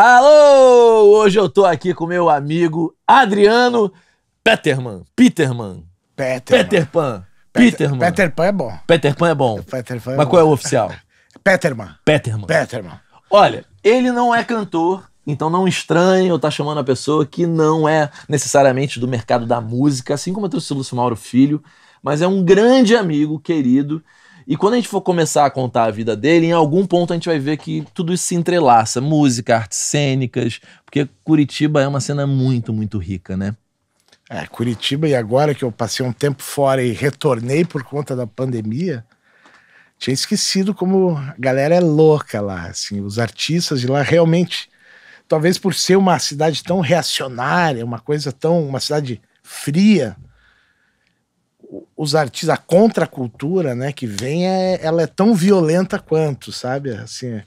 Alô! Hoje eu tô aqui com meu amigo Adriano Peterman. Peter Pan. Peter Pan é bom. Peter Pan é bom. Peter Pan é Mas bom. qual é o oficial? Peterman. Peterman. Olha, ele não é cantor, então não estranhe eu estar chamando a pessoa que não é necessariamente do mercado da música, assim como eu trouxe o Lúcio Mauro Filho, mas é um grande amigo, querido. E quando a gente for começar a contar a vida dele, em algum ponto a gente vai ver que tudo isso se entrelaça. Música, artes cênicas, porque Curitiba é uma cena muito, muito rica, né? Curitiba, e agora que eu passei um tempo fora e retornei por conta da pandemia, tinha esquecido como a galera é louca lá, assim, os artistas de lá realmente, talvez por ser uma cidade tão reacionária, uma cidade fria, os artistas, a contracultura, né, que vem, ela é tão violenta quanto, sabe, assim,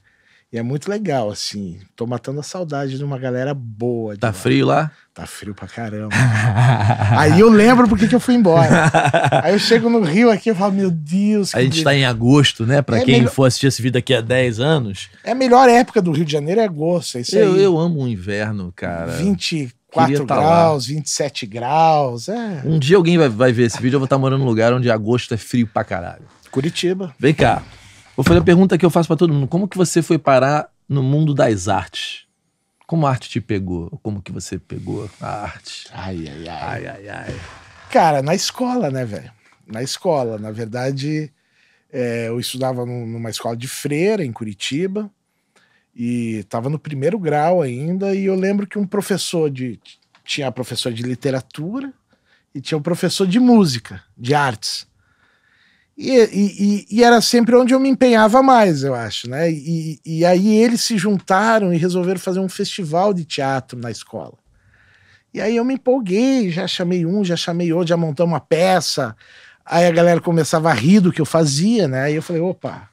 e é muito legal, assim, tô matando a saudade de uma galera boa. Tá frio lá? Tá frio pra caramba. Aí eu lembro porque que eu fui embora. Aí eu chego no Rio aqui e falo, meu Deus. A gente tá em agosto, né, pra quem for assistir esse vídeo daqui a 10 anos. É a melhor época do Rio de Janeiro, é agosto, é isso aí. Eu amo o inverno, cara. 24 graus, 27 graus, Um dia alguém vai ver esse vídeo, eu vou estar morando num lugar onde agosto é frio pra caralho. Curitiba. Vem cá, vou fazer a pergunta que eu faço pra todo mundo. Como que você foi parar no mundo das artes? Como a arte te pegou? Como que você pegou a arte? Ai. Ai. Cara, na escola, né, velho? Na escola, na verdade, eu estudava numa escola de freira em Curitiba e tava no primeiro grau ainda, e eu lembro que tinha professor de literatura e tinha um professor de música, de artes. E era sempre onde eu me empenhava mais, eu acho, né? E aí eles se juntaram e resolveram fazer um festival de teatro na escola. E aí eu me empolguei, já chamei um, já chamei outro, já montamos uma peça. Aí a galera começava a rir do que eu fazia, né? Aí eu falei, opa,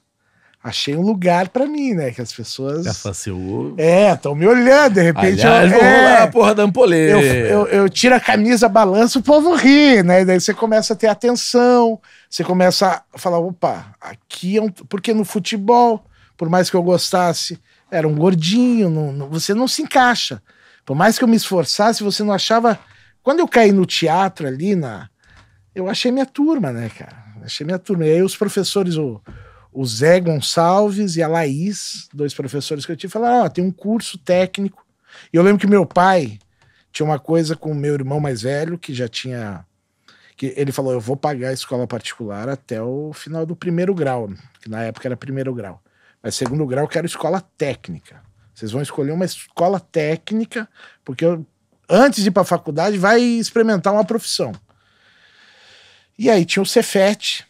achei um lugar pra mim, né? Que as pessoas... Já faceou. Estão me olhando, de repente... Aliás, vou rolar a porra da ampolê. Eu tiro a camisa, balanço, o povo ri, né? E daí você começa a ter atenção, você começa a falar, opa, aqui é um... Porque no futebol, por mais que eu gostasse, era um gordinho, você não se encaixa. Por mais que eu me esforçasse, você não achava... Quando eu caí no teatro ali, eu achei minha turma, né, cara? Achei minha turma. E aí os professores... O Zé Gonçalves e a Laís, dois professores que eu tive, falaram, tem um curso técnico. E eu lembro que meu pai tinha uma coisa com o meu irmão mais velho, que já tinha... que ele falou, eu vou pagar a escola particular até o final do primeiro grau, que na época era primeiro grau. Mas segundo grau eu quero escola técnica. Vocês vão escolher uma escola técnica, porque antes de ir para a faculdade vai experimentar uma profissão. E aí tinha o Cefet,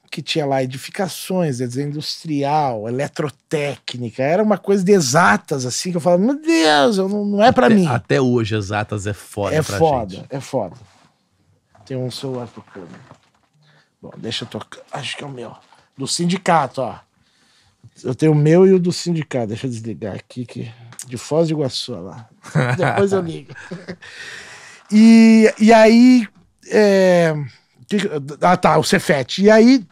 que tinha lá edificações, desenho industrial, eletrotécnica, era uma coisa de exatas, assim, que eu falava, meu Deus, não é pra mim. Até hoje, exatas é foda pra gente. É foda. Tem um celular tocando. Bom, deixa eu tocar, acho que é o meu. Do sindicato, ó. Eu tenho o meu e o do sindicato, deixa eu desligar aqui, que de Foz do Iguaçu, ó lá. Depois eu ligo. E aí... o Cefet. E aí...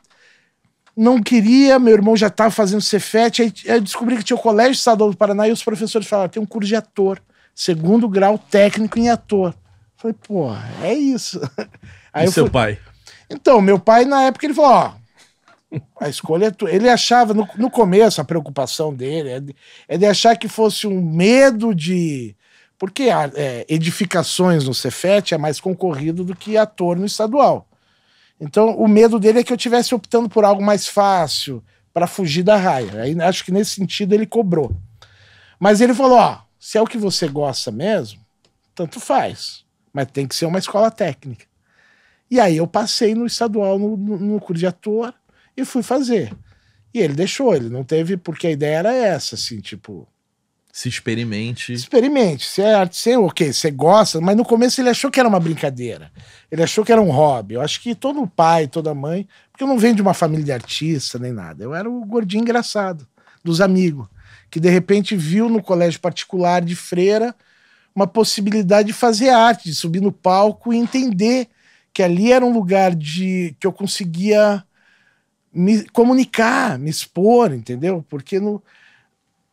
não queria, meu irmão já estava fazendo Cefet, aí eu descobri que tinha o Colégio Estadual do Paraná e os professores falaram, tem um curso de ator, segundo grau técnico em ator. Falei, porra, é isso. Aí e seu pai? Então, meu pai na época ele falou, a escolha é tua. Ele achava, no começo, a preocupação dele é de achar que fosse um medo de... Porque edificações no Cefet é mais concorrido do que ator no estadual. Então, o medo dele é que eu estivesse optando por algo mais fácil, para fugir da raia. Aí, acho que nesse sentido ele cobrou. Mas ele falou, se é o que você gosta mesmo, tanto faz. Mas tem que ser uma escola técnica. E aí eu passei no estadual, no curso de ator, e fui fazer. E ele deixou, ele não teve, porque a ideia era essa, assim, tipo... Se experimente. Experimente. Se é arte, ok, você gosta, mas no começo ele achou que era uma brincadeira. Ele achou que era um hobby. Eu acho que todo pai, toda mãe, porque eu não venho de uma família de artista nem nada. Eu era o gordinho engraçado dos amigos, que de repente viu no colégio particular de freira uma possibilidade de fazer arte, de subir no palco e entender que ali era um lugar que eu conseguia me comunicar, me expor, entendeu? Porque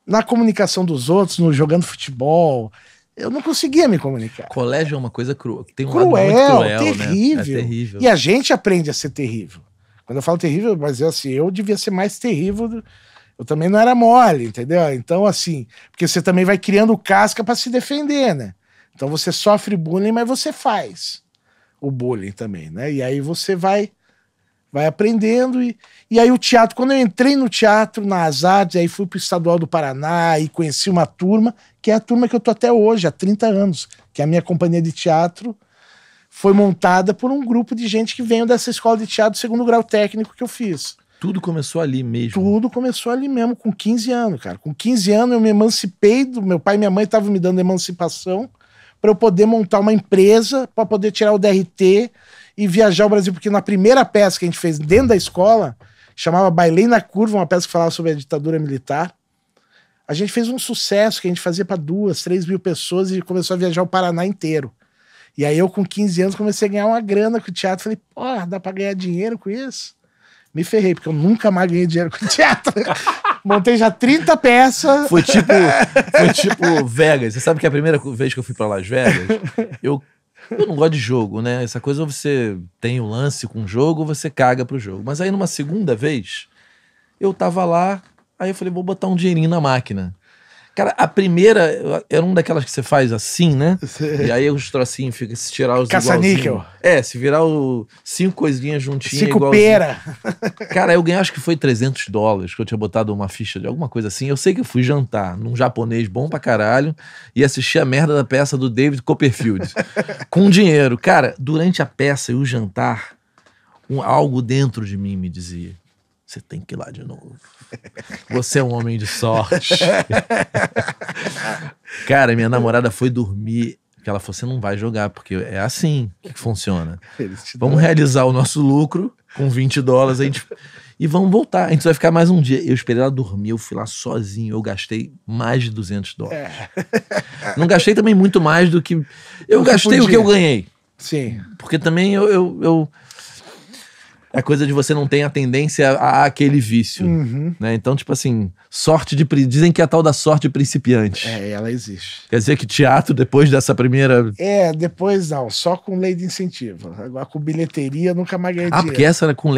na comunicação dos outros, no jogando futebol, eu não conseguia me comunicar. Colégio é uma coisa cruel. Tem um lado muito cruel, terrível. Né? É terrível. E a gente aprende a ser terrível. Quando eu falo terrível, mas assim, eu devia ser mais terrível. Eu também não era mole, entendeu? Então, assim, porque você também vai criando casca para se defender, né? Então você sofre bullying, mas você faz o bullying também, né? E aí você vai aprendendo. E aí o teatro, quando eu entrei no teatro, nas artes, aí fui pro Estadual do Paraná e conheci uma turma, que é a turma que eu tô até hoje, há 30 anos, que é a minha companhia de teatro foi montada por um grupo de gente que veio dessa escola de teatro segundo grau técnico que eu fiz. Tudo começou ali mesmo. Tudo começou ali mesmo, com 15 anos, cara. Com 15 anos eu me emancipei, meu pai e minha mãe estavam me dando emancipação para eu poder montar uma empresa, para poder tirar o DRT e viajar ao Brasil, porque na primeira peça que a gente fez dentro da escola, chamava Bailei na Curva, uma peça que falava sobre a ditadura militar, a gente fez um sucesso que a gente fazia para 2, 3 mil pessoas e começou a viajar o Paraná inteiro. E aí eu com 15 anos comecei a ganhar uma grana com o teatro, falei, pô, dá para ganhar dinheiro com isso? Me ferrei, porque eu nunca mais ganhei dinheiro com teatro. Montei já 30 peças. Foi tipo Vegas. Você sabe que a primeira vez que eu fui pra Las Vegas, eu não gosto de jogo, né? Essa coisa, você tem o lance com o jogo, você caga pro jogo. Mas aí numa segunda vez, eu tava lá, aí eu falei, vou botar um dinheirinho na máquina. Cara, a primeira era uma daquelas que você faz assim, né? E aí os trocinhos ficam, se tirar os caça-níquel. Se virar 5 coisinhas juntinhas. 5 pera. Cara, eu ganhei acho que foi $300, que eu tinha botado uma ficha de alguma coisa assim. Eu sei que eu fui jantar num japonês bom pra caralho e assistir a merda da peça do David Copperfield. Com dinheiro. Cara, durante a peça e o jantar, algo dentro de mim me dizia, você tem que ir lá de novo. Você é um homem de sorte. Cara, minha namorada foi dormir. Porque ela falou, você não vai jogar, porque é assim que funciona. Vamos realizar o nosso lucro com $20 e vamos voltar. A gente vai ficar mais um dia. Eu esperei ela dormir, eu fui lá sozinho. Eu gastei mais de $200. Não gastei também muito mais do que... Eu gastei o que eu ganhei. Sim. Porque também eu é coisa de você não ter a tendência a aquele vício, né? Então, tipo assim, dizem que é a tal da sorte de principiante. Ela existe. Quer dizer que teatro, depois dessa primeira... Depois não, só com lei de incentivo. Agora com bilheteria, nunca mais ganhei dinheiro. Porque essa era com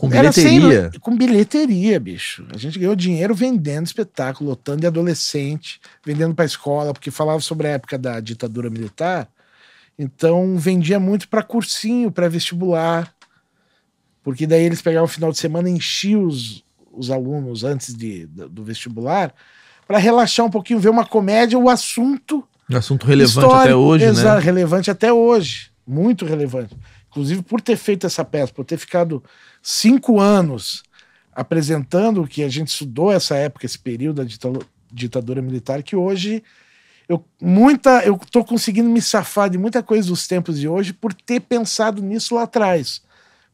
bilheteria? Com bilheteria, bicho. A gente ganhou dinheiro vendendo espetáculo, lotando de adolescente, vendendo pra escola, porque falava sobre a época da ditadura militar. Então, vendia muito pra cursinho, pré-vestibular. Porque daí eles pegavam o final de semana e enchiam os alunos antes do vestibular para relaxar um pouquinho, ver uma comédia, o assunto relevante até hoje, né? Relevante até hoje, muito relevante. Inclusive por ter feito essa peça, por ter ficado 5 anos apresentando o que a gente estudou essa época, esse período da ditadura militar, que hoje eu tô conseguindo me safar de muita coisa dos tempos de hoje por ter pensado nisso lá atrás.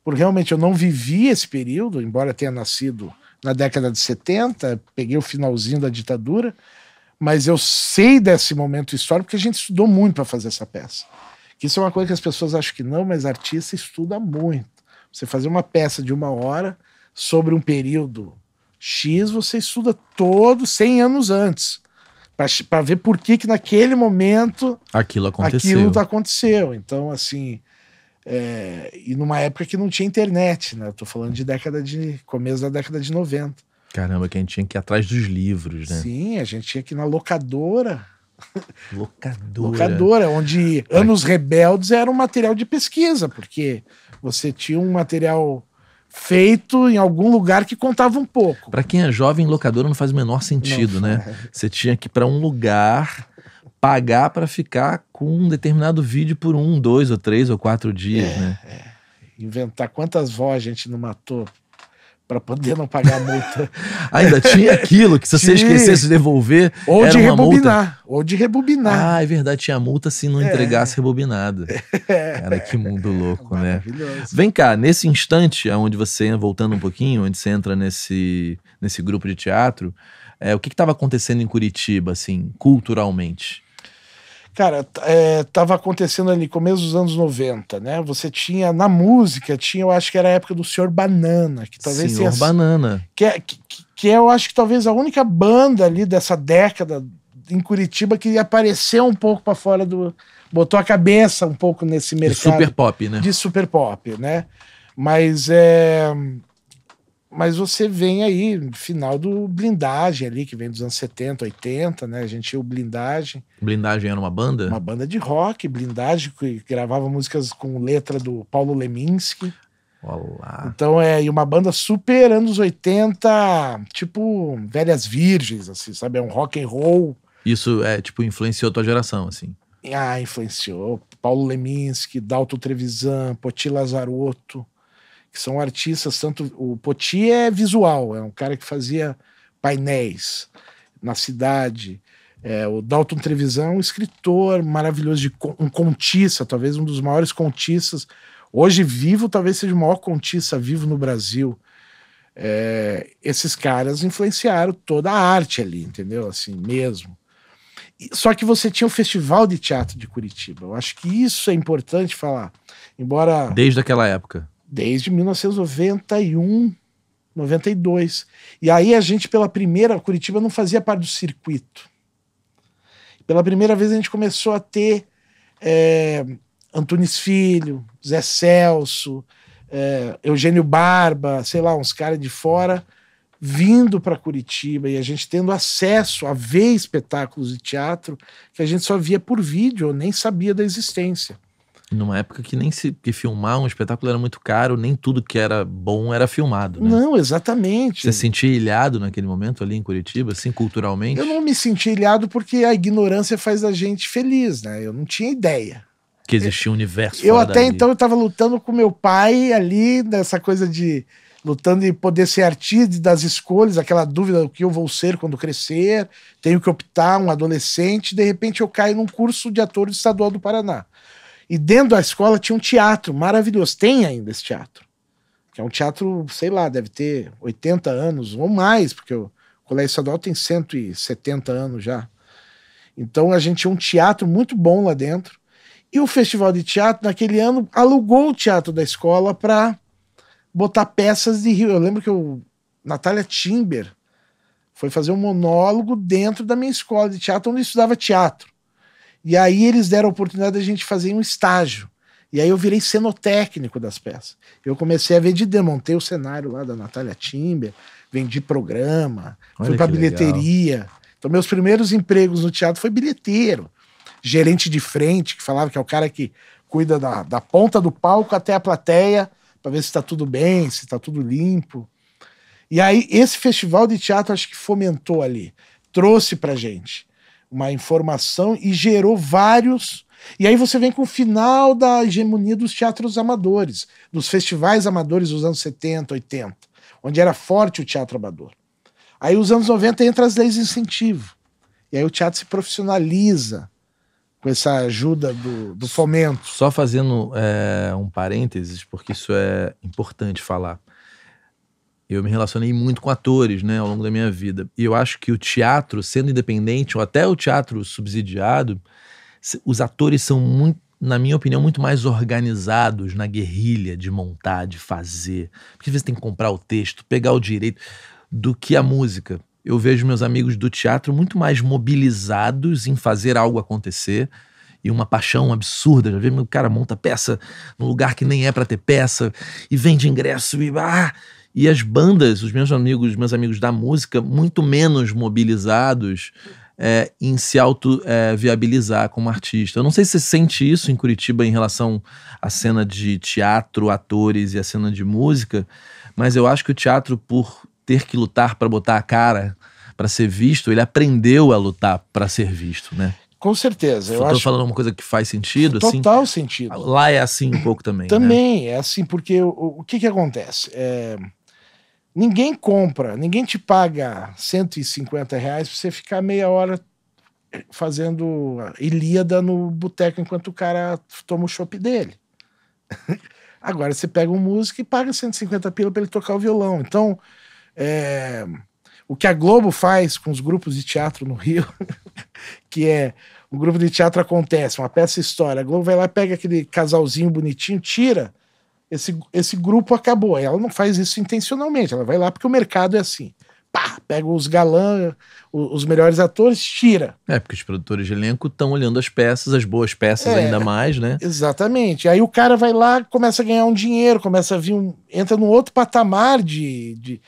Porque realmente eu não vivi esse período, embora tenha nascido na década de 70, peguei o finalzinho da ditadura, mas eu sei desse momento histórico porque a gente estudou muito para fazer essa peça. Que isso é uma coisa que as pessoas acham que não, mas artista estuda muito. Você fazer uma peça de 1 hora sobre um período X, você estuda todos 100 anos antes, para ver por que naquele momento aquilo aconteceu. Então, assim... e numa época que não tinha internet, né? Eu tô falando de começo da década de 90. Caramba, que a gente tinha que ir atrás dos livros, né? Sim, a gente tinha que ir na locadora. Locadora, onde Anos Rebeldes era um material de pesquisa, porque você tinha um material feito em algum lugar que contava um pouco. Pra quem é jovem, locadora não faz o menor sentido, né? Você tinha que ir pra um lugar... pagar para ficar com um determinado vídeo por 1, 2 ou 3 ou 4 dias, né? Inventar quantas vós a gente não matou para poder não pagar a multa. Ainda tinha aquilo que se você esquecesse de devolver, ou era de uma rebobinar, multa. Ou de rebobinar. Ah, é verdade, tinha multa se não entregasse rebobinada. Cara, que mundo louco, né? Vem cá, nesse instante, onde você, voltando um pouquinho, onde você entra nesse grupo de teatro, o que estava acontecendo em Curitiba, assim, culturalmente? Cara, tava acontecendo ali, começo dos anos 90, né? Você tinha, na música, eu acho que era a época do Senhor Banana. Que talvez Senhor Banana. Que que é, eu acho que talvez a única banda ali dessa década em Curitiba que apareceu um pouco para fora do... Botou a cabeça um pouco nesse mercado. De super pop, né? De super pop, né? Mas você vem aí, final do Blindagem ali, que vem dos anos 70, 80, né? A gente tinha o Blindagem. Blindagem era uma banda? Uma banda de rock, Blindagem, que gravava músicas com letra do Paulo Leminski. Olá. Então e uma banda super anos 80, tipo Velhas Virgens, assim, sabe? É um rock and roll. Isso influenciou a tua geração, assim? Influenciou. Paulo Leminski, Dalton Trevisan, Poti Lazarotto, que são artistas, tanto... O Poti é visual, é um cara que fazia painéis na cidade. O Dalton Trevisan é um escritor maravilhoso, um contista, talvez um dos maiores contistas. Hoje vivo, talvez seja o maior contista vivo no Brasil. Esses caras influenciaram toda a arte ali, entendeu? Assim, mesmo. Só que você tinha o Festival de Teatro de Curitiba. Eu acho que isso é importante falar. Embora... Desde aquela época? Desde 1991, 92. E aí a gente, Curitiba não fazia parte do circuito. Pela primeira vez a gente começou a ter Antunes Filho, Zé Celso, Eugênio Barba, sei lá, uns caras de fora vindo para Curitiba, e a gente tendo acesso a ver espetáculos de teatro que a gente só via por vídeo, eu nem sabia da existência. Numa época que filmar um espetáculo era muito caro, nem tudo que era bom era filmado, né? Não, exatamente. Você se sentia ilhado naquele momento ali em Curitiba, assim, culturalmente? Eu não me senti ilhado porque a ignorância faz a gente feliz, né? Eu não tinha ideia. Que existia um universo Eu fora até dali. então eu tava lutando com meu pai ali, nessa coisa de... Lutando em poder ser artista das escolhas, aquela dúvida do que eu vou ser quando crescer, tenho que optar, um adolescente, de repente eu caio num curso de ator estadual do Paraná. E dentro da escola tinha um teatro maravilhoso, tem ainda esse teatro, que é um teatro, sei lá, deve ter 80 anos ou mais, porque o Colégio Estadual tem 170 anos já. Então a gente tinha um teatro muito bom lá dentro, e o Festival de Teatro, naquele ano, alugou o teatro da escola para botar peças de Rio. Eu lembro que Natália Timber foi fazer um monólogo dentro da minha escola de teatro, onde eu estudava teatro. E aí eles deram a oportunidade de a gente fazer um estágio. E aí eu virei cenotécnico das peças. Eu comecei a vender, montei o cenário lá da Natália Timber, vendi programa, fui pra bilheteria. Legal. Então meus primeiros empregos no teatro foi bilheteiro. Gerente de frente, que falava que é o cara que cuida da ponta do palco até a plateia, para ver se está tudo bem, se está tudo limpo. E aí esse festival de teatro acho que fomentou ali, trouxe pra gente uma informação e gerou vários... E aí você vem com o final da hegemonia dos teatros amadores, dos festivais amadores dos anos 70, 80, onde era forte o teatro amador. Aí os anos 90 entra as leis de incentivo. E aí o teatro se profissionaliza com essa ajuda do fomento. Só fazendo um parênteses, porque isso é importante falar. Eu me relacionei muito com atores, né, ao longo da minha vida. E eu acho que o teatro, sendo independente, ou até o teatro subsidiado, os atores são, muito, na minha opinião, muito mais organizados na guerrilha de montar, de fazer. Porque às vezes tem que comprar o texto, pegar o direito, do que a música. Eu vejo meus amigos do teatro muito mais mobilizados em fazer algo acontecer, e uma paixão absurda. Já vi o cara monta peça num lugar que nem é pra ter peça, e vende ingresso, e as bandas, os meus amigos da música, muito menos mobilizados em se auto-viabilizar como artista. Eu não sei se você sente isso em Curitiba em relação à cena de teatro, atores e a cena de música, mas eu acho que o teatro, por ter que lutar para botar a cara, para ser visto, ele aprendeu a lutar para ser visto, né? Com certeza. Eu tô falando uma coisa que faz sentido? Total assim, sentido. Lá é assim um pouco também, Também, né? é assim, porque o que acontece? Ninguém compra, ninguém te paga R$150 pra você ficar meia hora fazendo Ilíada no boteco enquanto o cara toma o chopp dele. Agora você pega um músico e paga 150 pila pra ele tocar o violão. Então, o que a Globo faz com os grupos de teatro no Rio, que o grupo de teatro acontece, uma peça história, a Globo vai lá, pega aquele casalzinho bonitinho, tira, esse grupo acabou. Ela não faz isso intencionalmente, ela vai lá porque o mercado é assim. pá, pega os galãs, os melhores atores, tira. Porque os produtores de elenco estão olhando as peças, as boas peças ainda mais, né? Exatamente. Aí o cara vai lá, começa a ganhar um dinheiro, começa a vir entra num outro patamar de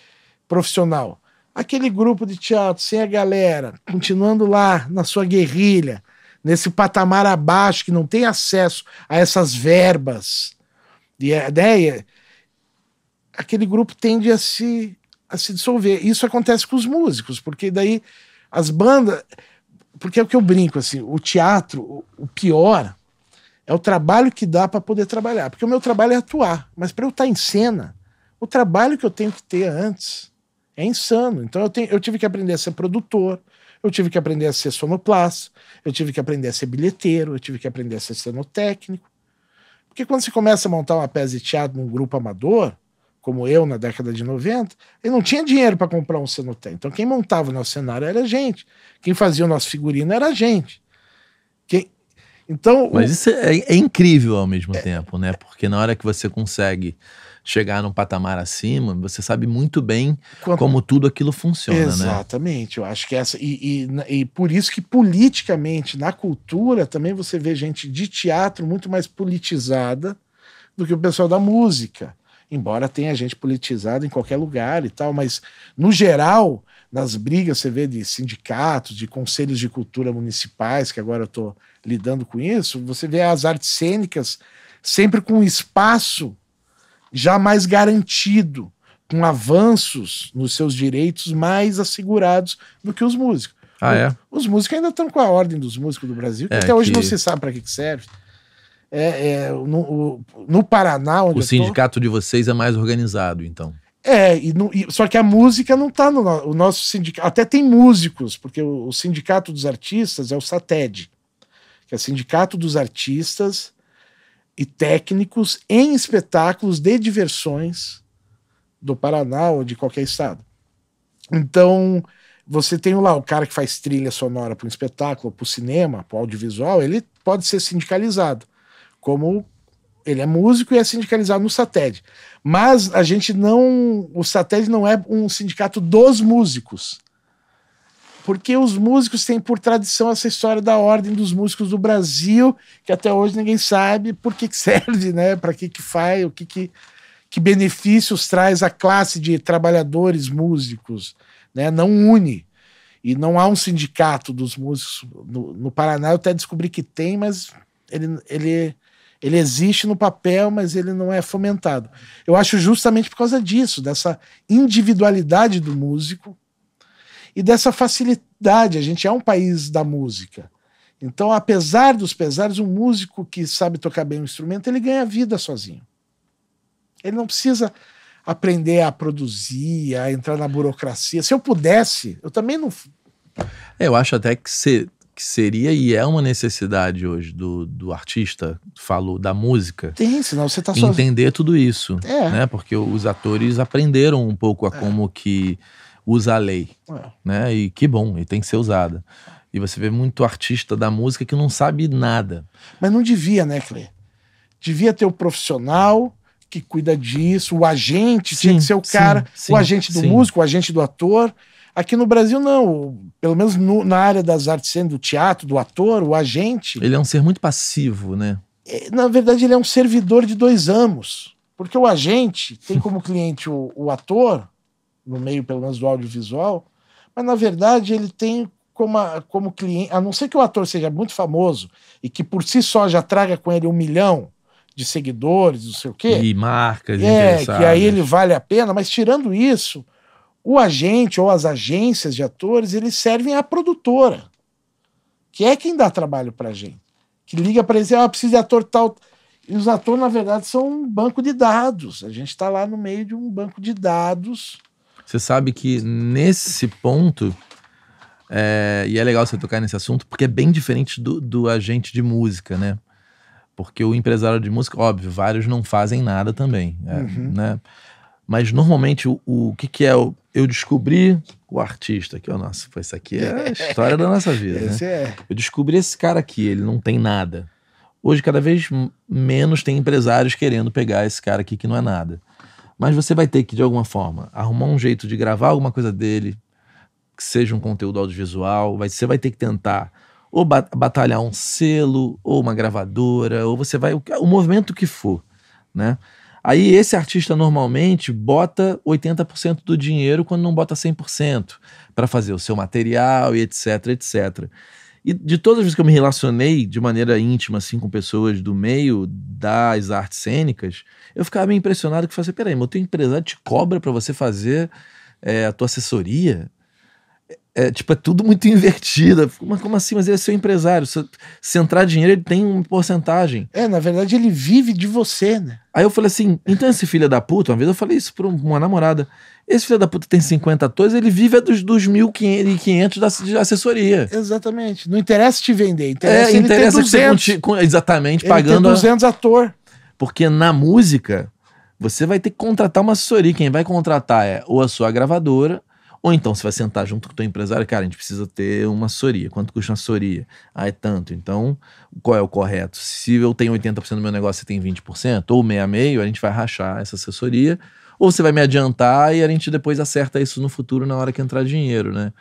profissional. Aquele grupo de teatro, sem a galera, continuando lá na sua guerrilha, nesse patamar abaixo, que não tem acesso a essas verbas, e a ideia, aquele grupo tende a se dissolver. Isso acontece com os músicos, porque daí as bandas... Porque é o que eu brinco, assim, o teatro, o pior é o trabalho que dá para poder trabalhar. Porque o meu trabalho é atuar, mas para eu estar em cena, o trabalho que eu tenho que ter antes é insano. Então eu tive que aprender a ser produtor, eu tive que aprender a ser sonoplasta, eu tive que aprender a ser bilheteiro, eu tive que aprender a ser cenotécnico. Porque quando você começa a montar uma peça de teatro num grupo amador, como eu na década de 90, ele não tinha dinheiro para comprar um cenotécnico. Então quem montava o nosso cenário era a gente. Quem fazia o nosso figurino era a gente. Então, mas isso é incrível ao mesmo tempo, né? Porque na hora que você consegue chegar num patamar acima, você sabe muito bem como tudo aquilo funciona, exatamente, né? Eu acho que essa... E por isso que politicamente, na cultura, também você vê gente de teatro muito mais politizada do que o pessoal da música. Embora tenha gente politizada em qualquer lugar e tal, mas, no geral, nas brigas você vê de sindicatos, de conselhos de cultura municipais, que agora eu estou lidando com isso, você vê as artes cênicas sempre com espaço já mais garantido, com avanços nos seus direitos mais assegurados do que os músicos. Os músicos ainda estão com a ordem dos músicos do Brasil, que até hoje não se sabe para que serve. No Paraná, onde o sindicato de vocês é mais organizado, então. Só que a música não está o nosso sindicato. Até tem músicos, porque o Sindicato dos Artistas é o SATED, que é o Sindicato dos Artistas e Técnicos em Espetáculos de Diversões do Paraná ou de qualquer estado. Então, você tem lá o cara que faz trilha sonora para um espetáculo, para o cinema, para o audiovisual, ele pode ser sindicalizado. Como ele é músico e é sindicalizado no SATED. Mas a gente não... O SATED não é um sindicato dos músicos. Porque os músicos têm por tradição essa história da ordem dos músicos do Brasil, que até hoje ninguém sabe por que serve, né? Para que faz, que benefícios traz a classe de trabalhadores músicos, né? Não une. E não há um sindicato dos músicos. No Paraná eu até descobri que tem, mas ele existe no papel, mas ele não é fomentado. Eu acho justamente por causa disso, dessa individualidade do músico e dessa facilidade. A gente é um país da música. Então, apesar dos pesares, um músico que sabe tocar bem o instrumento, ele ganha vida sozinho. Ele não precisa aprender a produzir, a entrar na burocracia. Se eu pudesse, eu também não... Eu acho até que seria e é uma necessidade hoje do artista, falou da música. Tem, senão você tá entender tudo isso, né? Porque os atores aprenderam um pouco a como que usa a lei, né? E que bom, e tem que ser usada. E você vê muito artista da música que não sabe nada. Mas não devia, né, Clê? Devia ter o profissional que cuida disso, o agente tinha que ser o cara, o agente do músico, o agente do ator. Aqui no Brasil, não. Pelo menos na área das artes cênicas, do teatro, do ator, o agente... Ele é um ser muito passivo, né? Na verdade, ele é um servidor de 2 amos. Porque o agente tem como cliente o ator, no meio, pelo menos, do audiovisual, mas, na verdade, ele tem como cliente... A não ser que o ator seja muito famoso e que, por si só, já traga com ele 1 milhão de seguidores, não sei o quê. E marcas interessadas. Que aí ele vale a pena, mas, tirando isso... O agente ou as agências de atores, eles servem à produtora, que é quem dá trabalho pra gente. Que liga pra eles e diz, preciso de ator tal. E os atores, na verdade, são um banco de dados. A gente tá lá no meio de um banco de dados. Você sabe que nesse ponto, e é legal você tocar nesse assunto, porque é bem diferente do agente de música, né? Porque o empresário de música, óbvio, vários não fazem nada também, né? Mas normalmente o que é eu descobri o artista, que é o nosso, isso aqui é a história da nossa vida, né? Eu descobri esse cara aqui, ele não tem nada. Hoje cada vez menos tem empresários querendo pegar esse cara aqui que não é nada. Mas você vai ter que, de alguma forma, arrumar um jeito de gravar alguma coisa dele, que seja um conteúdo audiovisual. Você vai ter que tentar ou batalhar um selo, ou uma gravadora, ou você vai... O movimento que for, né? Aí esse artista normalmente bota 80% do dinheiro quando não bota 100% para fazer o seu material e etc, etc. E de todas as vezes que eu me relacionei de maneira íntima assim, com pessoas do meio das artes cênicas, eu ficava meio impressionado que eu falei assim, peraí, meu teu empresário te cobra para você fazer a tua assessoria? É tudo muito invertido. Mas como assim? Mas ele é seu empresário. Se entrar dinheiro, ele tem uma porcentagem. Na verdade, ele vive de você, né? Aí eu falei assim, então esse filho da puta, uma vez eu falei isso pra uma namorada, esse filho da puta tem 50 atores, ele vive dos 1.500 de assessoria. Exatamente. Não interessa te vender, interessa ele ter 200. Que você exatamente, ele pagando... ter 200 ator. Porque na música, você vai ter que contratar uma assessoria. Quem vai contratar é ou a sua gravadora, ou então você vai sentar junto com o teu empresário, cara, a gente precisa ter uma assessoria. Quanto custa uma assessoria? É tanto. Então, qual é o correto? Se eu tenho 80% do meu negócio, você tem 20%, ou meio a meio, a gente vai rachar essa assessoria, ou você vai me adiantar e a gente depois acerta isso no futuro na hora que entrar dinheiro, né?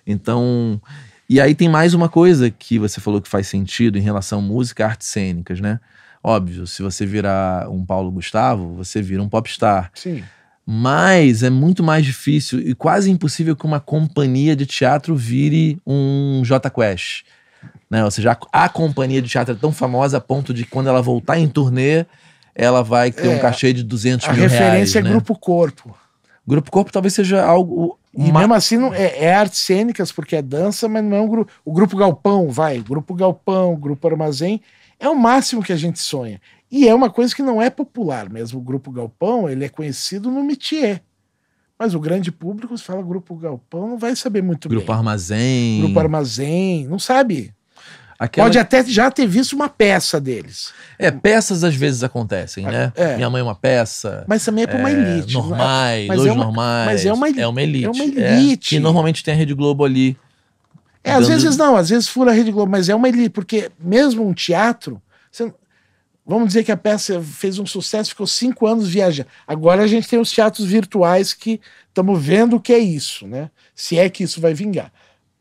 Então, e aí tem mais uma coisa que você falou que faz sentido em relação à música e artes cênicas, né? Óbvio, se você virar um Paulo Gustavo, você vira um popstar. Sim. Mas é muito mais difícil e quase impossível que uma companhia de teatro vire um Jota Quest, né? Ou seja, a companhia de teatro é tão famosa a ponto de quando ela voltar em turnê, ela vai ter um cachê de 200 mil reais. A referência é né? Grupo Corpo. Grupo Corpo talvez seja algo... E mesmo assim não, é artes cênicas, porque é dança, mas não é um grupo. O Grupo Galpão, Grupo Galpão, Grupo Armazém, é o máximo que a gente sonha. E é uma coisa que não é popular mesmo. O Grupo Galpão, ele é conhecido no métier. Mas o grande público, se fala Grupo Galpão, não vai saber muito bem. Grupo Armazém. Grupo Armazém, não sabe. Aquela... Pode até já ter visto uma peça deles. Peças às vezes acontecem, né? Minha mãe é uma peça. Mas também é para uma elite. Normais, mas dois normais. Mas é uma elite. É uma elite. Que normalmente tem a Rede Globo ali. Às vezes não, às vezes fura a Rede Globo, mas é uma elite, porque mesmo um teatro... Vamos dizer que a peça fez um sucesso, ficou 5 anos viajando. Agora a gente tem os teatros virtuais que estamos vendo o que é isso, né? Se é que isso vai vingar.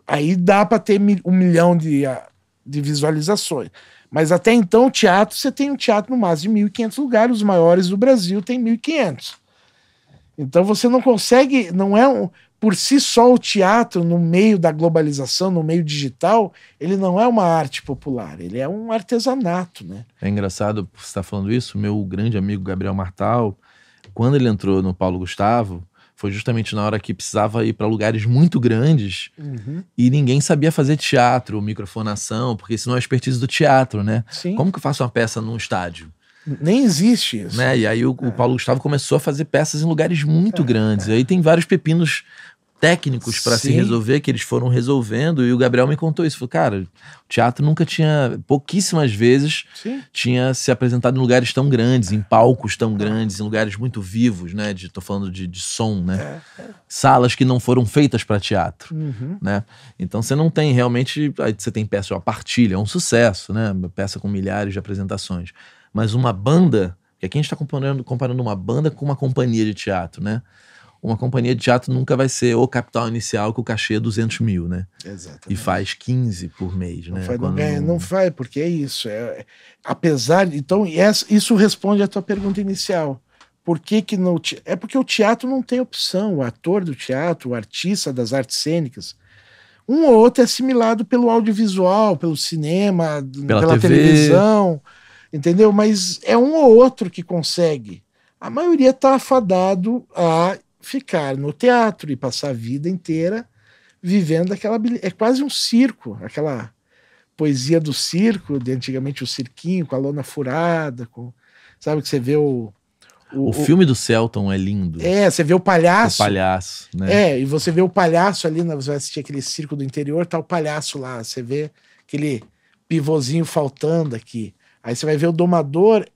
Aí dá para ter 1 milhão de visualizações. Mas até então, o teatro, você tem um teatro no máximo de 1.500 lugares, os maiores do Brasil tem 1.500. Então você não consegue, não é por si só o teatro no meio da globalização, no meio digital, ele não é uma arte popular, ele é um artesanato, né? É engraçado você estar falando isso, meu grande amigo Gabriel Martal, quando ele entrou no Paulo Gustavo, foi justamente na hora que precisava ir para lugares muito grandes e ninguém sabia fazer teatro, microfonação, porque isso não é a expertise do teatro, né? Sim. Como que eu faço uma peça num estádio? Nem existe isso. Né? E aí o Paulo Gustavo começou a fazer peças em lugares muito grandes. E aí tem vários pepinos técnicos para se resolver, que eles foram resolvendo, e o Gabriel me contou isso. Falou, cara, o teatro nunca tinha, pouquíssimas vezes, tinha se apresentado em lugares tão grandes, em palcos tão grandes, em lugares muito vivos, né? Tô falando de som, né? Salas que não foram feitas para teatro, né? Então você não tem realmente, aí você tem peça, a Partilha, é um sucesso, né? Uma peça com milhares de apresentações. Mas uma banda, que aqui a gente está comparando uma banda com uma companhia de teatro, né? Uma companhia de teatro nunca vai ser o capital inicial que o cachê é 200 mil, né? Exatamente. E faz 15 por mês, né? Não faz, porque é isso. Apesar de... Então, isso responde à tua pergunta inicial. Por que que não... É porque o teatro não tem opção. O ator do teatro, o artista das artes cênicas, um ou outro é assimilado pelo audiovisual, pelo cinema, pela televisão, entendeu? Mas é um ou outro que consegue. A maioria está afadado a ficar no teatro e passar a vida inteira vivendo aquela... É quase um circo, aquela poesia do circo, de antigamente o cirquinho, com a lona furada, sabe que você vê o filme do Selton é lindo. Você vê o palhaço. O palhaço, né? E você vê o palhaço ali, você vai assistir aquele circo do interior, tá o palhaço lá, você vê aquele pivôzinho faltando aqui. Aí você vai ver o domador,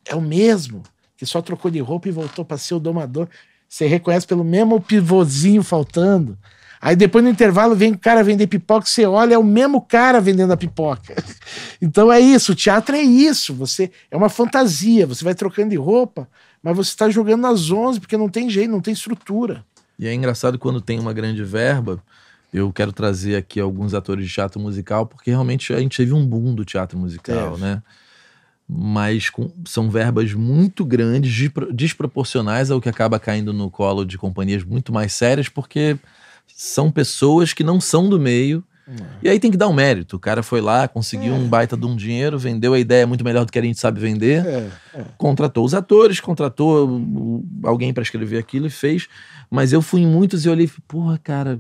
é o mesmo, que só trocou de roupa e voltou para ser o domador. Você reconhece pelo mesmo pivôzinho faltando. Aí depois no intervalo vem o cara vender pipoca, você olha, é o mesmo cara vendendo a pipoca. Então é isso, o teatro é isso, é uma fantasia, você vai trocando de roupa, mas você está jogando nas 11 porque não tem jeito, não tem estrutura. E é engraçado quando tem uma grande verba. Eu quero trazer aqui alguns atores de teatro musical, porque realmente a gente teve um boom do teatro musical, né? Mas são verbas muito grandes, desproporcionais ao que acaba caindo no colo de companhias muito mais sérias, porque são pessoas que não são do meio, e aí tem que dar um mérito. O cara foi lá, conseguiu um baita de um dinheiro, vendeu a ideia muito melhor do que a gente sabe vender, contratou os atores, contratou alguém para escrever aquilo e fez. Mas eu fui em muitos e olhei e falei, porra, cara,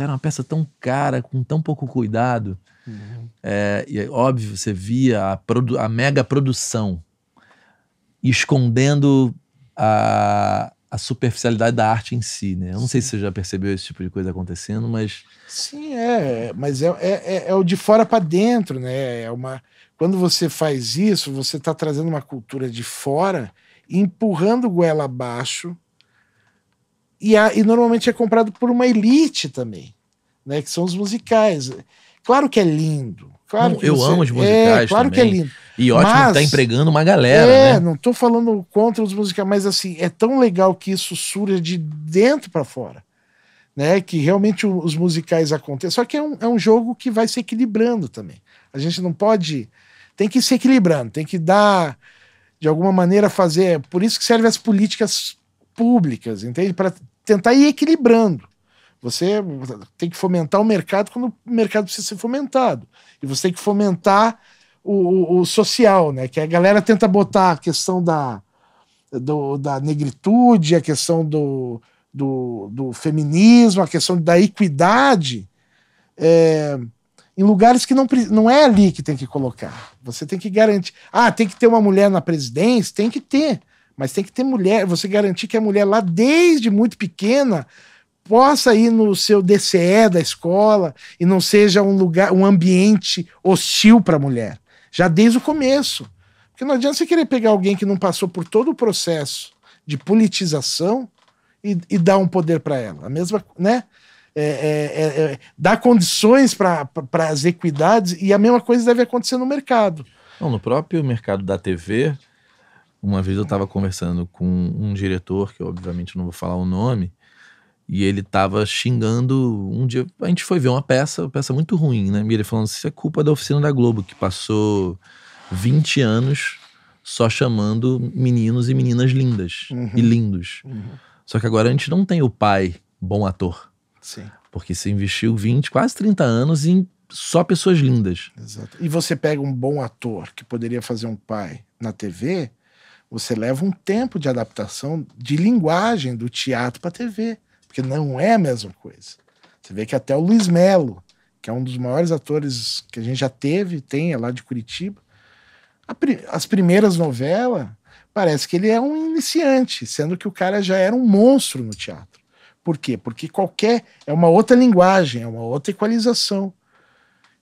uma peça tão cara, com tão pouco cuidado. E é óbvio, você via a mega produção escondendo a superficialidade da arte em si, né? Eu não sei se você já percebeu esse tipo de coisa acontecendo, mas... Sim, mas é o de fora para dentro, né? Quando você faz isso, você está trazendo uma cultura de fora, empurrando goela abaixo, e normalmente é comprado por uma elite também, né? Que são os musicais. Claro que é lindo. Claro que eu amo os musicais claro também. Que é lindo. E ótimo que tá empregando uma galera, né? Não tô falando contra os musicais, mas assim, é tão legal que isso surja de dentro para fora, né? Que realmente os musicais acontecem. Só que é um jogo que vai se equilibrando também. A gente não pode... Tem que ir se equilibrando, tem que dar, de alguma maneira, fazer... Por isso que servem as políticas públicas, entende? Para tentar ir equilibrando. Você tem que fomentar o mercado quando o mercado precisa ser fomentado. E você tem que fomentar o social, né? Que a galera tenta botar a questão da negritude, a questão do feminismo, a questão da equidade em lugares que não é ali que tem que colocar. Você tem que garantir. Tem que ter uma mulher na presidência? Tem que ter. Mas tem que ter mulher. Você garantir que a mulher lá, desde muito pequena, possa ir no seu DCE da escola e não seja um ambiente hostil para a mulher. Já desde o começo. Porque não adianta você querer pegar alguém que não passou por todo o processo de politização e dar um poder para ela. A mesma, né? Dar condições para as equidades, e a mesma coisa deve acontecer no mercado. Não, no próprio mercado da TV, uma vez eu estava conversando com um diretor, que eu, obviamente não vou falar o nome, e ele estava xingando. Um dia a gente foi ver uma peça muito ruim, né? E ele falando, isso é culpa da Oficina da Globo, que passou 20 anos só chamando meninos e meninas lindas e lindos. Só que agora a gente não tem o pai bom ator. Sim. Porque se investiu 20, quase 30 anos em só pessoas lindas. Exato. E você pega um bom ator que poderia fazer um pai na TV, você leva um tempo de adaptação de linguagem do teatro para a TV. Porque não é a mesma coisa. Você vê que até o Luiz Melo, que é um dos maiores atores que a gente já tem, é lá de Curitiba, as primeiras novelas, parece que ele é um iniciante, sendo que o cara já era um monstro no teatro. Por quê? Porque é uma outra linguagem, é uma outra equalização.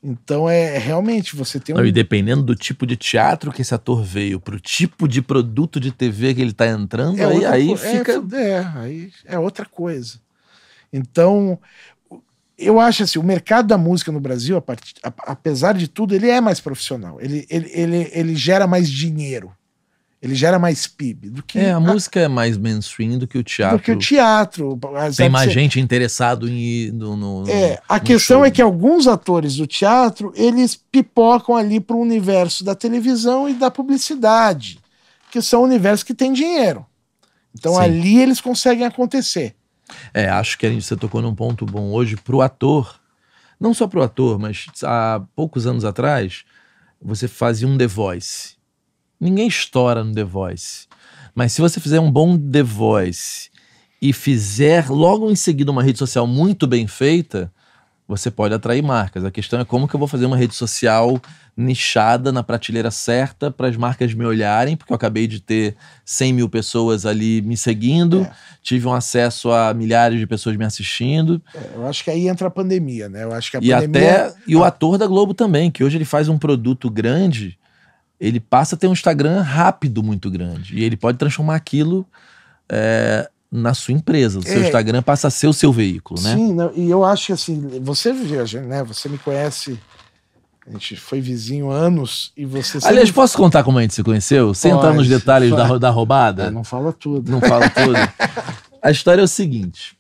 Então realmente você tem E dependendo do tipo de teatro que esse ator veio, pro tipo de produto de TV que ele tá entrando, aí fica... aí é outra coisa. Então, eu acho assim, o mercado da música no Brasil, apesar de tudo, ele é mais profissional. Ele gera mais dinheiro. Ele gera mais PIB do que... a música é mais mainstream do que o teatro. Do que o teatro. Tem mais gente interessado em ir a questão é que alguns atores do teatro, eles pipocam ali para o universo da televisão e da publicidade, que são universos que têm dinheiro. Então ali eles conseguem acontecer. Acho que você tocou num ponto bom hoje pro ator. Não só pro ator, mas há poucos anos atrás, você fazia um The Voice. Ninguém estoura no The Voice. Mas se você fizer um bom The Voice e fizer logo em seguida uma rede social muito bem feita, você pode atrair marcas. A questão é como que eu vou fazer uma rede social nichada na prateleira certa para as marcas me olharem, porque eu acabei de ter 100 mil pessoas ali me seguindo, tive um acesso a milhares de pessoas me assistindo. Eu acho que aí entra a pandemia, né? Eu acho que e o ator da Globo também, que hoje ele faz um produto grande, ele passa a ter um Instagram rápido muito grande. E ele pode transformar aquilo na sua empresa. O seu É. Instagram passa a ser o seu veículo, né? Sim, não, e eu acho que assim, você veja, né? Você me conhece, a gente foi vizinho há anos e você Aliás, posso contar como a gente se conheceu? Sem entrar nos Pode, detalhes fala. da roubada? Não fala tudo. Não falo tudo. A história é o seguinte.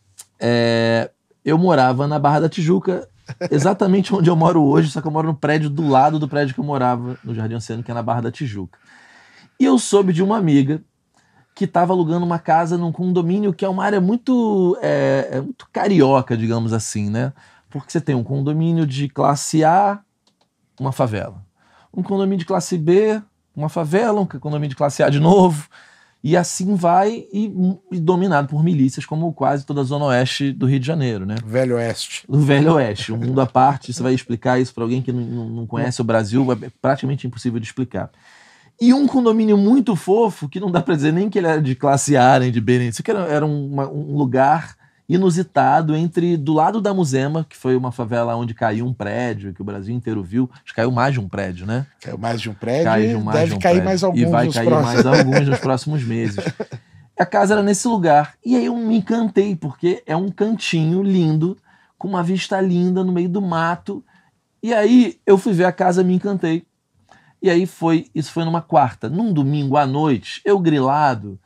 Eu morava na Barra da Tijuca, exatamente onde eu moro hoje, só que eu moro no prédio do lado do prédio que eu morava, no Jardim Oceano, que é na Barra da Tijuca. E eu soube de uma amiga que estava alugando uma casa num condomínio que é uma área muito, muito carioca, digamos assim, né? Porque você tem um condomínio de classe A, uma favela. Um condomínio de classe B, uma favela, um condomínio de classe A de novo. E assim vai, e dominado por milícias, como quase toda a zona oeste do Rio de Janeiro, né? Velho Oeste. O Velho Oeste, um mundo à parte. Você vai explicar isso para alguém que não conhece o Brasil, é praticamente impossível de explicar. E um condomínio muito fofo, que não dá para dizer nem que ele era de classe A, nem de B, nem isso, que era um lugar inusitado do lado da Muzema, que foi uma favela onde caiu um prédio, que o Brasil inteiro viu. Acho que caiu mais de um prédio, né? Caiu mais de um prédio Deve cair mais alguns. E vai cair mais alguns nos próximos meses. A casa era nesse lugar. E aí eu me encantei, porque é um cantinho lindo, com uma vista linda no meio do mato. E aí eu fui ver a casa e me encantei. E aí isso foi numa quarta. Num domingo à noite, eu grilado,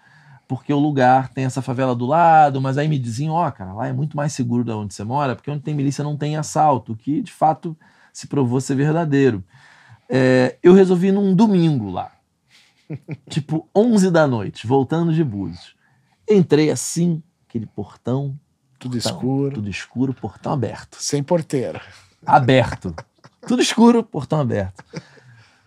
porque o lugar tem essa favela do lado, mas aí me diziam, cara, lá é muito mais seguro de onde você mora, porque onde tem milícia não tem assalto, que de fato se provou ser verdadeiro. Eu resolvi ir num domingo lá, tipo 11 da noite, voltando de Búzios. Entrei assim, aquele portão. Tudo escuro. Tudo escuro, portão aberto. Sem porteira. Aberto. Tudo escuro, portão aberto.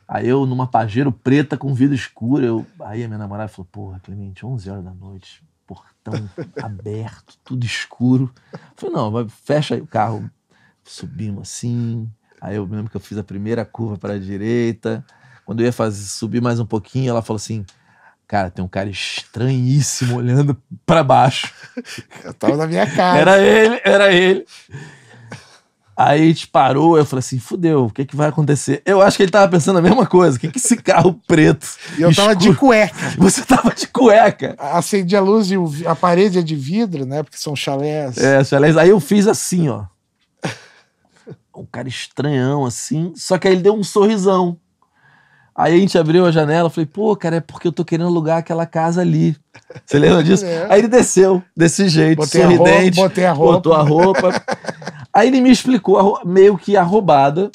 Aí eu, numa Pajero preta com vidro escuro, aí a minha namorada falou, porra, Clemente, 11 horas da noite, portão aberto, tudo escuro. Eu falei, não, fecha aí o carro. Subimos assim, aí eu me lembro que eu fiz a primeira curva para a direita. Quando eu ia subir mais um pouquinho, ela falou assim, cara, tem um cara estranhíssimo olhando para baixo. Eu tava na minha casa. Era ele. Aí a gente parou, eu falei assim, fudeu, o que vai acontecer? Eu acho que ele tava pensando a mesma coisa, o que esse carro preto E eu tava de cueca. Você tava de cueca. Acendi a luz e a parede é de vidro, né, porque são chalés. Chalés. Aí eu fiz assim, ó. Um cara estranhão, assim, só que aí ele deu um sorrisão. Aí a gente abriu a janela, eu falei, pô, cara, é porque eu tô querendo alugar aquela casa ali. Você lembra disso? Aí ele desceu, desse jeito, sorridente. Botei a roupa. Botou a roupa. Aí ele me explicou meio que a roubada,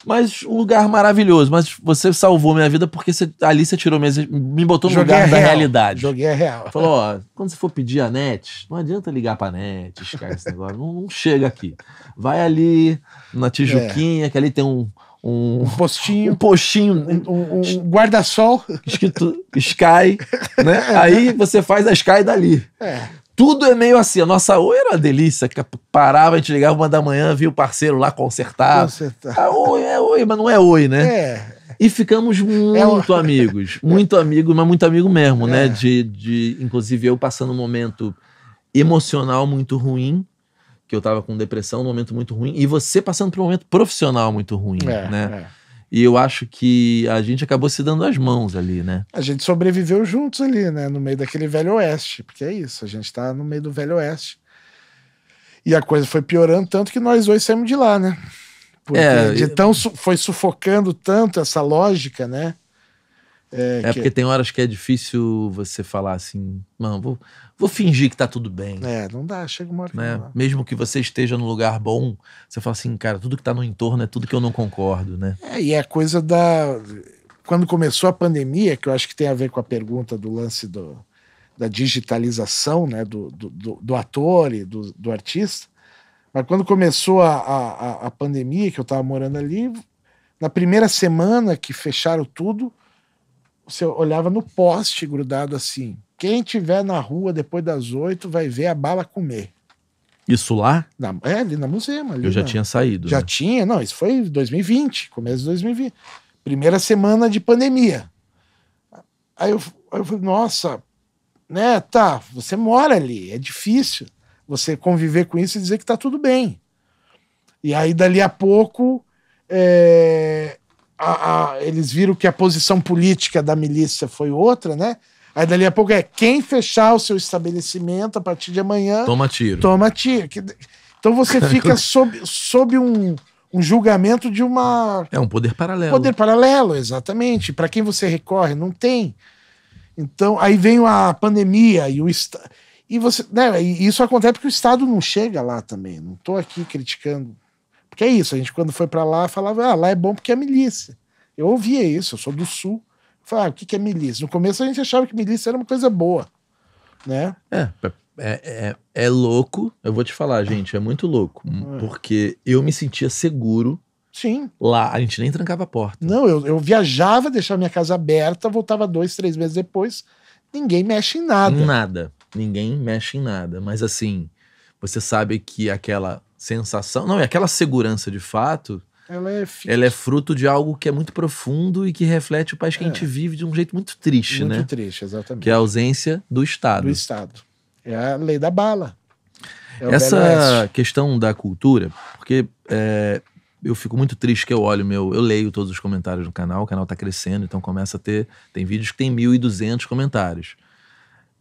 mas um lugar maravilhoso. Mas você salvou minha vida porque ali você tirou me botou no lugar da realidade. Joguei a real. Falou, quando você for pedir a net, não adianta ligar pra net, esse negócio, não chega aqui. Vai ali na Tijuquinha, que ali tem um postinho. Um postinho. Um guarda-sol. Escrito Sky, né? Aí você faz a Sky dali. Tudo é meio assim. A nossa Oi era uma delícia. Que parava, a gente ligava 1 da manhã, via o parceiro lá consertar. Oi, mas não é Oi, né? E ficamos muito amigos. Muito amigo, mas muito amigo mesmo, né? Inclusive eu passando um momento emocional muito ruim, que eu tava com depressão, um momento muito ruim, e você passando por um momento profissional muito ruim, né? E eu acho que a gente acabou se dando as mãos ali, né? A gente sobreviveu juntos ali, né? No meio daquele Velho Oeste, porque é isso, a gente tá no meio do Velho Oeste. E a coisa foi piorando tanto que nós dois saímos de lá, né? Porque foi sufocando tanto essa lógica, né? Porque tem horas que é difícil você falar assim, não, vou fingir que tá tudo bem. Não dá, chega uma hora que né? não dá. Mesmo que você esteja num lugar bom, você fala assim, cara, tudo que tá no entorno é tudo que eu não concordo, né? E é coisa quando começou a pandemia, que eu acho que tem a ver com a pergunta do lance da digitalização, né? Do ator e do artista. Mas quando começou a pandemia, que eu tava morando ali, na primeira semana que fecharam tudo, você olhava no poste grudado assim, quem tiver na rua depois das 8 vai ver a bala comer. Isso lá? Ali na Muzema. Eu já tinha saído. Já tinha, não, isso foi em 2020, começo de 2020. Primeira semana de pandemia. Aí eu falei, nossa, né, você mora ali, é difícil você conviver com isso e dizer que tá tudo bem. E aí dali a pouco eles viram que a posição política da milícia foi outra, né? Aí dali a pouco quem fechar o seu estabelecimento a partir de amanhã... Toma tiro. Toma tiro. Então você fica sob um julgamento de uma... É um poder paralelo. Poder paralelo, exatamente. Para quem você recorre? Não tem. Então, aí vem a pandemia e o Estado... E você, né, e isso acontece porque o Estado não chega lá também. Não estou aqui criticando. Porque é isso, a gente quando foi para lá falava, lá é bom porque é milícia. Eu ouvia isso, eu sou do Sul. Falava, o que é milícia? No começo a gente achava que milícia era uma coisa boa, né? É louco, eu vou te falar, gente, é muito louco. Porque eu me sentia seguro. Sim. Lá, a gente nem trancava a porta. Não, eu viajava, deixava minha casa aberta, voltava 2, 3 meses depois, ninguém mexe em nada. Nada. Ninguém mexe em nada. Mas assim, você sabe que aquela sensação... Não, é aquela segurança de fato... Ela é fruto de algo que é muito profundo e que reflete o país que a gente vive de um jeito muito triste, né? Muito triste, exatamente. Que é a ausência do Estado. Do Estado. É a lei da bala. Essa questão da cultura, porque eu fico muito triste que eu leio todos os comentários no canal, o canal tá crescendo, então começa a tem vídeos que tem 1.200 comentários.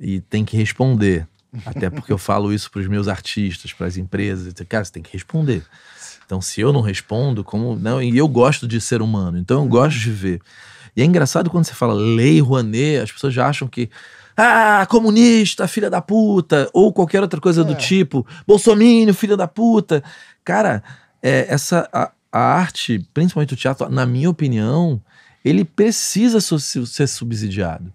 E tem que responder. Até porque eu falo isso pros meus artistas, pras empresas. Cara, você tem que responder. Então, se eu não respondo, como... Não, e eu gosto de ser humano, então eu gosto de ver. E é engraçado quando você fala Lei Rouanet, as pessoas já acham que... comunista, filha da puta, ou qualquer outra coisa do tipo. Bolsominion, filha da puta. Cara, a arte, principalmente o teatro, na minha opinião, ele precisa ser subsidiado.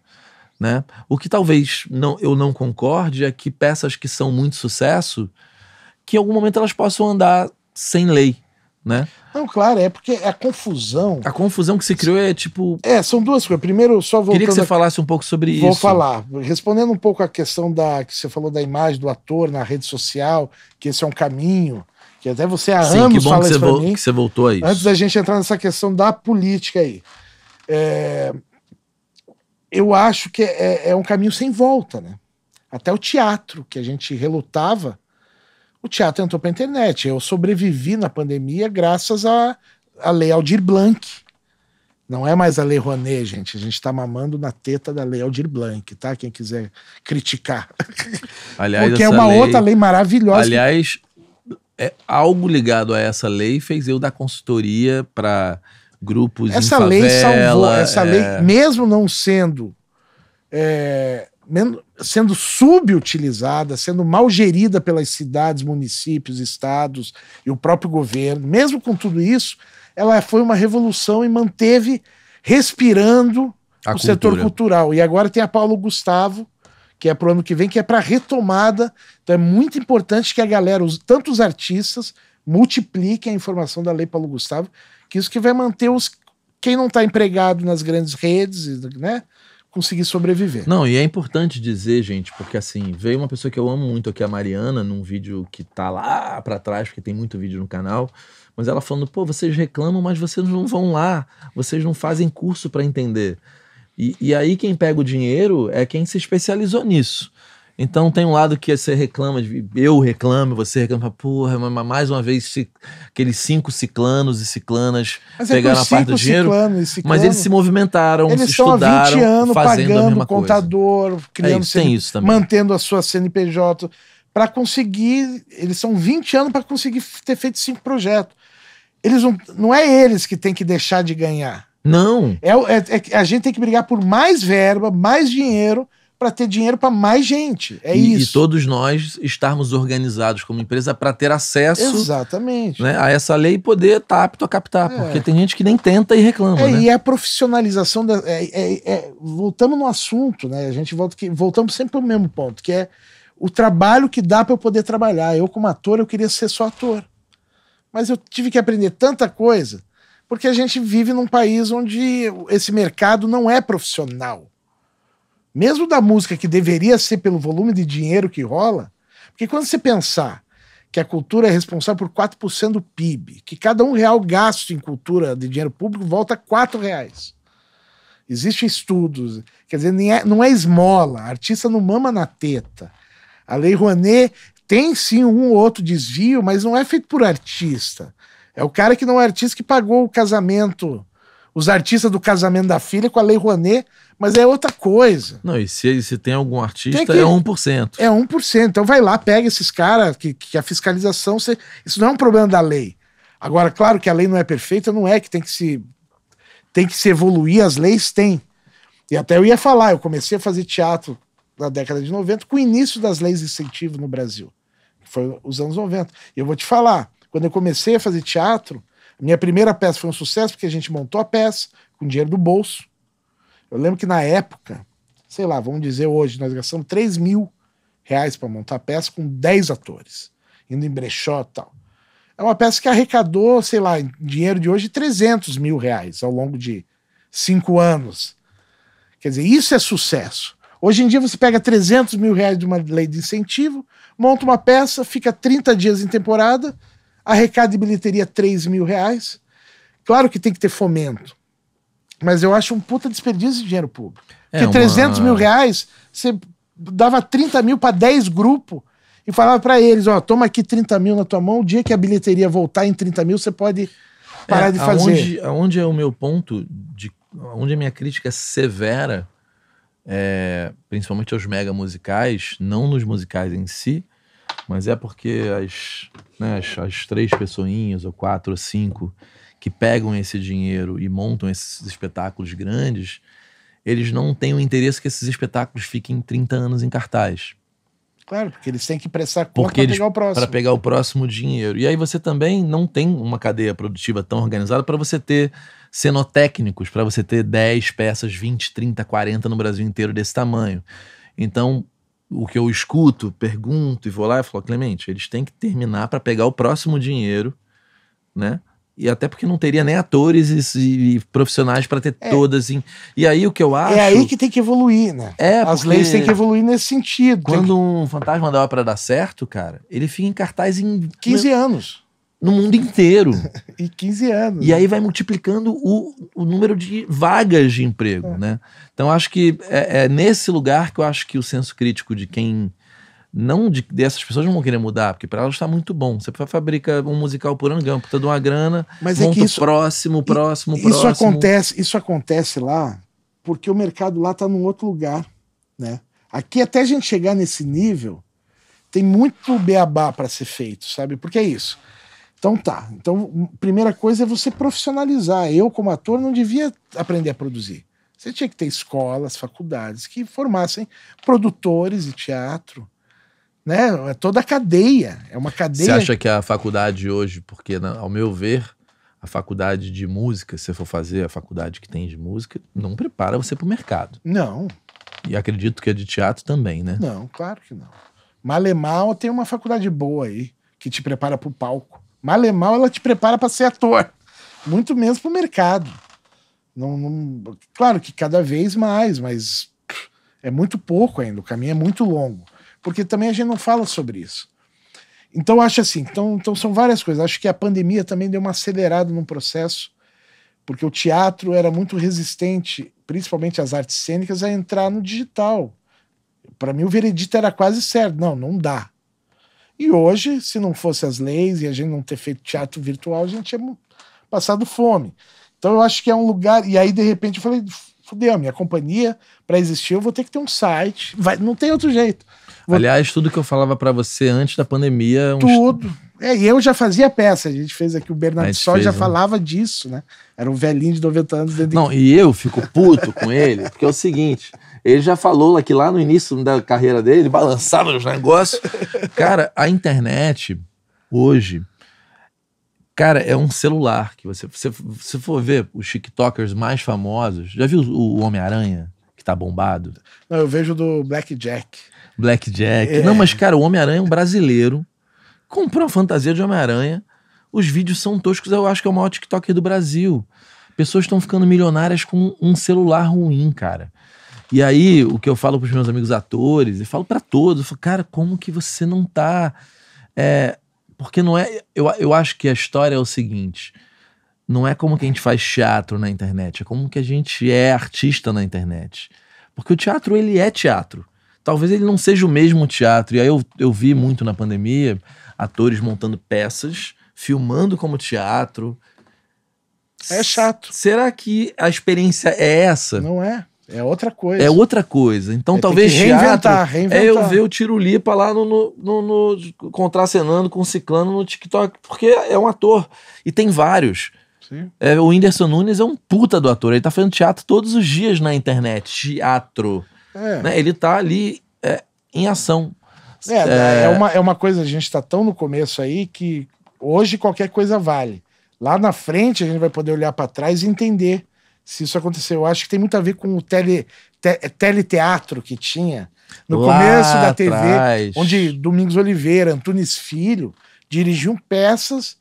Né? O que talvez eu não concorde é que peças que são muito sucesso, que em algum momento elas possam andar sem lei, né? Não, claro, é porque a confusão... A confusão que se criou é tipo... são duas coisas. Primeiro, só voltando... Queria que você falasse um pouco sobre isso. Vou falar. Respondendo um pouco a questão que você falou da imagem do ator na rede social, que esse é um caminho, que até você há anos fala isso pra mim. Que você voltou a isso. Antes da gente entrar nessa questão da política aí. Eu acho que é um caminho sem volta, né? Até o teatro, que a gente relutava, o teatro entrou para a internet. Eu sobrevivi na pandemia graças à Lei Aldir Blanc. Não é mais a Lei Rouanet, gente. A gente está mamando na teta da Lei Aldir Blanc, tá? Quem quiser criticar. Aliás, porque é uma outra lei maravilhosa. Aliás, algo ligado a essa lei fez eu dar consultoria para grupos em favela. Lei salvou, essa lei, mesmo não sendo sendo subutilizada, sendo mal gerida pelas cidades, municípios, estados e o próprio governo, mesmo com tudo isso, ela foi uma revolução e manteve respirando o setor cultural. E agora tem a Paulo Gustavo, que é para o ano que vem, que é para retomada. Então é muito importante que a galera, tanto os artistas, multipliquem a informação da Lei Paulo Gustavo, que isso que vai manter quem não está empregado nas grandes redes, né, conseguir sobreviver. Não, e é importante dizer, gente, porque assim, veio uma pessoa que eu amo muito aqui, a Mariana, num vídeo que tá lá pra trás, porque tem muito vídeo no canal, mas ela falando, vocês reclamam, mas vocês não vão lá, vocês não fazem curso pra entender. E aí quem pega o dinheiro é quem se especializou nisso. Então tem um lado que você reclama, eu reclamo, você reclama, porra, mas mais uma vez aqueles 5 ciclanos e ciclanas pegaram a parte do dinheiro, mas eles se movimentaram, eles estudaram, estão há 20 anos fazendo pagando a mesma contador, coisa. criando tem isso também. Mantendo a sua CNPJ, para conseguir, eles são 20 anos para conseguir ter feito 5 projetos. Eles não é eles que tem que deixar de ganhar. Não. A gente tem que brigar por mais verba, mais dinheiro, para ter dinheiro para mais gente. Isso. E todos nós estarmos organizados como empresa para ter acesso, exatamente, né, a essa lei e poder estar apto a captar. Porque tem gente que nem tenta e reclama. Né? E a profissionalização. Voltamos no assunto, né? A gente voltamos sempre para o mesmo ponto, que é o trabalho que dá para eu poder trabalhar. Eu, como ator, eu queria ser só ator. Mas eu tive que aprender tanta coisa, porque a gente vive num país onde esse mercado não é profissional. Mesmo da música, que deveria ser pelo volume de dinheiro que rola, porque quando você pensar que a cultura é responsável por 4% do PIB, que cada R$1 gasto em cultura de dinheiro público volta R$4. Existem estudos, quer dizer, não é esmola, artista não mama na teta. A Lei Rouanet tem sim um ou outro desvio, mas não é feito por artista. É o cara que não é artista que pagou o casamento, Os artistas do casamento da filha com a Lei Rouanet, mas é outra coisa. Não, e se tem algum artista, Tem que- é 1%. É 1%. Então vai lá, pega esses caras, que a fiscalização... Isso não é um problema da lei. Agora, claro que a lei não é perfeita, não é que tem que se evoluir, as leis têm. E até eu ia falar, eu comecei a fazer teatro na década de 90 com o início das leis de incentivo no Brasil. Que foi os anos 90. E eu vou te falar, quando eu comecei a fazer teatro, a minha primeira peça foi um sucesso, porque a gente montou a peça com dinheiro do bolso. Eu lembro que na época, sei lá, vamos dizer hoje, nós gastamos R$3.000 para montar a peça com 10 atores, indo em brechó e tal. É uma peça que arrecadou, sei lá, em dinheiro de hoje, R$300 mil ao longo de 5 anos. Quer dizer, isso é sucesso. Hoje em dia você pega R$300 mil de uma lei de incentivo, monta uma peça, fica 30 dias em temporada, arrecada de bilheteria R$3.000. Claro que tem que ter fomento, mas eu acho um puta desperdício de dinheiro público. Porque R$300 mil, você dava 30 mil para 10 grupos e falava para eles, ó, toma aqui 30 mil na tua mão, o dia que a bilheteria voltar em 30 mil, você pode parar de fazer. Aonde é o meu ponto, onde a minha crítica é severa, principalmente aos mega musicais, não nos musicais em si, mas é porque as 3 pessoinhas, ou 4 ou 5, que pegam esse dinheiro e montam esses espetáculos grandes, eles não têm o interesse que esses espetáculos fiquem 30 anos em cartaz. Claro, porque eles têm que prestar conta para pegar o próximo. Para pegar o próximo dinheiro. E aí você também não tem uma cadeia produtiva tão organizada para você ter cenotécnicos, para você ter 10 peças, 20, 30, 40 no Brasil inteiro desse tamanho. Então, o que eu escuto, pergunto e vou lá e falo, Clemente, eles têm que terminar para pegar o próximo dinheiro, né? E até porque não teria nem atores e profissionais para ter todas. E aí o que eu acho... É aí que tem que evoluir, né? As leis têm que evoluir nesse sentido. Quando um Fantasma da Ópera dá certo, cara, ele fica em cartaz em... 15 anos. No mundo inteiro. E 15 anos. E aí vai multiplicando o número de vagas de emprego, né? Então acho que é nesse lugar que eu acho que o senso crítico de quem... dessas pessoas não vão querer mudar, porque para elas está muito bom. Você fabrica um musical por ano, ganha puta de uma grana, mas monta é que isso, próximo. Isso acontece lá porque o mercado lá está num outro lugar, né? Aqui, até a gente chegar nesse nível, tem muito beabá para ser feito, sabe? Porque é isso. Então tá. Então, primeira coisa é você profissionalizar. Eu, como ator, não devia aprender a produzir. Você tinha que ter escolas, faculdades que formassem produtores de teatro, né? É toda a cadeia. É uma cadeia. Você acha que a faculdade hoje, porque ao meu ver, a faculdade de música, se você for fazer a faculdade que tem de música, não prepara você para o mercado. Não. E acredito que a de teatro também, né? Não, claro que não. Malemal tem uma faculdade boa aí, que te prepara para o palco. Malemal ela te prepara para ser ator. Muito menos para o mercado. Claro que cada vez mais, mas é muito pouco ainda. O caminho é muito longo. Porque também a gente não fala sobre isso. Então, eu acho assim, então são várias coisas. Acho que a pandemia também deu uma acelerada no processo, porque o teatro era muito resistente, principalmente as artes cênicas, a entrar no digital. Para mim, o veredito era quase certo. Não dá. E hoje, se não fosse as leis e a gente não ter feito teatro virtual, a gente tinha passado fome. Então, eu acho que é um lugar... E aí, de repente, eu falei, fudeu, a minha companhia, para existir, eu vou ter que ter um site. Não tem outro jeito. Aliás, tudo que eu falava pra você antes da pandemia... Tudo. E eu já fazia peça. A gente fez aqui, o Bernardo Sol já falava disso, né? Era um velhinho de 90 anos. E eu fico puto com ele, porque é o seguinte, ele já falou que lá no início da carreira dele, ele balançava os negócios. Cara, a internet, hoje, cara, é um celular. Que você for ver os TikTokers mais famosos, já viu o Homem-Aranha, que tá bombado? Não, eu vejo do Blackjack. Não, mas cara, o Homem-Aranha é um brasileiro, comprou uma fantasia de Homem-Aranha, os vídeos são toscos, eu acho que é o maior TikToker do Brasil. Pessoas estão ficando milionárias com um celular ruim, cara. E aí, o que eu falo pros meus amigos atores, e falo pra todos, eu falo, cara, como que você não tá... porque não é... Eu acho que a história é o seguinte, não é como que a gente faz teatro na internet, é como que a gente é artista na internet. Porque o teatro, ele é teatro. Talvez ele não seja o mesmo teatro. E aí eu vi muito na pandemia atores montando peças, filmando como teatro. É chato. Será que a experiência é essa? Não é. É outra coisa. É outra coisa. Então talvez teatro é eu ver o Tirulipa lá no contracenando com o Ciclano no TikTok, porque é um ator. E tem vários. O Whindersson Nunes é um puta do ator. Ele tá fazendo teatro todos os dias na internet. Teatro. Né? Ele tá ali em ação. É uma coisa, a gente tá tão no começo aí que hoje qualquer coisa vale. Lá na frente a gente vai poder olhar para trás e entender se isso aconteceu. Eu acho que tem muito a ver com o teleteatro que tinha no começo da TV, onde Domingos Oliveira, Antunes Filho dirigiam peças,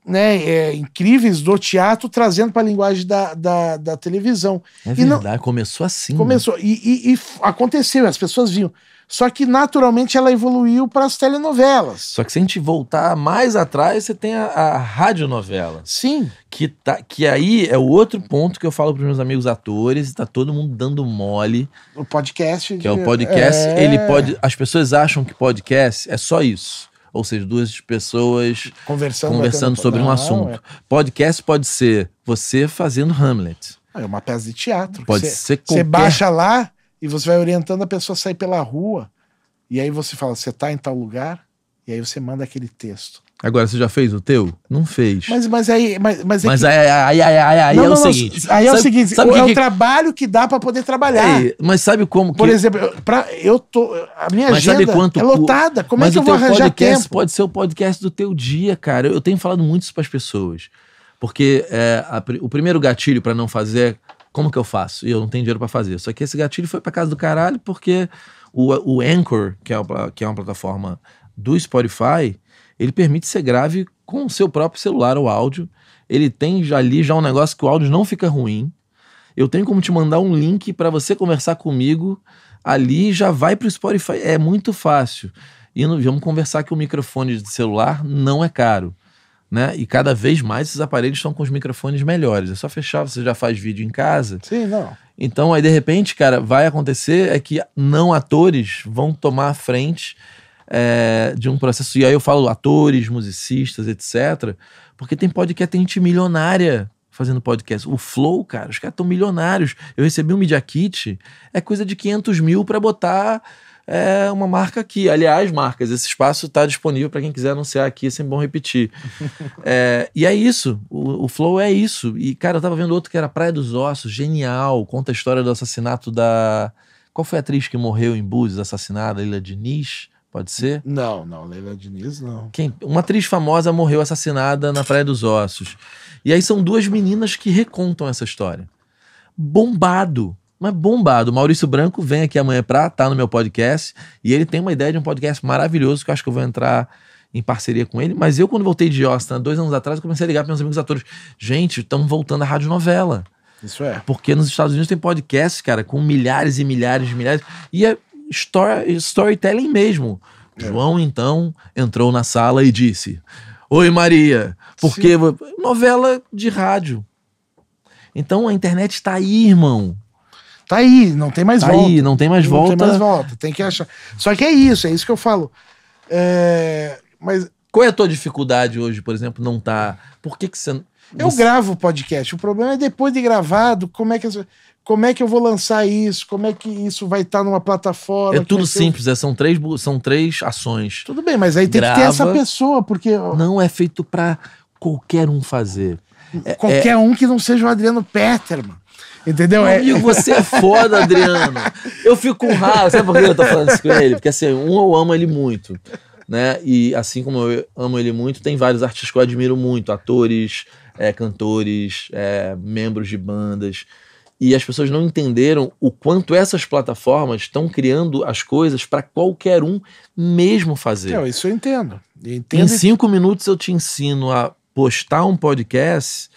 né, incríveis do teatro, trazendo para a linguagem da televisão. É verdade, começou assim. Começou, né? E aconteceu, as pessoas viam. Só que naturalmente ela evoluiu para as telenovelas. Só que se a gente voltar mais atrás, você tem a radionovela. Sim. Que aí é o outro ponto que eu falo para os meus amigos atores, e tá todo mundo dando mole. O podcast. Que é o podcast, ele pode... As pessoas acham que podcast é só isso. Ou seja, duas pessoas conversando sobre um assunto. Podcast pode ser você fazendo Hamlet. É uma peça de teatro. Pode ser qualquer... Você baixa lá e você vai orientando a pessoa a sair pela rua. E aí você fala, você tá em tal lugar? E aí você manda aquele texto. Agora, você já fez o teu? Não fez. Mas aí é o seguinte. Aí é o seguinte, é o trabalho que dá pra poder trabalhar. Mas sabe como que... Por exemplo, a minha agenda é lotada. Como é que eu vou arranjar tempo? Pode ser o podcast do teu dia, cara. Eu tenho falado muito isso pras pessoas. Porque o primeiro gatilho pra não fazer, como que eu faço? E eu não tenho dinheiro pra fazer. Só que esse gatilho foi pra casa do caralho porque o Anchor, que é uma plataforma do Spotify, ele permite que você grave com o seu próprio celular o áudio. Ele tem ali já um negócio que o áudio não fica ruim. Eu tenho como te mandar um link para você conversar comigo. Ali já vai para o Spotify. É muito fácil. E vamos conversar que o microfone de celular não é caro, né? E cada vez mais esses aparelhos estão com os microfones melhores. É só fechar, você já faz vídeo em casa. Sim, não. Então aí de repente, cara, vai acontecer é que não atores vão tomar a frente de um processo, e aí eu falo atores, musicistas, etc, porque tem podcast, tem gente milionária fazendo podcast. O Flow, cara, os caras estão milionários. Eu recebi um Media Kit, é coisa de 500 mil para botar uma marca aqui. Aliás, marcas, esse espaço está disponível para quem quiser anunciar aqui, é sempre bom repetir. E é isso, o Flow é isso. E, cara, eu tava vendo outro que era Praia dos Ossos, genial, conta a história do assassinato da... Qual foi a atriz que morreu em Búzios, assassinada? Leila Diniz? Pode ser? Não, Leila Diniz não. Uma atriz famosa morreu assassinada na Praia dos Ossos. E aí são duas meninas que recontam essa história. Bombado, mas bombado. Maurício Branco vem aqui amanhã pra estar no meu podcast, e ele tem uma ideia de um podcast maravilhoso que eu acho que eu vou entrar em parceria com ele. Mas eu, quando voltei de Austin, 2 anos atrás, eu comecei a ligar para meus amigos atores. Gente, estamos voltando à radionovela. Isso é. Porque nos Estados Unidos tem podcast, cara, com milhares e milhares e milhares. E é storytelling mesmo. João, então, entrou na sala e disse: Oi, Maria, porque novela de rádio. Então a internet tá aí, irmão. Tá aí, não tem mais volta. Aí, não tem mais volta. Não tem mais volta, tem que achar. Só que é isso que eu falo. Mas qual é a tua dificuldade hoje, por exemplo, não tá... Por que você... Eu gravo podcast, o problema é depois de gravado, como é que eu vou lançar isso, como é que isso vai estar numa plataforma. É tudo simples, são três ações. Tudo bem, mas aí tem que ter essa pessoa, porque... Não é feito pra qualquer um fazer. Qualquer um que não seja o Adriano Peterman. Entendeu? Meu amigo, você é foda, Adriano. Eu fico com raiva. Sabe por que eu tô falando isso com ele? Porque assim, eu amo ele muito, né? E assim como eu amo ele muito, tem vários artistas que eu admiro muito. Atores, cantores, membros de bandas. E as pessoas não entenderam o quanto essas plataformas estão criando as coisas para qualquer um mesmo fazer. Isso eu entendo. Em 5 minutos eu te ensino a postar um podcast...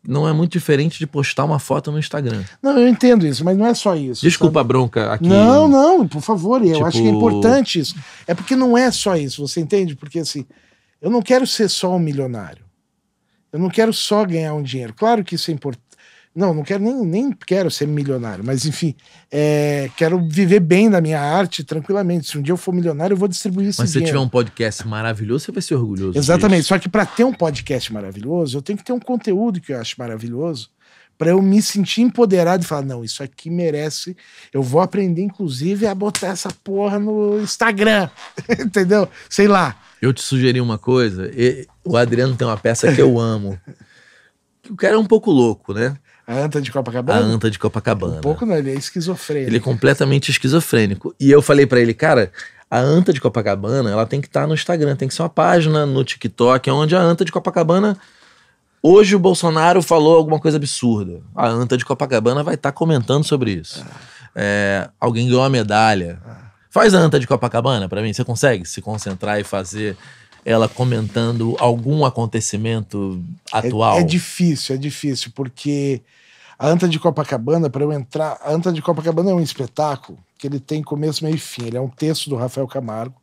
não é muito diferente de postar uma foto no Instagram. Não, eu entendo isso, mas não é só isso. Desculpa a bronca aqui. Não, por favor, eu acho que é importante isso. É porque não é só isso, você entende? Porque assim, eu não quero ser só um milionário. Eu não quero só ganhar um dinheiro. Claro que isso é importante. Não quero nem quero ser milionário, mas enfim, quero viver bem da minha arte tranquilamente. Se um dia eu for milionário, eu vou distribuir esse Mas se você dinheiro. tiver um podcast maravilhoso, você vai ser orgulhoso Exatamente. disso. Só que para ter um podcast maravilhoso, eu tenho que ter um conteúdo que eu acho maravilhoso, para eu me sentir empoderado e falar, não, isso aqui merece. Eu vou aprender, inclusive, a botar essa porra no Instagram. Entendeu? Sei lá. Eu te sugeri uma coisa. O Adriano tem uma peça que eu amo. O cara é um pouco louco, né? A Anta de A Copacabana? Anta de Copacabana. Um pouco não, ele é esquizofrênico. Ele é completamente esquizofrênico. E eu falei pra ele, cara, a Anta de Copacabana, ela tem que estar no Instagram, tem que ser uma página no TikTok, onde a Anta de Copacabana... Hoje o Bolsonaro falou alguma coisa absurda. A Anta de Copacabana vai estar comentando sobre isso. Alguém ganhou uma medalha. Faz a Anta de Copacabana pra mim. Você consegue se concentrar e fazer ela comentando algum acontecimento atual? É difícil, porque a Anta de Copacabana, para eu entrar... A Anta de Copacabana é um espetáculo que ele tem começo, meio e fim. Ele é um texto do Rafael Camargo.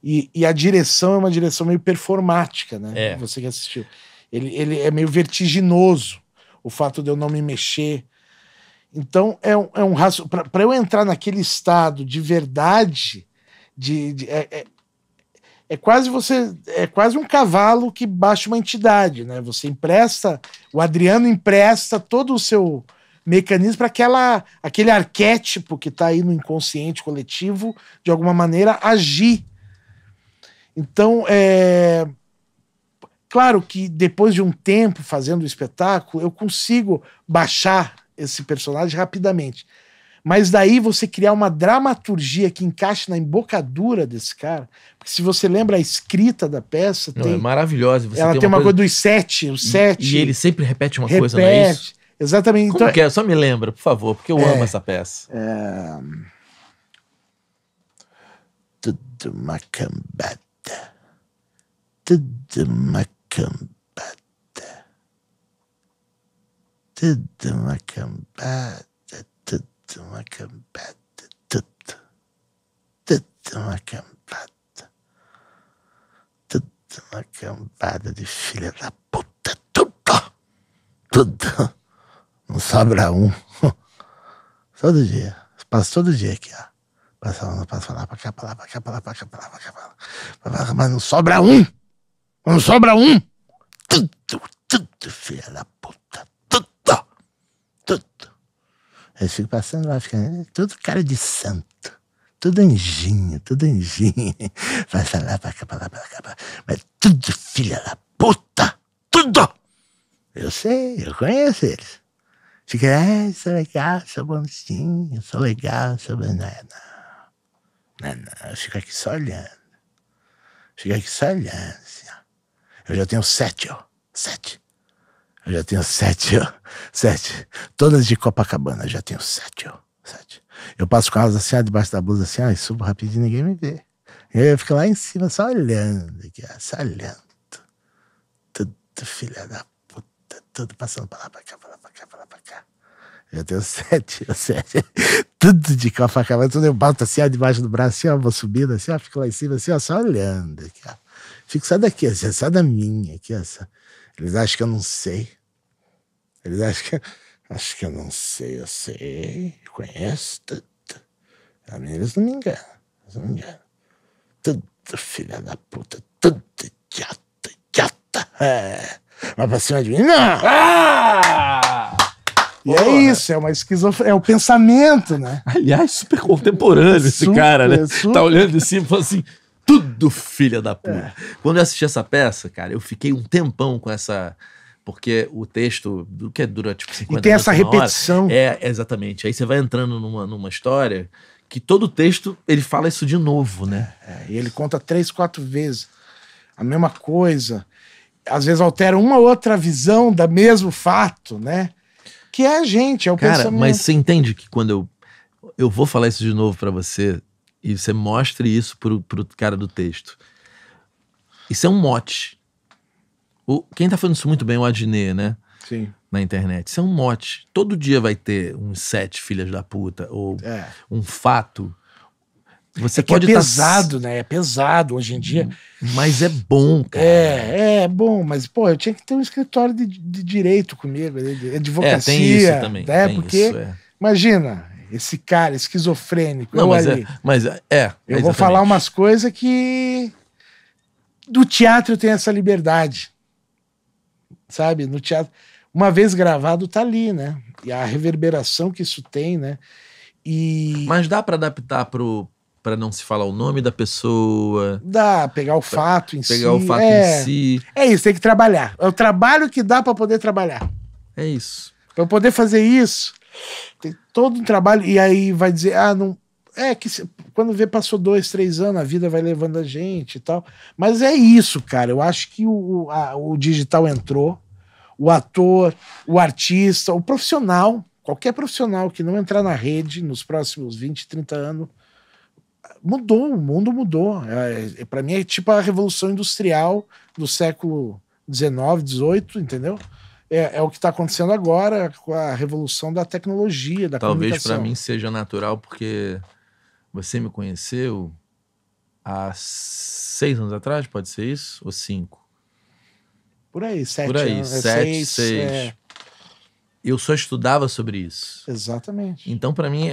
E a direção é uma direção meio performática, né? Você que assistiu. Ele é meio vertiginoso, o fato de eu não me mexer. Então, é um raço. Para eu entrar naquele estado de verdade, é quase um cavalo que baixa uma entidade, né? Você empresta, o Adriano empresta todo o seu mecanismo para aquele arquétipo que está aí no inconsciente coletivo, de alguma maneira, agir. Então, claro que depois de um tempo fazendo o espetáculo, eu consigo baixar esse personagem rapidamente. Mas daí você criar uma dramaturgia que encaixe na embocadura desse cara. Porque se você lembra a escrita da peça, é maravilhosa. Ela tem uma coisa dos sete, os sete. E ele sempre repete uma coisa, não é isso? Exatamente. Como que é? Só me lembra, por favor, porque eu amo essa peça. Tudo uma cambada. Tudo uma cambada. Tudo uma cambada. Tudo uma cambada. Tudo uma cambada. Tudo uma cambada de filha da puta. Tudo. Não sobra um. Todo dia. Passo todo dia aqui, ó. Passo lá, pra cá, pra lá, pra cá, pra lá, pra cá, pra lá, pra cá, pra lá. Mas não sobra um! Não sobra um! Tudo, filha da puta. Tudo. Eles ficam passando lá, ficando tudo cara de santo. Tudo anjinho. Passa lá, pra cá, pra lá, pra cá, pra lá. Mas tudo filha da puta. Tudo! Eu sei, eu conheço eles. Fica, sou legal, sou bonzinho, sou legal, sou... Não. Eu fico aqui só olhando. Assim, ó. Eu já tenho 7, ó. 7. Eu já tenho 7, ó. 7. Todas de Copacabana, eu já tenho 7, ó. 7. Eu passo com elas assim, ó, debaixo da blusa, assim, ó, e subo rapidinho, ninguém me vê. Eu fico lá em cima, só olhando, aqui, ó, só olhando. Tudo filha da puta, tudo passando pra lá, pra cá, pra lá, pra cá, pra lá, pra cá. Eu tenho 7. Tudo de Copacabana, tudo eu boto assim, ó, debaixo do braço, assim, ó, vou subindo, assim, ó, fico lá em cima, assim, ó, só olhando, aqui, ó. Fico só daqui, assim, só da minha, aqui, ó. Eles acham que eu não sei. Acho que eu não sei, eu sei, eu conheço tudo. A mim eles não me enganam, Tudo filha da puta, tudo idiota. Vai pra cima de mim, não! E é isso, é uma esquizofrenia, é o pensamento, né? Aliás, super contemporâneo esse cara, né? Tá olhando de cima e falando assim, tudo filha da puta. Quando eu assisti essa peça, cara, eu fiquei um tempão com essa... Porque o texto, do que dura tipo 50 minutos. E tem essa repetição. Exatamente. Aí você vai entrando numa história que todo texto ele fala isso de novo, né? E ele conta 3, 4 vezes a mesma coisa. Às vezes altera uma ou outra visão do mesmo fato, né? Que é a gente, é o cara, pensamento. Mas você entende que quando eu vou falar isso de novo pra você e você mostre isso pro cara do texto. Isso é um mote. Quem tá falando isso muito bem é o Adnet, né? Sim. Na internet. Isso é um mote. Todo dia vai ter uns 7 filhas da puta ou um fato. Você É que é pode tá pesado, né? É pesado hoje em dia. Mas é bom, cara. É bom, mas, pô, eu tinha que ter um escritório de direito comigo, de advocacia, tem isso também. né? Tem Porque, isso, imagina, esse cara esquizofrênico, Não, eu mas ali. Eu vou exatamente. falar umas coisas que do teatro eu tenho essa liberdade, sabe? No teatro, uma vez gravado, tá ali, né? E a reverberação que isso tem, né? E Mas dá pra adaptar pra não se falar o nome da pessoa, dá, pegar o fato em si. pegar o fato em si. É isso, tem que trabalhar. É o trabalho que dá pra poder trabalhar. É isso. Pra eu poder fazer isso, tem todo um trabalho. E aí vai dizer, não. É que quando vê, passou 2, 3 anos, a vida vai levando a gente e tal. Mas é isso, cara. Eu acho que o digital entrou, o ator, o artista, o profissional, qualquer profissional que não entrar na rede nos próximos 20, 30 anos, mudou, o mundo mudou. Para mim é tipo a revolução industrial do século XIX, XVIII, entendeu? É o que está acontecendo agora com a revolução da tecnologia, da Talvez comunicação. pra mim seja natural, porque você me conheceu há 6 anos atrás, pode ser isso? Ou 5? Por aí, 7 Por aí, anos. 7, 6. Eu só estudava sobre isso. Exatamente. Então, pra mim,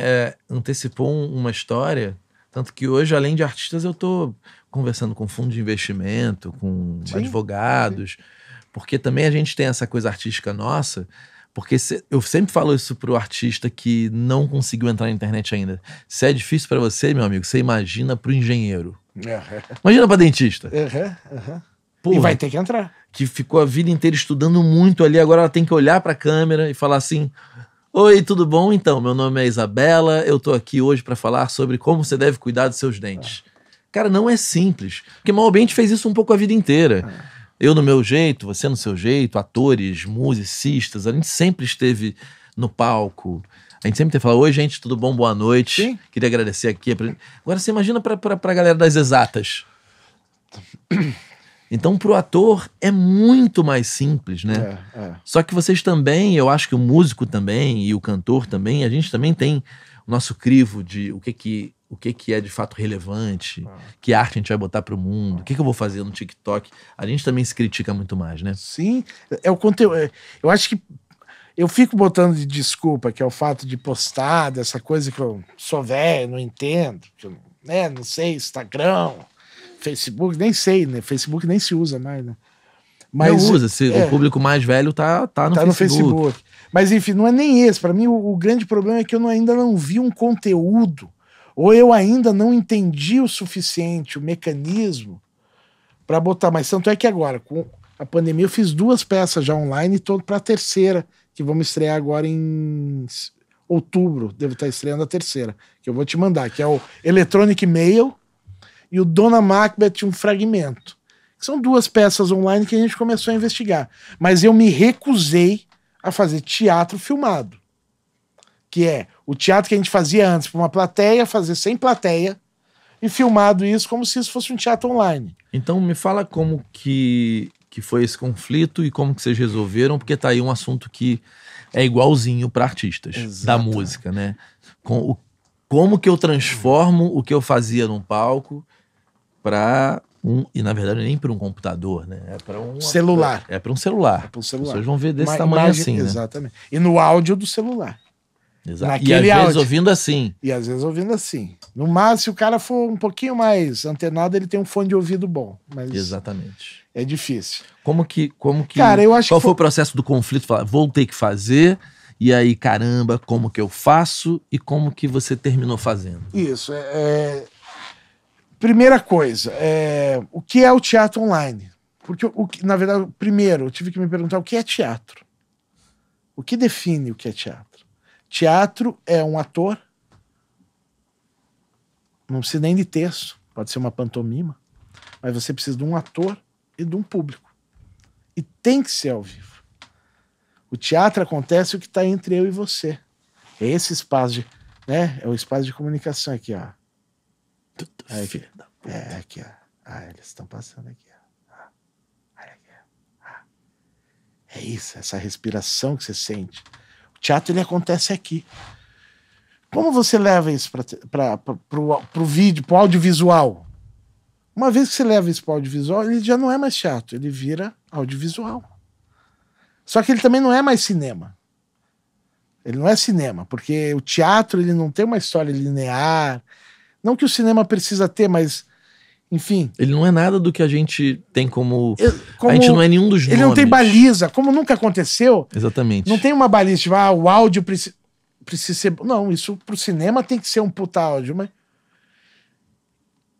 antecipou uma história. Tanto que hoje, além de artistas, eu tô conversando com fundo de investimento, com advogados. Porque também a gente tem essa coisa artística nossa. Porque eu sempre falo isso pro artista que não conseguiu entrar na internet ainda. Se é difícil pra você, meu amigo, você imagina pro engenheiro. Imagina pra dentista. Porra, e vai ter que entrar. Que ficou a vida inteira estudando muito ali, agora ela tem que olhar pra câmera e falar assim: oi, tudo bom? Então, meu nome é Isabela, eu tô aqui hoje pra falar sobre como você deve cuidar dos seus dentes. Cara, não é simples, porque mal-bem a gente fez isso um pouco a vida inteira. Eu no meu jeito, você no seu jeito, atores, musicistas, a gente sempre esteve no palco. A gente sempre tem falado: oi, gente, tudo bom? Boa noite. Sim. Queria agradecer aqui. Agora você imagina pra galera das exatas. Então, pro ator é muito mais simples, né? Só que vocês também, eu acho que o músico também e o cantor também, a gente também tem o nosso crivo de o que é de fato relevante, que arte a gente vai botar pro mundo, o que eu vou fazer no TikTok. A gente também se critica muito mais, né? Sim, é o conteúdo. Eu acho que eu fico botando de desculpa, que é o fato de postar, dessa coisa que eu sou velho, não entendo, que eu, não sei, Instagram, Facebook, nem sei, né? Facebook nem se usa mais, né? Mas não usa, o público mais velho tá no Facebook. Mas enfim, não é nem esse. Para mim, o grande problema é que eu ainda não vi um conteúdo, ou eu ainda não entendi o suficiente o mecanismo para botar. Mas tanto é que agora, com a pandemia, eu fiz 2 peças já online e tô para a terceira, que vamos estrear agora em outubro. Devo estar estreando a terceira, que eu vou te mandar, que é o Electronic Mail e o Dona Macbeth, um fragmento. São 2 peças online que a gente começou a investigar. Mas eu me recusei a fazer teatro filmado. Que é o teatro que a gente fazia antes para uma plateia, fazer sem plateia e filmado isso como se isso fosse um teatro online. Então me fala como que foi esse conflito e como que vocês resolveram, porque tá aí um assunto que é igualzinho para artistas da música, né? Como que eu transformo o que eu fazia num palco para e na verdade nem para um computador, né? É para um celular. É para um celular. É para um celular. As pessoas vão ver desse tamanho assim, né? Exatamente. E no áudio do celular. Exato. E às vezes ouvindo assim. E às vezes ouvindo assim. No máximo, se o cara for um pouquinho mais antenado, ele tem um fone de ouvido bom. Mas exatamente. É difícil. Como que cara, eu acho qual foi o processo do conflito? Falar, vou ter que fazer, e aí, caramba, como que eu faço e como que você terminou fazendo? Isso. Primeira coisa, o que é o teatro online? Porque, na verdade, primeiro, eu tive que me perguntar o que é teatro. O que define o que é teatro? Teatro é um ator, não precisa nem de texto, pode ser uma pantomima, mas você precisa de um ator e de um público. E tem que ser ao vivo. O teatro acontece o que está entre eu e você. É esse espaço de... né? É o espaço de comunicação aqui, ó. Aqui. Aqui, ó. Eles estão passando aqui, ó. Olha aqui, ó. É isso, essa respiração que você sente. O teatro, ele acontece aqui. Como você leva isso pro vídeo, pro audiovisual? Uma vez que você leva isso pro audiovisual, ele já não é mais teatro, ele vira audiovisual. Só que ele também não é mais cinema. Ele não é cinema, porque o teatro ele não tem uma história linear. Não que o cinema precisa ter, mas, enfim... Ele não é nada do que a gente tem como... A gente não é nenhum dos nomes. Ele não tem baliza, como nunca aconteceu. Exatamente. Não tem uma baliza, tipo, o áudio precisa ser... Não, isso pro cinema tem que ser um puta áudio, mas...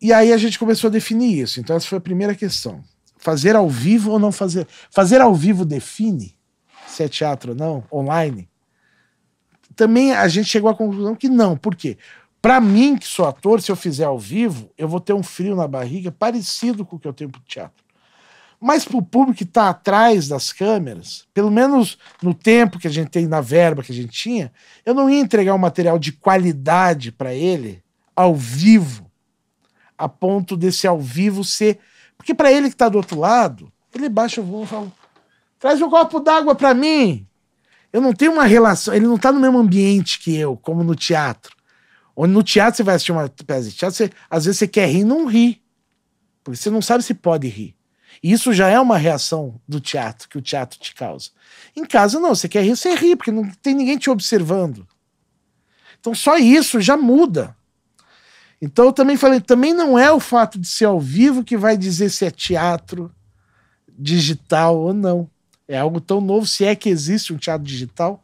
E aí a gente começou a definir isso. Então essa foi a primeira questão. Fazer ao vivo ou não fazer? Fazer ao vivo define se é teatro ou não, online? Também a gente chegou à conclusão que não. Por quê? Pra mim, que sou ator, se eu fizer ao vivo, eu vou ter um frio na barriga parecido com o que eu tenho pro teatro. Mas pro público que tá atrás das câmeras, pelo menos no tempo que a gente tem, na verba que a gente tinha, eu não ia entregar um material de qualidade para ele ao vivo, a ponto desse ao vivo ser... Porque para ele que tá do outro lado, ele baixa o volume e fala, traz um copo d'água para mim. Eu não tenho uma relação, ele não tá no mesmo ambiente que eu, como no teatro. Onde no teatro você vai assistir uma peça de teatro, às vezes você quer rir e não ri. Porque você não sabe se pode rir. E isso já é uma reação do teatro, que o teatro te causa. Em casa não, você quer rir, você ri, porque não tem ninguém te observando. Então só isso já muda. Então eu também falei, também não é o fato de ser ao vivo que vai dizer se é teatro digital ou não. É algo tão novo, se é que existe um teatro digital.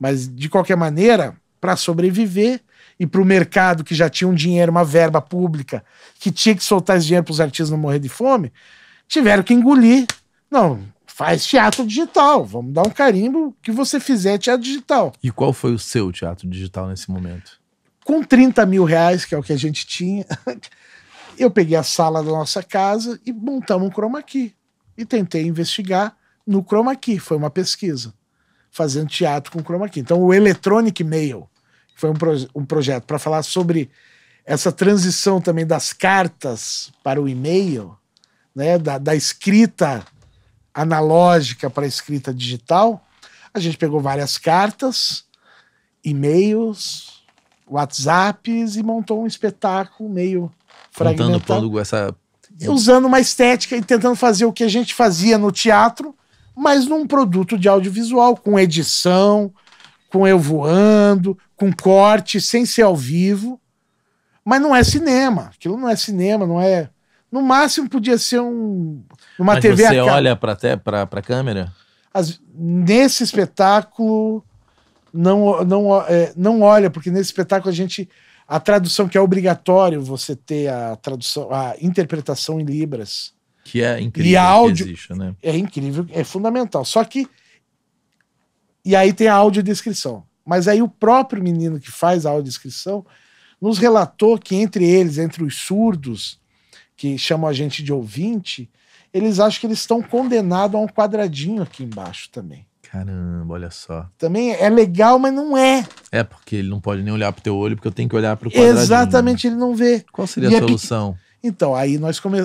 Mas, de qualquer maneira, para sobreviver e para o mercado que já tinha um dinheiro, uma verba pública, que tinha que soltar esse dinheiro para os artistas não morrer de fome, tiveram que engolir. Não, faz teatro digital, vamos dar um carimbo, que você fizer teatro digital. E qual foi o seu teatro digital nesse momento? Com 30 mil reais, que é o que a gente tinha, eu peguei a sala da nossa casa e montamos um chroma key. E tentei investigar no chroma key, foi uma pesquisa, fazendo teatro com chroma key. Então o Electronic Mail foi um projeto para falar sobre essa transição também das cartas para o e-mail, né, da escrita analógica para a escrita digital. A gente pegou várias cartas, e-mails, WhatsApps e montou um espetáculo meio fragmentado. Usando uma estética e tentando fazer o que a gente fazia no teatro, mas num produto de audiovisual, com edição, com eu voando, com corte, sem ser ao vivo. Mas não é cinema. Aquilo não é cinema, não é... No máximo podia ser uma mas TV você olha para a câmera? Nesse espetáculo, não olha, porque nesse espetáculo a tradução que é obrigatório você ter a tradução, a interpretação em libras. Que é incrível e áudio, que existe, né? É incrível, é fundamental. Só que... E aí tem a audiodescrição. Mas aí o próprio menino que faz a audiodescrição nos relatou que entre os surdos, que chamam a gente de ouvinte, eles acham que eles estão condenados a um quadradinho aqui embaixo também. Caramba, olha só. Também é legal, mas não é. É, porque ele não pode nem olhar pro teu olho, porque eu tenho que olhar pro quadradinho. Exatamente, ele não vê. Qual seria a solução? Então, aí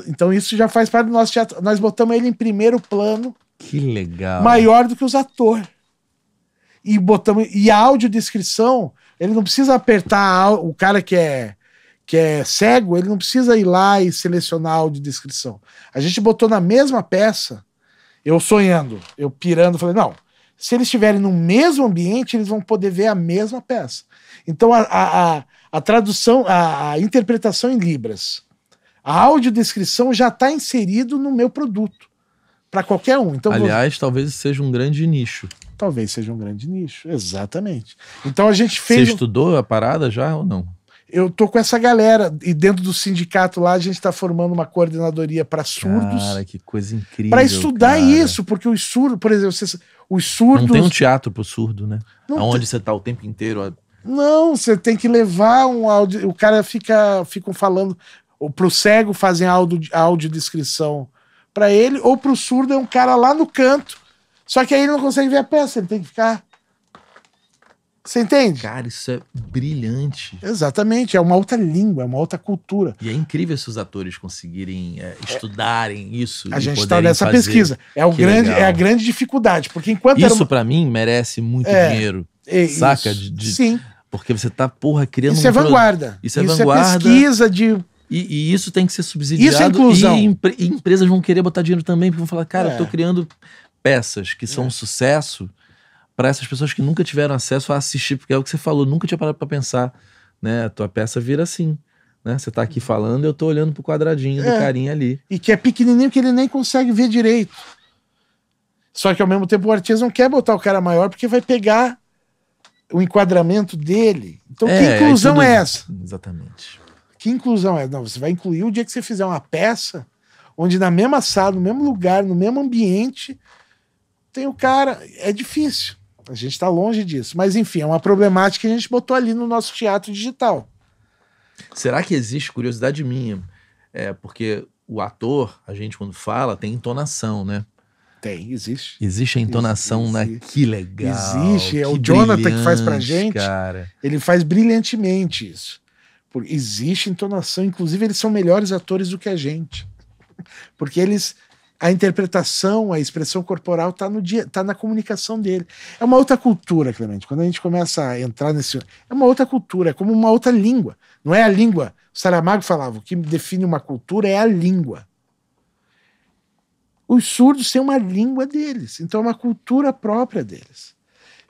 então isso já faz parte do nosso teatro. Nós botamos ele em primeiro plano. Que legal. Maior do que os atores. E a audiodescrição, ele não precisa apertar o cara que é cego, ele não precisa ir lá e selecionar a audiodescrição. A gente botou na mesma peça, eu sonhando, eu pirando, falei, não, se eles estiverem no mesmo ambiente, eles vão poder ver a mesma peça. Então a tradução, a interpretação em libras, a audiodescrição já está inserido no meu produto, para qualquer um. Então, aliás, talvez seja um grande nicho. Talvez seja um grande nicho, exatamente. Então a gente fez... Você estudou a parada já ou não? Eu tô com essa galera, e dentro do sindicato lá a gente tá formando uma coordenadoria para surdos. Cara, que coisa incrível. Para estudar isso, porque os surdos, por exemplo, os surdos... Não tem um teatro pro surdo, né? Não onde você tá o tempo inteiro... Não, você tem que levar um áudio... O cara ficam falando... Pro cego fazem audiodescrição para ele, ou pro surdo é um cara lá no canto. Só que aí ele não consegue ver a peça, ele tem que ficar... Você entende? Cara, isso é brilhante. Exatamente, é uma outra língua, é uma outra cultura. E é incrível se os atores conseguirem estudarem isso. A gente está nessa pesquisa. É a grande dificuldade, porque enquanto... Isso pra mim merece muito dinheiro, saca? Sim. Porque você tá, porra, criando... Isso é vanguarda. Isso é vanguarda. Pesquisa de... E isso tem que ser subsidiado. Isso é inclusão. E empresas vão querer botar dinheiro também, porque vão falar, cara, eu tô É. criando peças que são um sucesso para essas pessoas que nunca tiveram acesso a assistir, porque é o que você falou, nunca tinha parado pra pensar, né? A tua peça vira assim, né? Você tá aqui falando, eu tô olhando pro quadradinho do carinha ali. E que é pequenininho, que ele nem consegue ver direito. Só que ao mesmo tempo o artista não quer botar o cara maior, porque vai pegar o enquadramento dele. Então que inclusão é essa? Exatamente. Que inclusão é? Não, você vai incluir o dia que você fizer uma peça onde na mesma sala, no mesmo lugar, no mesmo ambiente, tem o cara. É difícil. A gente está longe disso. Mas enfim, é uma problemática que a gente botou ali no nosso teatro digital. Será que existe, curiosidade minha, porque o ator, a gente quando fala, tem entonação, né? Tem, existe. Existe a entonação, né? Que legal. Existe, é que o Jonathan que faz pra gente. Cara. Ele faz brilhantemente isso. Existe entonação, inclusive eles são melhores atores do que a gente. Porque eles, a interpretação, a expressão corporal tá na comunicação dele. É uma outra cultura, Clemente. Quando a gente começa a entrar nesse... É uma outra cultura, é como uma outra língua. Não é a língua. O Saramago falava, o que define uma cultura é a língua. Os surdos têm uma língua deles, então é uma cultura própria deles.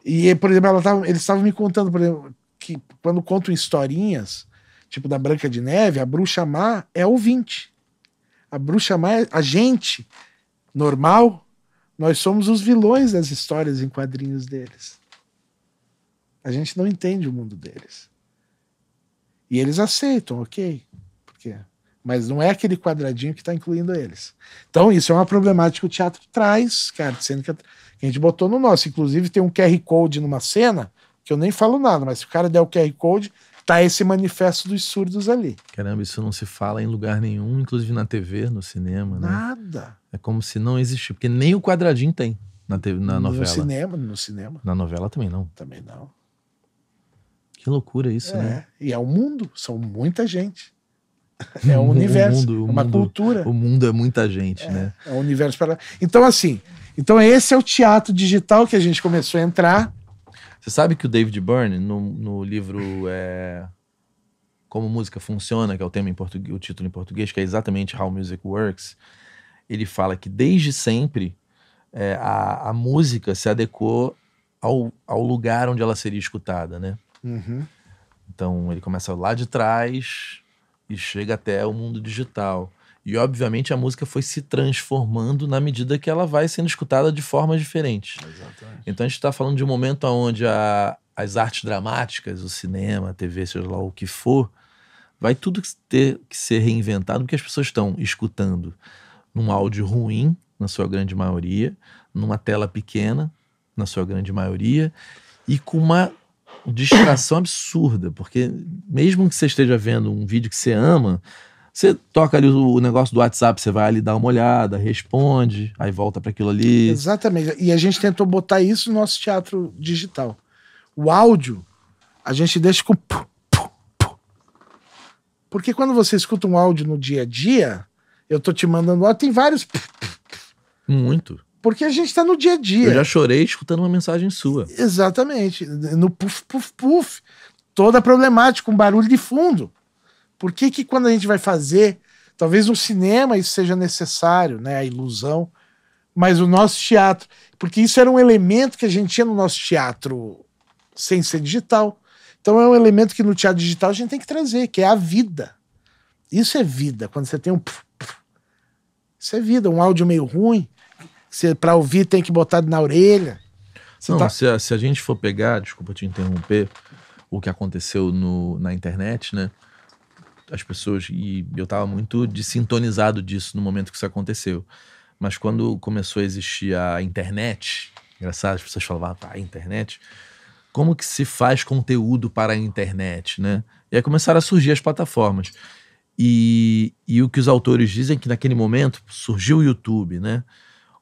E, por exemplo, eles estavam me contando, por exemplo, que quando contam historinhas, tipo da Branca de Neve, a bruxa má é ouvinte. A bruxa má é a gente normal, nós somos os vilões das histórias em quadrinhos deles. A gente não entende o mundo deles. E eles aceitam, ok? Porque... Mas não é aquele quadradinho que está incluindo eles. Então, isso é uma problemática que o teatro traz, cara, sendo que a gente botou no nosso. Inclusive, tem um QR Code numa cena, que eu nem falo nada, mas se o cara der o QR Code, tá esse manifesto dos surdos ali. Caramba, isso não se fala em lugar nenhum, inclusive na TV, no cinema, né? Nada. É como se não existisse, porque nem o quadradinho tem na novela. No cinema. Na novela também não. Também não. Que loucura isso, né? E é o mundo, são muita gente. É um universo, uma cultura. O mundo é muita gente, né? É um universo para... Então, assim, esse é o teatro digital que a gente começou a entrar. Você sabe que o David Byrne, no livro Como Música Funciona, que é o tema em português, o título em português, que é exatamente How Music Works, ele fala que desde sempre a música se adequou ao lugar onde ela seria escutada, né? Uhum. Então ele começa lá de trás e chega até o mundo digital. E, obviamente, a música foi se transformando na medida que ela vai sendo escutada de formas diferentes. Exatamente. Então, a gente está falando de um momento onde as artes dramáticas, o cinema, a TV, seja lá o que for, vai tudo ter que ser reinventado, porque as pessoas estão escutando num áudio ruim, na sua grande maioria, numa tela pequena, na sua grande maioria, e com uma distração absurda, porque mesmo que você esteja vendo um vídeo que você ama, você toca ali o negócio do WhatsApp, você vai ali dar uma olhada, responde, aí volta para aquilo ali. Exatamente. E a gente tentou botar isso no nosso teatro digital. O áudio, a gente deixa com... Porque quando você escuta um áudio no dia a dia, eu tô te mandando áudio, tem vários... Muito. Porque a gente tá no dia a dia. Eu já chorei escutando uma mensagem sua. Exatamente. No puf, puf, puf. Toda problemática, com barulho de fundo. Por que quando a gente vai fazer, talvez no cinema isso seja necessário, né? A ilusão. Mas o nosso teatro... Porque isso era um elemento que a gente tinha no nosso teatro sem ser digital. Então é um elemento que no teatro digital a gente tem que trazer, que é a vida. Isso é vida. Quando você tem um... Isso é vida. Um áudio meio ruim... Você, pra ouvir, tem que botar na orelha. Não, se a gente for pegar, desculpa te interromper, o que aconteceu na internet, né? As pessoas, e eu tava muito desintonizado disso no momento que isso aconteceu. Mas quando começou a existir a internet, engraçado, as pessoas falavam, a internet, como que se faz conteúdo para a internet, né? E aí começaram a surgir as plataformas. E o que os autores dizem é que naquele momento surgiu o YouTube, né?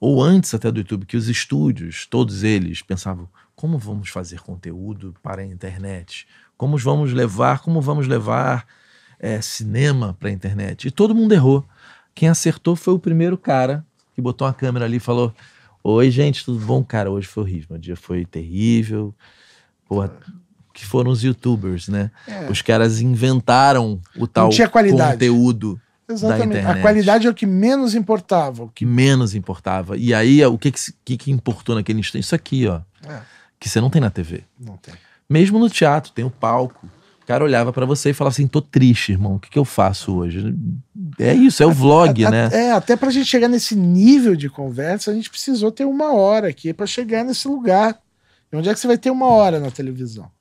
Ou antes até do YouTube, que os estúdios, todos eles, pensavam, como vamos fazer conteúdo para a internet? Como vamos levar cinema para a internet? E todo mundo errou. Quem acertou foi o primeiro cara que botou uma câmera ali e falou, oi gente, tudo bom? Cara, hoje foi horrível, meu dia foi terrível. Porra, que foram os YouTubers, né? Os caras inventaram o tal conteúdo da internet. A qualidade é o que menos importava. O que menos importava. E aí, o que importou naquele instante? Isso aqui, ó. Que você não tem na TV. Não tem. Mesmo no teatro, tem o palco. O cara olhava pra você e falava assim, tô triste, irmão, o que eu faço hoje? É isso, é o vlog, né? Até pra gente chegar nesse nível de conversa, a gente precisou ter 1 hora aqui pra chegar nesse lugar. E onde é que você vai ter 1 hora na televisão?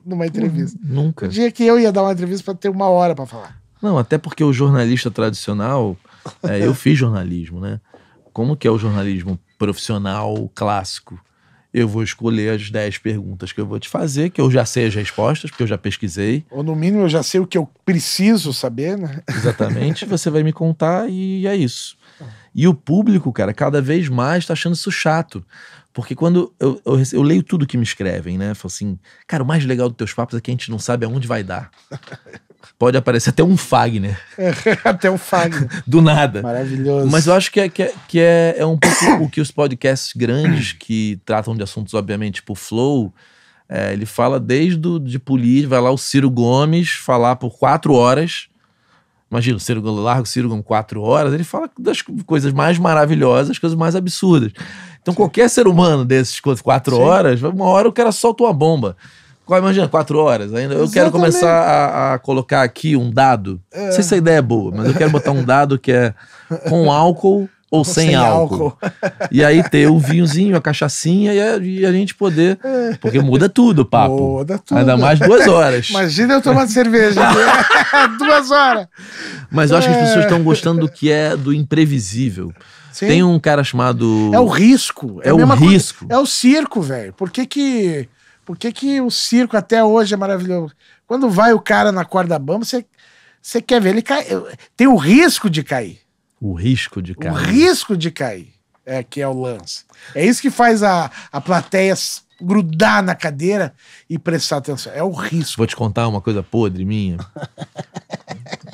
Numa entrevista. Nunca. O dia que eu ia dar uma entrevista pra ter 1 hora pra falar. Não, até porque o jornalista tradicional, eu fiz jornalismo, né? Como que é o jornalismo profissional clássico? Eu vou escolher as 10 perguntas que eu vou te fazer, que eu já sei as respostas, porque eu já pesquisei. Ou no mínimo eu já sei o que eu preciso saber, né? Exatamente, você vai me contar e é isso. E o público, cara, cada vez mais tá achando isso chato. Porque quando eu leio tudo que me escrevem, né? Falo assim, cara, o mais legal dos teus papos é que a gente não sabe aonde vai dar. Pode aparecer até um Fagner. Até um Fagner. Do nada. Maravilhoso. Mas eu acho que é um pouco o que os podcasts grandes, que tratam de assuntos, obviamente, tipo Flow, ele fala desde de política, vai lá o Ciro Gomes falar por 4 horas. Imagina, o Ciro Gomes 4 horas, ele fala das coisas mais maravilhosas, coisas mais absurdas. Então qualquer ser humano desses 4 horas, uma hora o cara solta uma bomba. Imagina, 4 horas. Ainda eu quero começar a colocar aqui um dado. Não sei se a ideia é boa, mas eu quero botar um dado que é com álcool ou sem álcool. E aí ter o vinhozinho, a cachaçinha e a gente poder... Porque muda tudo o papo. Muda tudo. Ainda mais 2 horas. Imagina eu tomando cerveja. 2 horas. Mas eu acho que as pessoas estão gostando do que é do imprevisível. Sim. Tem um cara chamado... É o risco. É o risco. É o circo, velho. Por que o circo até hoje é maravilhoso? Quando vai o cara na corda bamba, você quer ver ele cair. Tem o risco de cair. O risco de cair. O risco de cair que é o lance. É isso que faz a plateia grudar na cadeira e prestar atenção. É o risco. Vou te contar uma coisa podre minha.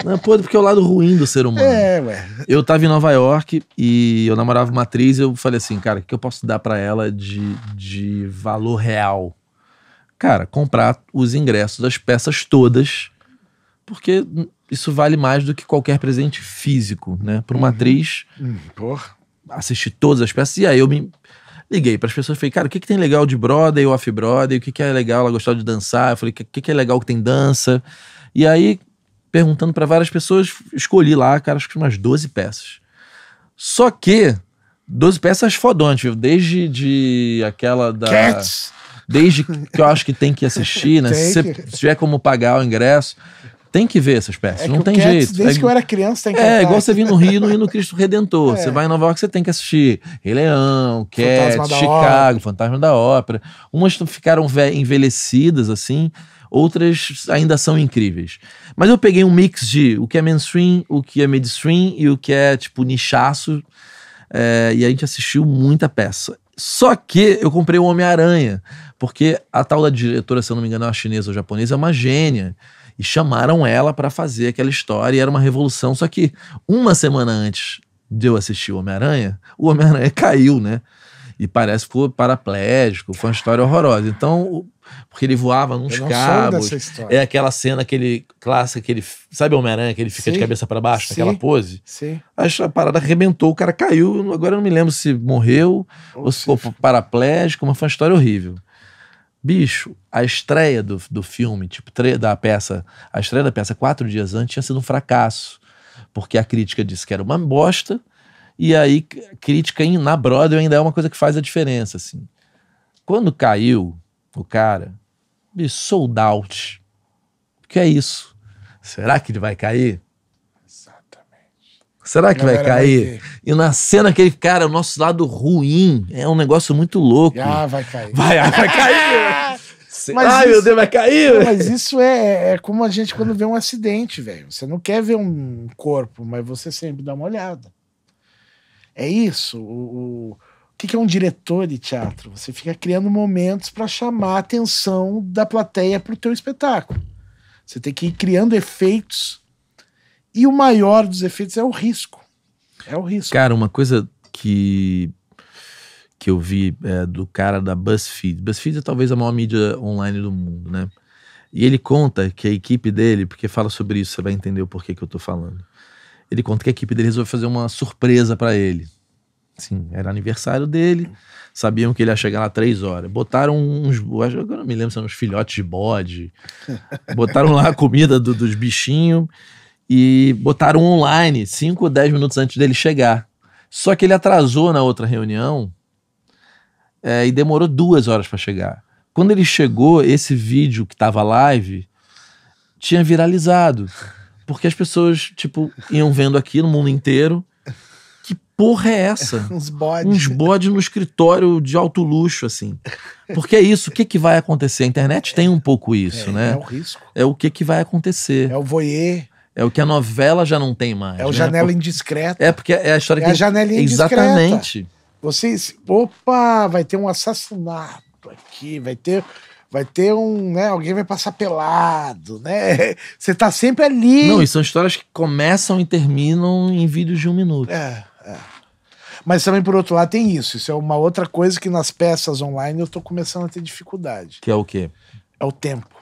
Não é podre porque é o lado ruim do ser humano. Ué. Eu tava em Nova York e eu namorava uma atriz e eu falei assim, cara, o que eu posso dar pra ela de valor real? Cara, comprar os ingressos das peças todas, porque isso vale mais do que qualquer presente físico, né? Para uma atriz, assistir todas as peças. E aí eu me liguei para as pessoas e falei, cara, o que tem legal de Broadway ou Off-Broadway? O que é legal ela gostar de dançar? Eu falei, o que é legal que tem dança? E aí, perguntando para várias pessoas, escolhi lá, cara, acho que umas 12 peças. Só que 12 peças fodontes, viu? Desde aquela da... Cats! Desde que eu acho que tem que assistir, né? Se tiver como pagar o ingresso, tem que ver essas peças. Não tem Cats, jeito. Desde que eu era criança, tem que cantar. Igual você vir no Rio, no Hino Cristo Redentor. Você vai em Nova York, você tem que assistir Rei Leão, Cats, Chicago, Fantasma da Ópera. Umas ficaram envelhecidas, assim. Outras ainda são incríveis. Mas eu peguei um mix de o que é mainstream, o que é midstream e o que é, tipo, nichaço. E a gente assistiu muita peça. Só que eu comprei o Homem-Aranha, porque a tal da diretora, se eu não me engano, é uma chinesa ou japonesa, é uma gênia. E chamaram ela para fazer aquela história e era uma revolução. Só que uma semana antes de eu assistir o Homem-Aranha caiu, né? E parece que ficou paraplégico, foi uma história horrorosa. Então, porque ele voava nos cabos. É aquela cena, aquele clássico, sabe o Homem-Aranha, que ele fica de cabeça para baixo, naquela pose? Sim. A parada arrebentou, o cara caiu, agora eu não me lembro se morreu ou se ficou paraplégico, mas foi uma história horrível. Bicho, a estreia do filme, tipo, da peça, a estreia da peça 4 dias antes tinha sido um fracasso, porque a crítica disse que era uma bosta, e aí crítica na Broadway ainda é uma coisa que faz a diferença, assim. Quando caiu o cara, bicho, sold out. O que é isso? Será que ele vai cair? Exatamente. Será que vai cair? E na cena aquele cara, o nosso lado ruim, é um negócio muito louco. Vai cair. Vai cair! Meu Deus, vai cair! Mas isso é como a gente quando vê um acidente, velho. Você não quer ver um corpo, mas você sempre dá uma olhada. É isso. O que é um diretor de teatro? Você fica criando momentos para chamar a atenção da plateia pro teu espetáculo. Você tem que ir criando efeitos. E o maior dos efeitos é o risco. É o risco. Cara, uma coisa que que eu vi do cara da BuzzFeed. BuzzFeed é talvez a maior mídia online do mundo, né? E ele conta que a equipe dele, porque fala sobre isso, você vai entender o porquê que eu tô falando. Ele conta que a equipe dele resolveu fazer uma surpresa pra ele. Assim, era aniversário dele, sabiam que ele ia chegar lá 3 horas. Botaram eu não me lembro se eram uns filhotes de bode. Botaram lá a comida dos bichinhos e botaram online 5 ou 10 minutos antes dele chegar. Só que ele atrasou na outra reunião e demorou 2 horas pra chegar. Quando ele chegou, esse vídeo que tava live tinha viralizado. Porque as pessoas, tipo, iam vendo aqui no mundo inteiro. Que porra é essa? Uns bodes. Uns bodes no escritório de alto luxo, assim. Porque é isso, o que que vai acontecer? A internet tem um pouco isso, né? É o risco. É o que que vai acontecer. É o voyeur. É o que a novela já não tem mais. É o janela indiscreta. É porque é a história que a janelinha indiscreta. Exatamente. Vocês, opa, vai ter um assassinato aqui, vai ter um, né, alguém vai passar pelado, né? Você tá sempre ali. Não, e são histórias que começam e terminam em vídeos de 1 minuto. Mas também, por outro lado, tem isso. Isso é uma outra coisa que nas peças online eu tô começando a ter dificuldade. Que é o quê? É o tempo.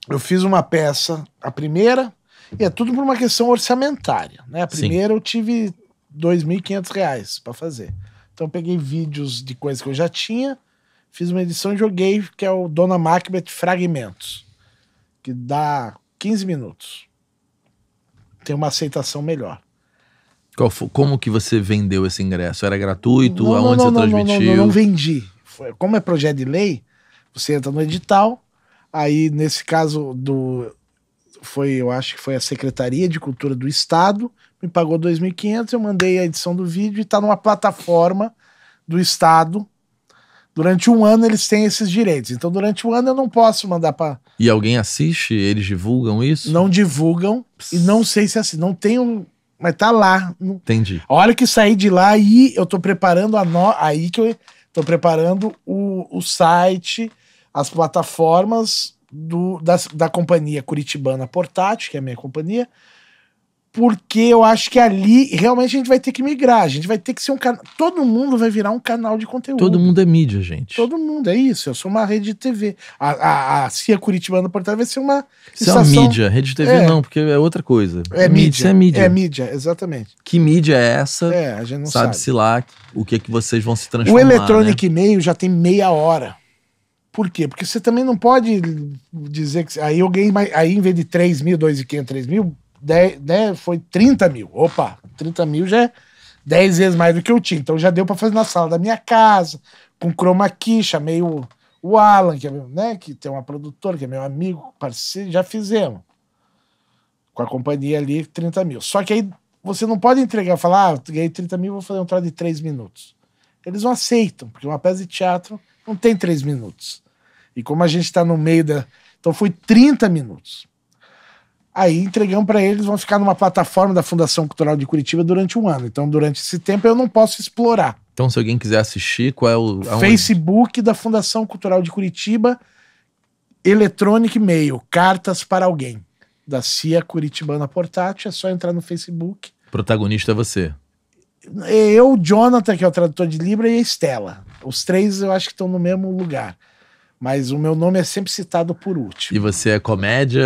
Eu fiz uma peça, a primeira, e é tudo por uma questão orçamentária, né? A primeira eu tive R$2.500 para fazer. Então eu peguei vídeos de coisas que eu já tinha, fiz uma edição e joguei, que é o Dona Macbeth Fragmentos, que dá 15 minutos. Tem uma aceitação melhor. Como que você vendeu esse ingresso? Era gratuito? Aonde você transmitiu? Não vendi. Como é projeto de lei, você entra no edital, aí nesse caso eu acho que foi a Secretaria de Cultura do Estado, me pagou R$2.500, eu mandei a edição do vídeo e tá numa plataforma do Estado. Durante 1 ano eles têm esses direitos. Então durante 1 ano eu não posso mandar pra... E alguém assiste? Eles divulgam isso? Não divulgam. E não sei se assim, não tem mas tá lá. Entendi. A hora que sair de lá, aí eu tô preparando aí que eu tô preparando o site, as plataformas da companhia Curitibana Portátil, que é a minha companhia, porque eu acho que ali realmente a gente vai ter que migrar, a gente vai ter que ser um canal, todo mundo vai virar um canal de conteúdo. Todo mundo é mídia, gente. Todo mundo, é isso, eu sou uma rede de TV. A CIA Curitibana Portátil vai ser uma Isso é uma mídia, rede de TV não, porque é outra coisa. É mídia. Isso é mídia. É mídia, exatamente. Que mídia é essa? A gente não Sabe-se lá o que vocês vão se transformar. O Electronic E-mail já tem meia hora. Por quê? Porque você também não pode dizer que... Aí eu ganhei mais... Aí em vez de 3 mil, 2.500, 3 mil, foi 30 mil. Opa, 30 mil já é 10 vezes mais do que eu tinha. Então já deu pra fazer na sala da minha casa, com chroma key, chamei o Alan, que é, né, que tem uma produtora, que é meu amigo, parceiro, já fizemos. Com a companhia ali, 30 mil. Só que aí você não pode entregar, falar, ganhei 30 mil, vou fazer um trabalho de 3 minutos. Eles não aceitam, porque uma peça de teatro não tem 3 minutos. E como a gente tá no meio da... Então foi 30 minutos. Aí entregamos para eles, vão ficar numa plataforma da Fundação Cultural de Curitiba durante 1 ano. Então, durante esse tempo, eu não posso explorar. Então, se alguém quiser assistir, qual é o... Facebook da Fundação Cultural de Curitiba, Electronic Mail, Cartas para Alguém, da CIA Curitibana Portátil. É só entrar no Facebook. O protagonista é você. Eu, o Jonathan, que é o tradutor de Libra, e a Estela. Os 3 eu acho que estão no mesmo lugar. Mas o meu nome é sempre citado por último. E você é comédia?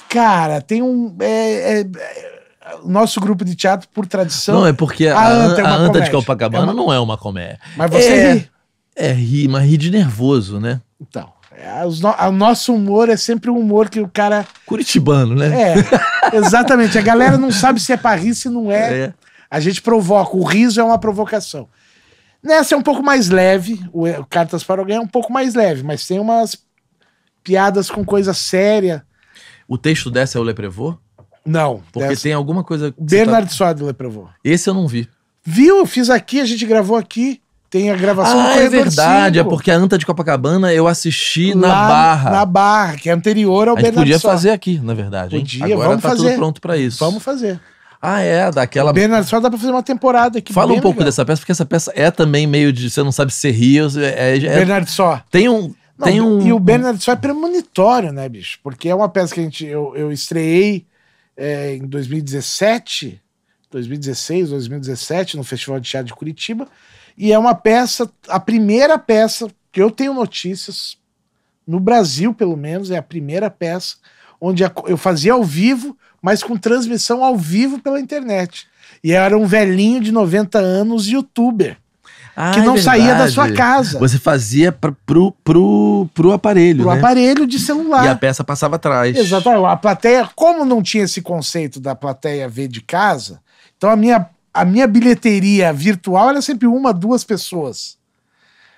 Cara, tem um... nosso grupo de teatro, por tradição... Não, é porque a Anta de Copacabana não é uma comédia. Mas você ri. Ri, mas ri de nervoso, né? Então, o nosso humor é sempre um humor que o cara... Curitibano, né? Exatamente. A galera não sabe se é pra rir, se não é. A gente provoca. O riso é uma provocação. Nessa é um pouco mais leve, o Cartas para Alguém é um pouco mais leve, mas tem umas piadas com coisa séria. O texto dessa é o Leprevô? Não. Porque tem alguma coisa... Bernard Soad do Leprevô. Esse eu não vi. Viu? Eu fiz aqui, a gente gravou aqui. Tem a gravação no Corredor 5. É verdade, é porque a Anta de Copacabana eu assisti na Barra. Na Barra, que é anterior ao Bernard Soad. A gente podia fazer aqui, na verdade. Podia, Agora vamos fazer. Tudo pronto pra isso. Vamos fazer. Daquela... O Bernard Soad dá pra fazer uma temporada aqui. Fala um pouco dessa peça, porque essa peça é também meio de... Você não sabe se rir. Bernard Soad. E o Bernard Soad é premonitório, né, bicho? Porque é uma peça que eu estreei em 2016, 2017, no Festival de Teatro de Curitiba. E é uma peça, a primeira peça que eu tenho notícias, no Brasil pelo menos, é a primeira peça onde eu fazia ao vivo, mas com transmissão ao vivo pela internet. E era um velhinho de 90 anos, youtuber, que não saía da sua casa. Você fazia pro aparelho, Pro né? aparelho de celular. E a peça passava atrás. Exatamente. A plateia, como não tinha esse conceito da plateia ver de casa, então a minha bilheteria virtual era sempre 1, 2 pessoas.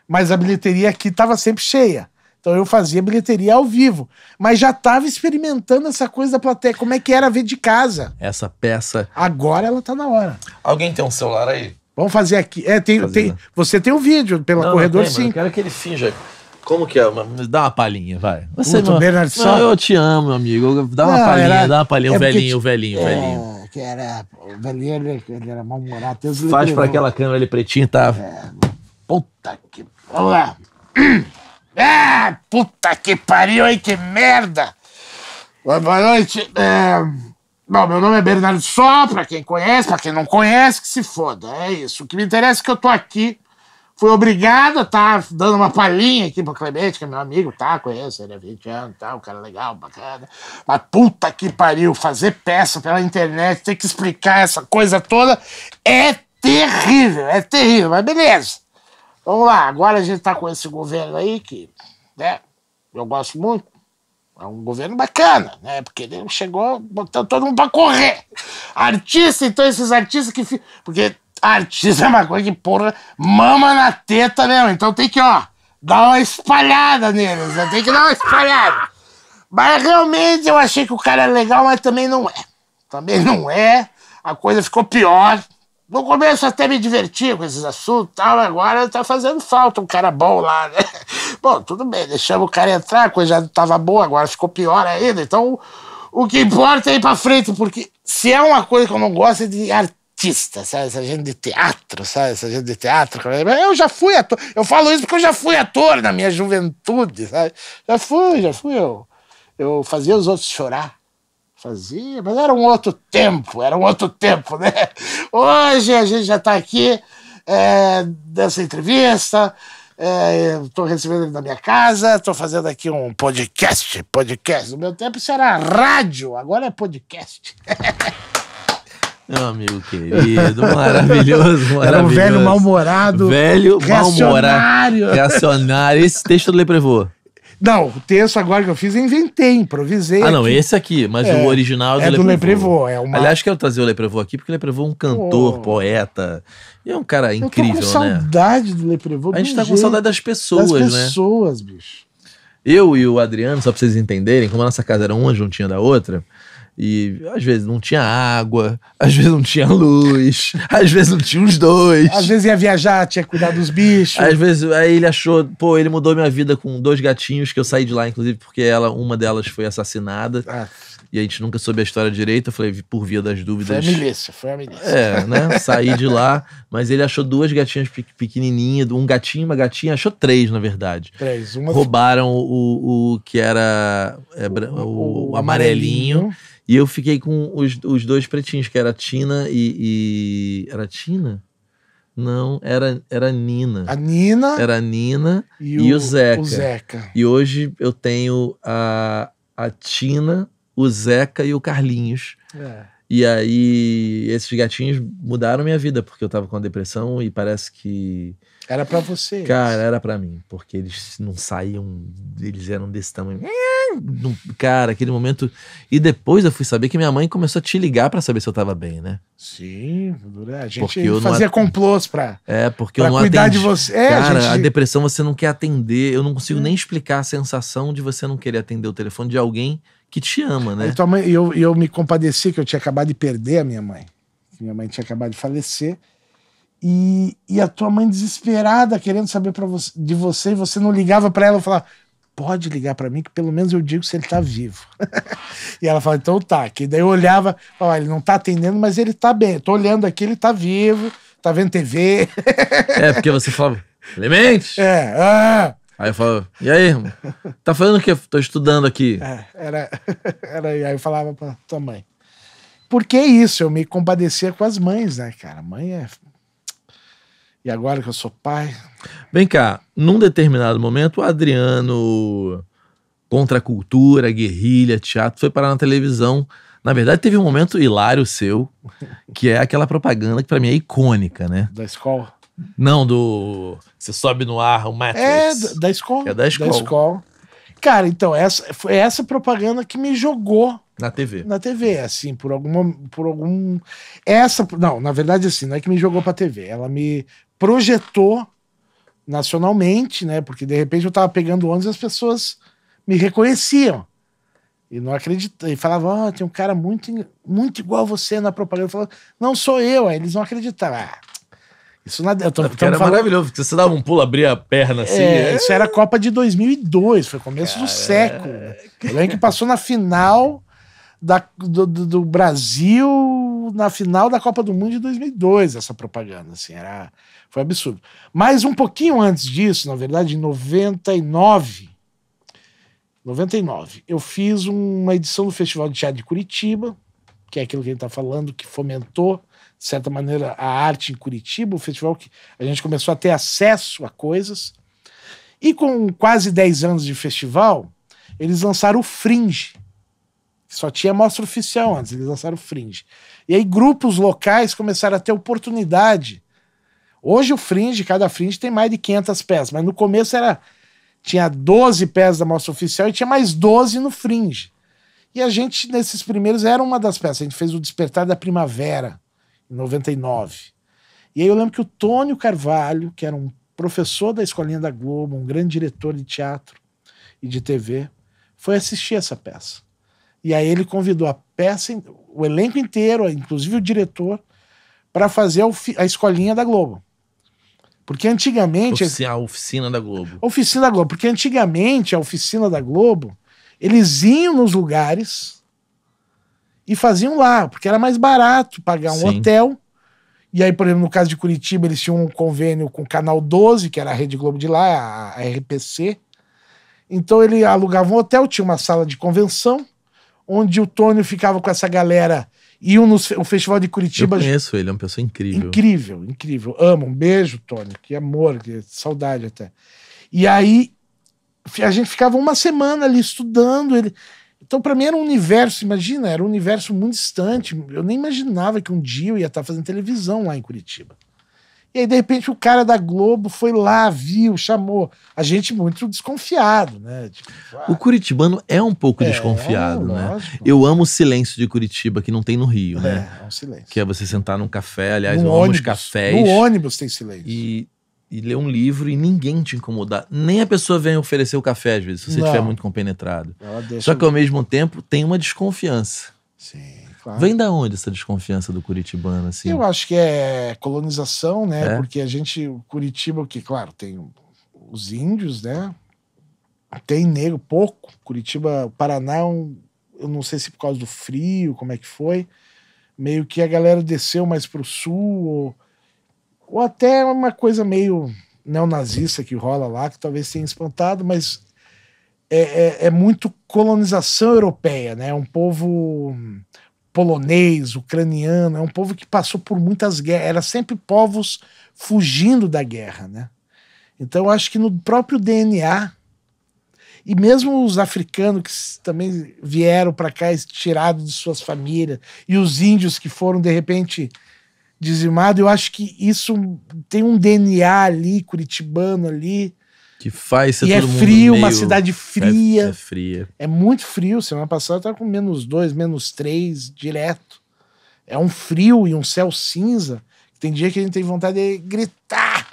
Mas a bilheteria aqui estava sempre cheia. Então eu fazia bilheteria ao vivo. Mas já estava experimentando essa coisa da plateia. Como é que era ver de casa. Essa peça... Agora ela tá na hora. Alguém tem um celular aí? Vamos fazer aqui. Você tem o vídeo pelo Corredor 5. Eu quero que ele finja. Como que é? Me dá uma palhinha, vai. Você, Puta, Bernardo Só. Eu te amo, meu amigo. Dá uma palhinha, dá uma palhinha. O velhinho. Que era, o velhinho, ele era mal-humorado. Faz pra aquela câmera ali pretinha, tá? Puta que... Vamos lá. Puta que pariu, hein? Que merda! Boa noite. Bom, meu nome é Bernardo Só, pra quem conhece, pra quem não conhece, que se foda. É isso. O que me interessa é que eu tô aqui. Fui obrigado a estar dando uma palhinha aqui pro Clemente, que é meu amigo, tá? Conheço ele há 20 anos, tá? Um cara legal, bacana. Mas puta que pariu, fazer peça pela internet, ter que explicar essa coisa toda é terrível, mas beleza. Vamos lá, agora a gente tá com esse governo aí que, né, eu gosto muito. É um governo bacana, né? Porque ele chegou botando todo mundo pra correr. Artista, então esses artistas que... Porque artista é uma coisa que, porra, mama na teta mesmo. Então tem que, ó, dar uma espalhada neles, né? Tem que dar uma espalhada. Mas realmente eu achei que o cara é legal, mas também não é. Também não é. A coisa ficou pior. No começo até me divertia com esses assuntos e tal, agora tá fazendo falta um cara bom lá, né? Bom, tudo bem, deixamos o cara entrar, a coisa já tava boa, agora ficou pior ainda. Então, o que importa é ir pra frente, porque se é uma coisa que eu não gosto é de artista, sabe? Essa gente de teatro, sabe? Essa gente de teatro. Eu já fui ator, eu falo isso porque eu já fui ator na minha juventude, sabe? Já fui, eu fazia os outros chorar. Fazia, mas era um outro tempo, né? Hoje a gente já está aqui dessa entrevista, estou recebendo ele na minha casa, estou fazendo aqui um podcast. No meu tempo isso era rádio, agora é podcast. Meu amigo querido, maravilhoso. Era um velho mal-humorado. Reacionário. Esse texto do Le Prévost. Não, o texto agora que eu fiz, eu inventei, improvisei. Ah, não, esse aqui, mas o original é do Le Prévost. Aliás, quero trazer o Le Prévost aqui, porque o Le Prévost é um cantor, poeta, e é um cara incrível, né? Eu tô com saudade do Le Prévost. A gente tá com saudade das pessoas, né? Das pessoas, bicho. Eu e o Adriano, só pra vocês entenderem, como a nossa casa era uma juntinha da outra, e às vezes não tinha água, às vezes não tinha luz, às vezes não tinha os dois. Às vezes ia viajar, tinha que cuidar dos bichos. Às vezes, aí ele achou, ele mudou minha vida com 2 gatinhos, que eu saí de lá, inclusive, porque uma delas foi assassinada. E a gente nunca soube a história direito. Eu falei, por via das dúvidas. Foi a milícia. Né? Saí de lá, mas ele achou 2 gatinhas pequenininhas, um gatinho e uma gatinha, achou 3, na verdade. 3. Roubaram o que era o amarelinho. E eu fiquei com os 2 pretinhos, que era a Tina e... Era a Tina? Não, era a Nina. A Nina. Era a Nina e o Zeca. O Zeca. E hoje eu tenho a Tina, o Zeca e o Carlinhos. E aí, esses gatinhos mudaram minha vida, porque eu tava com a depressão e parece que... Era pra você. Cara, era pra mim, porque eles não saíam, eles eram desse tamanho. Cara, aquele momento... E depois eu fui saber que minha mãe começou a te ligar pra saber se eu tava bem, né? Sim, a gente fazia complôs pra... porque eu não cuidar atendi. De você. Cara, a depressão você não quer atender, eu não consigo nem explicar a sensação de você não querer atender o telefone de alguém que te ama, né? Eu me compadeci que eu tinha acabado de perder a minha mãe. Minha mãe tinha acabado de falecer. E a tua mãe desesperada, querendo saber de você, e você não ligava pra ela e falava, pode ligar pra mim que pelo menos eu digo se ele tá vivo. E ela falava, então tá. Que daí eu olhava, ele não tá atendendo, mas ele tá bem. Eu tô olhando aqui, ele tá vivo, tá vendo TV. Porque você falava, Clemente! Aí eu falava, e aí, irmão? Tá fazendo o quê? Tô estudando aqui. Aí eu falava pra tua mãe. Por que isso? Eu me compadecia com as mães, né, cara? Mãe é... E agora que eu sou pai... Vem cá, num determinado momento, o Adriano, contra a cultura, guerrilha, teatro, foi parar na televisão. Na verdade, teve um momento hilário seu, que é aquela propaganda que pra mim é icônica, né? Da escola. Não, você sobe no ar, o Matrix. Da escola. É da escola. Cara, então, foi essa propaganda que me jogou Na TV. na TV, assim, por algum... Não, na verdade, assim, não é que me jogou pra TV, ela me projetou nacionalmente, né, porque de repente eu tava pegando ônibus e as pessoas me reconheciam. E não acreditavam, e falavam, tem um cara muito igual a você na propaganda. Eu falava, não sou eu, aí eles não acreditavam. Isso nada. Era maravilhoso, porque você dava um pulo, abria a perna assim. Isso era a Copa de 2002, foi começo do século. Eu lembro que passou na final do Brasil, na final da Copa do Mundo de 2002, essa propaganda, assim, foi absurdo. Mas um pouquinho antes disso, na verdade, em 99, eu fiz uma edição do Festival de Teatro de Curitiba, que é aquilo que a gente está falando, que fomentou, de certa maneira, a arte em Curitiba, o festival que a gente começou a ter acesso a coisas. E com quase 10 anos de festival, eles lançaram o Fringe. Só tinha mostra oficial antes, eles lançaram o Fringe. E aí grupos locais começaram a ter oportunidade. Hoje o Fringe, cada Fringe tem mais de 500 peças, mas no começo tinha 12 peças da mostra oficial e tinha mais 12 no Fringe. E a gente, nesses primeiros, era uma das peças. A gente fez o Despertar da Primavera, em 99. E aí eu lembro que o Tônio Carvalho, que era um professor da Escolinha da Globo, um grande diretor de teatro e de TV, foi assistir essa peça. E aí ele convidou a peça, o elenco inteiro, inclusive o diretor, para fazer a Escolinha da Globo. Porque antigamente... A Oficina da Globo. Oficina da Globo. Porque antigamente a Oficina da Globo, eles iam nos lugares e faziam lá, porque era mais barato pagar um hotel. E aí, por exemplo, no caso de Curitiba, eles tinham um convênio com o Canal 12, que era a Rede Globo de lá, a RPC. Então ele alugava um hotel, tinha uma sala de convenção, onde o Tônio ficava com essa galera, iam no Festival de Curitiba. Eu conheço ele, é uma pessoa incrível. Incrível, incrível. Amo, um beijo, Tônio, que amor, que saudade até. E aí, a gente ficava uma semana ali estudando ele. Então, pra mim era um universo, imagina, era um universo muito distante. Eu nem imaginava que um dia eu ia estar fazendo televisão lá em Curitiba. E aí, de repente, o cara da Globo foi lá, viu, chamou. A gente muito desconfiado, né? Tipo, o curitibano é um pouco desconfiado, né? Lógico. Eu amo o silêncio de Curitiba, que não tem no Rio, né? É um silêncio. Que é você sentar num café, aliás, no eu ônibus, amo os cafés. No ônibus tem silêncio. E ler um livro e ninguém te incomodar. Nem a pessoa vem oferecer o café, às vezes, se você estiver muito compenetrado. Só que, ao mesmo tempo, tem uma desconfiança. Sim. Claro. Vem da onde essa desconfiança do curitibano, assim? Eu acho que é colonização, né? Porque Curitiba, que claro, tem os índios, né? Tem negro, pouco. Curitiba, Paraná, eu não sei se por causa do frio, como é que foi. Meio que a galera desceu mais pro sul, ou até uma coisa meio neonazista que rola lá, que talvez tenha espantado, mas é muito colonização europeia, né? É um povo polonês, ucraniano, é um povo que passou por muitas guerras, era sempre povos fugindo da guerra, né? Então eu acho que no próprio DNA, e mesmo os africanos que também vieram para cá tirados de suas famílias, e os índios que foram de repente dizimados, eu acho que isso tem um DNA ali, curitibano ali, que faz ser e todo mundo frio, meio... uma cidade fria. É fria. É muito frio. Semana passada eu tava com -2, -3 direto. É um frio e um céu cinza. Tem dia que a gente tem vontade de gritar.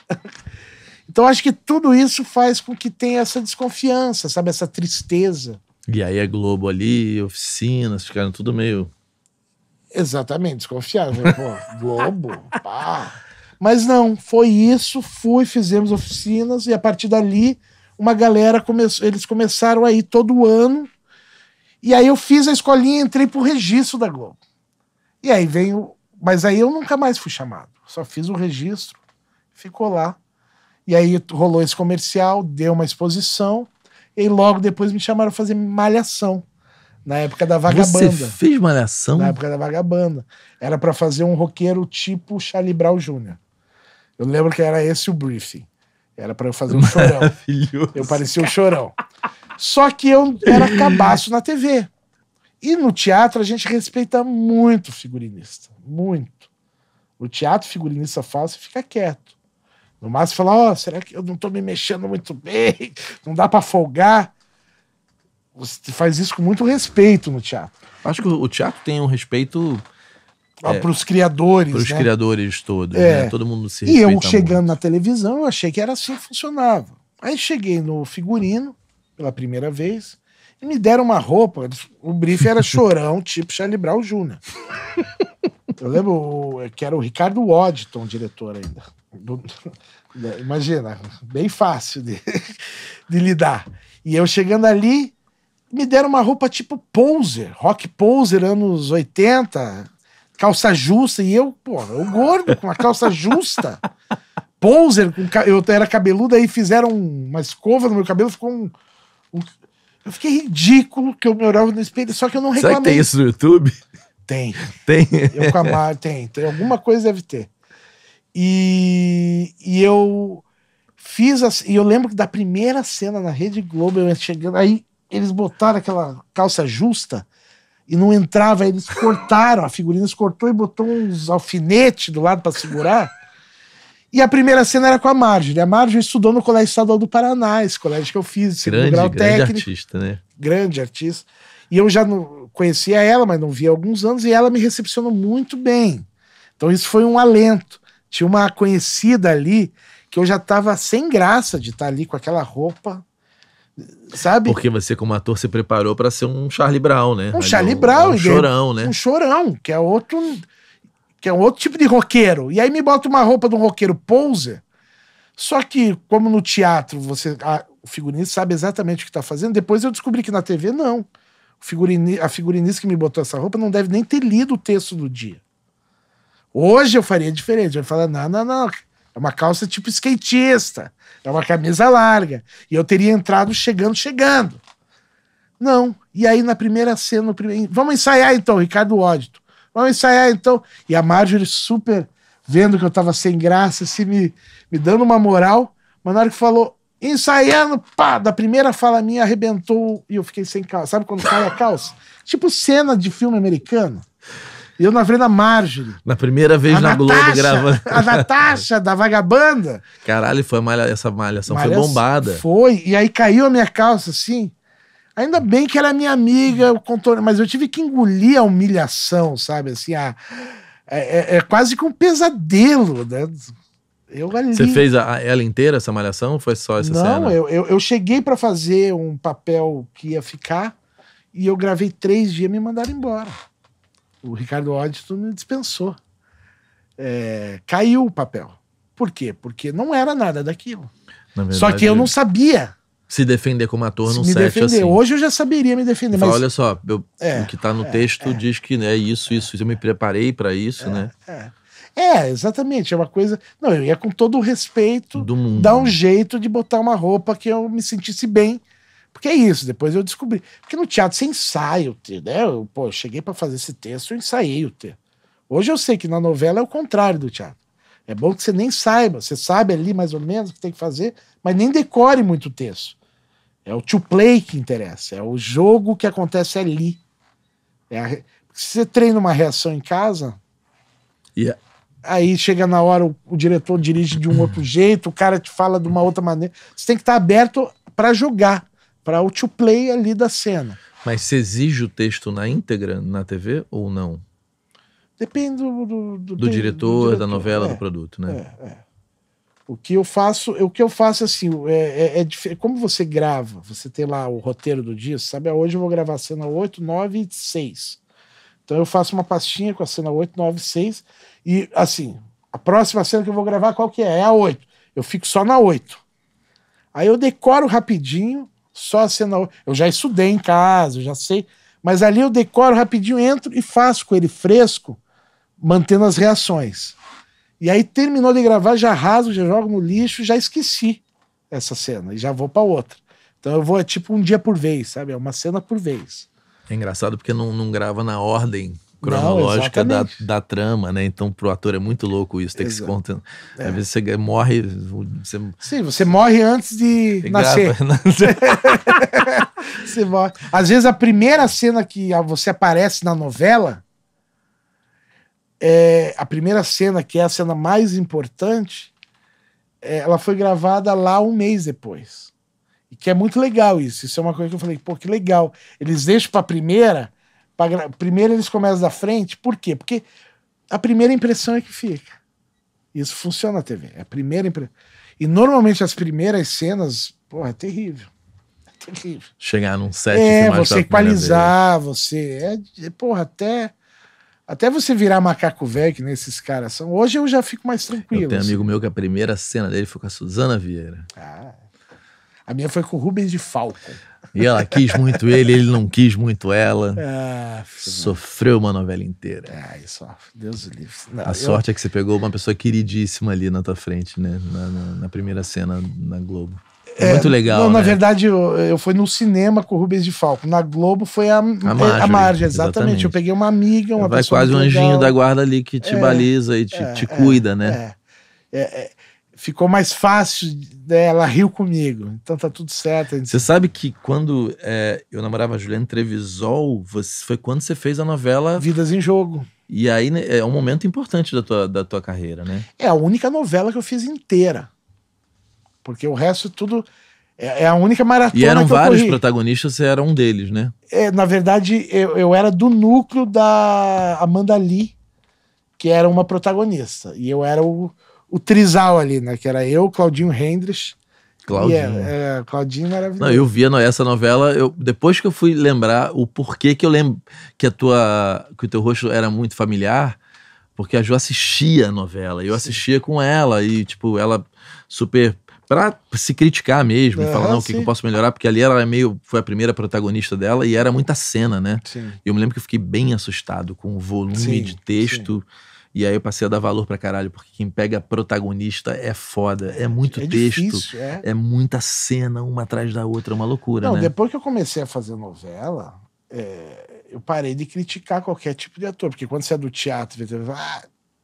Então acho que tudo isso faz com que tenha essa desconfiança, sabe? Essa tristeza. E aí a Globo ali, oficinas, ficaram tudo meio... Exatamente, desconfiado. Pô, Globo, pá... Mas não, foi isso, fizemos oficinas e a partir dali uma galera eles começaram a ir todo ano e aí eu fiz a escolinha e entrei pro registro da Globo. E aí mas aí eu nunca mais fui chamado, só fiz o registro, ficou lá. E aí rolou esse comercial, deu uma exposição e logo depois me chamaram a fazer Malhação. Na época da Vagabanda. Você fez Malhação? Na época da Vagabanda. Era pra fazer um roqueiro tipo Charlie Brown Jr. Eu lembro que era esse o briefing. Era pra eu fazer um chorão. Maravilhoso. Eu parecia um chorão. Só que eu era cabaço na TV. E no teatro a gente respeita muito o figurinista. Muito. No teatro, o figurinista fala, você fica quieto. No máximo, fala, ó, será que eu não tô me mexendo muito bem? Não dá pra folgar. Você faz isso com muito respeito no teatro. Acho que o teatro tem um respeito Para os criadores, pros né? criadores todos, É. né? Todo mundo se E eu respeita chegando muito. na televisão, eu achei que era assim que funcionava. Aí cheguei no figurino, pela primeira vez, e me deram uma roupa. O briefing era chorão, tipo Charlie Brown Jr. Eu lembro que era o Ricardo Waddington, diretor ainda. Imagina, bem fácil de lidar. E eu chegando ali, me deram uma roupa tipo poser, rock poser, anos 80, calça justa, e eu gordo, com uma calça justa, poser, eu era cabeludo, aí fizeram uma escova no meu cabelo, ficou eu fiquei ridículo, que eu me olhava no espelho, só que eu não reclamei. Será que tem isso no YouTube? Tem. Tem. Eu com a Mar, tem alguma coisa deve ter. E eu fiz assim, e eu lembro que da primeira cena na Rede Globo, eu chegando, aí eles botaram aquela calça justa e não entrava, aí eles cortaram, a figurina cortou e botou uns alfinetes do lado para segurar. E a primeira cena era com a Marjorie. A Marjorie estudou no Colégio Estadual do Paraná, esse colégio que eu fiz, segundo grau técnico. Artista, né? Grande artista. E eu já não conhecia ela, mas não via há alguns anos, e ela me recepcionou muito bem. Então isso foi um alento. Tinha uma conhecida ali que eu já estava sem graça de estar ali com aquela roupa, sabe? Porque você, como ator, se preparou para ser um Charlie Brown, né? Um Charlie Brown. Um chorão, né? Um chorão, que é outro tipo de roqueiro. E aí me bota uma roupa de um roqueiro poser. Só que, como no teatro, o figurinista sabe exatamente o que está fazendo, depois eu descobri que na TV, não. A figurinista que me botou essa roupa não deve nem ter lido o texto do dia. Hoje eu faria diferente. Eu ia falar, não. É uma calça tipo skatista. É uma camisa larga. E eu teria entrado chegando. Não. E aí na primeira cena, vamos ensaiar então, Ricardo Waddington. Vamos ensaiar então. E a Marjorie super vendo que eu tava sem graça, assim, me dando uma moral. Mas na hora que falou, ensaiando, pá, da primeira fala minha, arrebentou e eu fiquei sem calça. Sabe quando cai a calça? Tipo cena de filme americano. E eu na frente da Marjorie. Na primeira vez na Globo gravando. A Natasha, da Vagabanda. Caralho, essa malhação foi bombada. Foi, e aí caiu a minha calça, assim. Ainda bem que ela é minha amiga, mas eu tive que engolir a humilhação, sabe? Assim, é quase que um pesadelo, né? Você fez ela inteira, essa malhação, ou foi só essa cena? Não, eu cheguei pra fazer um papel que ia ficar e eu gravei 3 dias e me mandaram embora. O Ricardo Waddington me dispensou. Caiu o papel. Por quê? Porque não era nada daquilo. Verdade, só que eu não sabia se defender como ator num set defender. Assim. Hoje eu já saberia me defender. Mas fala, olha só, o que tá no texto diz que é isso. Eu me preparei pra isso, né? Exatamente. É uma coisa... Não, eu ia com todo o respeito do mundo. Dar um jeito de botar uma roupa que eu me sentisse bem. Porque é isso, depois eu descobri. Porque no teatro você ensaia o texto, né? Eu cheguei pra fazer esse texto, eu ensaiei o texto. Hoje eu sei que na novela é o contrário do teatro. É bom que você nem saiba, você sabe ali mais ou menos o que tem que fazer, mas nem decore muito o texto. É o to play que interessa, é o jogo que acontece ali. Se você treina uma reação em casa, aí chega na hora, o diretor dirige de um outro jeito, o cara te fala de uma outra maneira. Você tem que estar aberto para jogar, para o to play ali da cena. Mas você exige o texto na íntegra na TV ou não? Depende do diretor, da novela, do produto, né? O que eu faço assim, como você grava, você tem lá o roteiro do dia, sabe? Hoje eu vou gravar a cena 8, 9 e 6. Então eu faço uma pastinha com a cena 8, 9 e 6 e assim, a próxima cena que eu vou gravar qual que é? É a 8. Eu fico só na 8. Aí eu decoro rapidinho, só a cena 8. Eu já estudei em casa, eu já sei, mas ali eu decoro rapidinho, entro e faço com ele fresco, mantendo as reações. E aí terminou de gravar, já rasgo, já jogo no lixo, já esqueci essa cena e já vou pra outra. Então eu vou tipo um dia por vez, sabe? É uma cena por vez. É engraçado porque não grava na ordem cronológica Não, da trama, né? Então, pro ator é muito louco isso, tem que se contar. Às vezes você morre... Você... Sim, você morre antes de nascer. Você morre. Às vezes a primeira cena que você aparece na novela, a primeira cena, que é a cena mais importante, ela foi gravada lá um mês depois. E que é muito legal isso. Isso é uma coisa que eu falei, pô, que legal. Eles deixam pra primeira... Primeiro eles começam da frente, por quê? Porque a primeira impressão é que fica. Isso funciona na TV, é a primeira impressão. E normalmente as primeiras cenas, porra, é terrível. É terrível. Chegar num set, você equalizar, porra, até você virar macaco velho, que nesses caras são. Hoje eu já fico mais tranquilo. Eu tenho amigo meu que a primeira cena dele foi com a Suzana Vieira. A minha foi com o Rubens de Falco. E ela quis muito ele não quis muito ela. Sofreu uma novela inteira. Isso, Deus o livre. A sorte é que você pegou uma pessoa queridíssima ali na tua frente, né? Na primeira cena na Globo. Muito legal. Não, na verdade, eu fui no cinema com o Rubens de Falco. Na Globo foi a Marge, exatamente. Eu peguei uma amiga, uma Vai pessoa. Vai quase um anjinho da guarda ali que te baliza e te cuida, né? Ficou mais fácil, ela riu comigo, então tá tudo certo. Você sabe que quando eu namorava a Juliana Trevisol, foi quando você fez a novela Vidas em Jogo. E aí é um momento importante da tua carreira, né? É a única novela que eu fiz inteira, porque o resto tudo é a única maratona. E eram vários protagonistas, você era um deles, né? Na verdade, eu era do núcleo da Amanda Lee, que era uma protagonista, e eu era o trisal ali, né? Que era eu, Claudinho Hendrix. Claudinho. Claudinho maravilhoso. Não, eu via essa novela, depois que eu fui lembrar o porquê que eu lembro que o teu rosto era muito familiar, porque a Ju assistia a novela, e eu assistia com ela, e tipo, ela super... Pra se criticar mesmo, e falar, não, o que eu posso melhorar, porque ali ela foi a primeira protagonista dela, e era muita cena, né? Sim. E eu me lembro que eu fiquei bem assustado com o volume de texto. Sim. E aí eu passei a dar valor pra caralho, porque quem pega protagonista é foda, é muito texto, difícil, é muita cena uma atrás da outra, é uma loucura, né? Depois que eu comecei a fazer novela, eu parei de criticar qualquer tipo de ator, porque quando você é do teatro,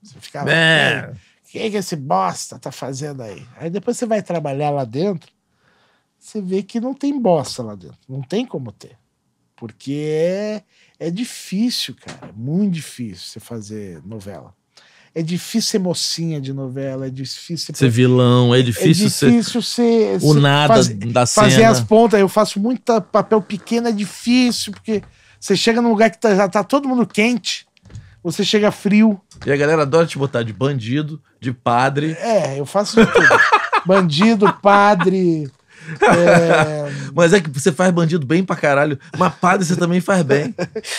você ficava, o que esse bosta tá fazendo aí? Aí depois você vai trabalhar lá dentro, você vê que não tem bosta lá dentro, não tem como ter, porque é difícil, cara, é muito difícil você fazer novela. É difícil ser mocinha de novela, é difícil ser vilão, é difícil ser o nada da cena. Fazer as pontas, eu faço muito papel pequeno, é difícil, porque você chega num lugar que já tá todo mundo quente, você chega frio. E a galera adora te botar de bandido, de padre. Eu faço de tudo. Bandido, padre... Mas é que você faz bandido bem pra caralho, mas padre você também faz bem.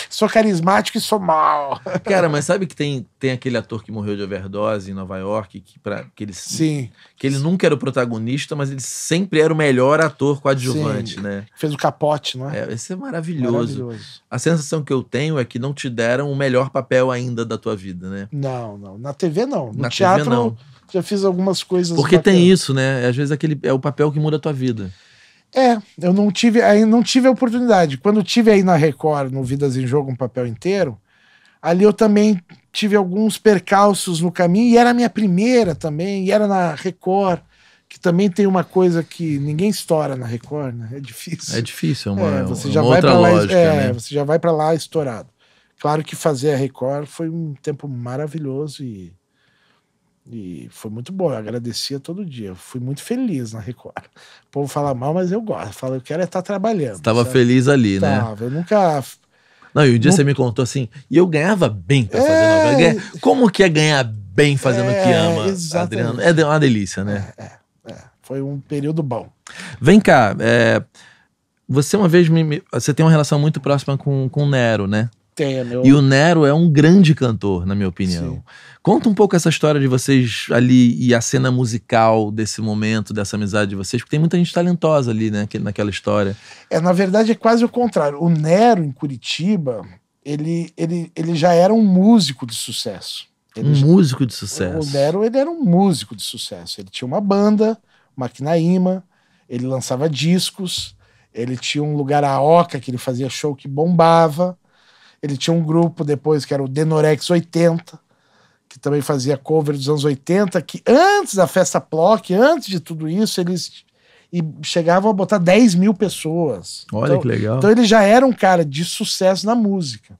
Sou carismático e sou mal. Cara, mas sabe que tem aquele ator que morreu de overdose em Nova York, que ele nunca era o protagonista, mas ele sempre era o melhor ator coadjuvante, né? Fez o Capote, não é? Esse é maravilhoso. A sensação que eu tenho é que não te deram o melhor papel ainda da tua vida, né? Não. Na TV não. No Na teatro TV, não. Já fiz algumas coisas. Porque bacanas. Tem isso, né? Às vezes é o papel que muda a tua vida. Eu não tive a oportunidade. Quando tive aí na Record, no Vidas em Jogo, um papel inteiro, ali eu também tive alguns percalços no caminho, e era a minha primeira também, e era na Record, que também tem uma coisa que ninguém estoura na Record, né? É difícil. É difícil, você uma já outra vai lógica, né? Você já vai pra lá estourado. Claro que fazer a Record foi um tempo maravilhoso e foi muito bom, eu agradecia todo dia, eu fui muito feliz na Record. O povo fala mal, mas eu gosto, eu quero estar trabalhando. Você tava feliz ali, né? Eu nunca... Não, e um dia você me contou assim, e eu ganhava bem pra fazer novela. Como que é ganhar bem fazendo o que ama, Adriano? É uma delícia, né? Foi um período bom. Vem cá, você uma vez você tem uma relação muito próxima com o Nero, né? E o Nero é um grande cantor, na minha opinião. Sim. Conta um pouco essa história de vocês ali e a cena musical desse momento, dessa amizade de vocês, porque tem muita gente talentosa ali, né, naquela história. Na verdade é quase o contrário. O Nero, em Curitiba, ele já era um músico de sucesso. Músico de sucesso. O Nero, ele era um músico de sucesso. Ele tinha uma banda, Maquinaíma, ele lançava discos, ele tinha um lugar, a Oca, que ele fazia show que bombava. Ele tinha um grupo depois que era o Denorex 80, que também fazia cover dos anos 80, que antes da Festa Ploc, antes de tudo isso, eles chegavam a botar 10 mil pessoas. Olha então, que legal. Então ele já era um cara de sucesso na música.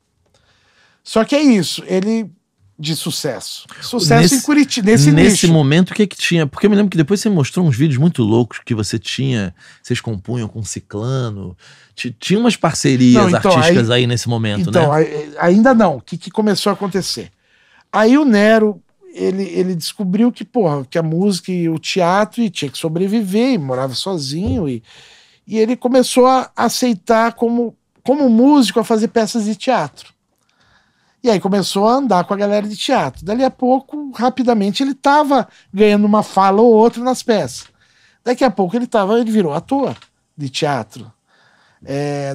Só que é isso, ele... de sucesso. Sucesso em Curitiba, nesse nicho. Momento, o que tinha? Porque eu me lembro que depois você mostrou uns vídeos muito loucos que vocês compunham com Ciclano. Tinha umas parcerias artísticas aí nesse momento, então, né? Ainda não. O que começou a acontecer? Aí o Nero, ele descobriu que, que a música e o teatro e tinha que sobreviver, e morava sozinho, e ele começou a aceitar como músico a fazer peças de teatro. E aí começou a andar com a galera de teatro. Dali a pouco, rapidamente, ele estava ganhando uma fala ou outra nas peças. Daqui a pouco ele virou ator de teatro.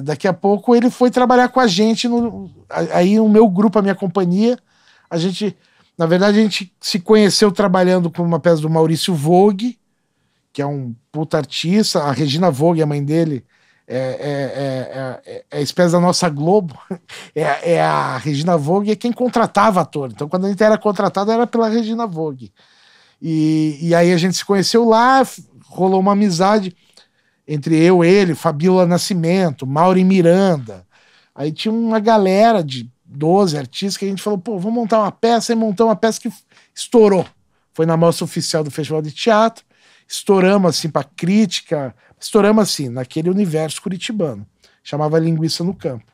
Daqui a pouco ele foi trabalhar com a gente, aí o meu grupo, a minha companhia, na verdade a gente se conheceu trabalhando com uma peça do Maurício Vogue, que é um puta artista, a Regina Vogue, a mãe dele, é a espécie da nossa Globo, a Regina Vogue é quem contratava ator, então quando a gente era contratado era pela Regina Vogue, e aí a gente se conheceu lá, rolou uma amizade entre ele, Fabiola Nascimento, Mauri Miranda, aí tinha uma galera de 12 artistas que a gente falou, vamos montar uma peça, e montou uma peça que estourou, foi na mostra oficial do Festival de Teatro, estouramos assim pra crítica, estouramos assim, naquele universo curitibano. Chamava Linguiça no Campo.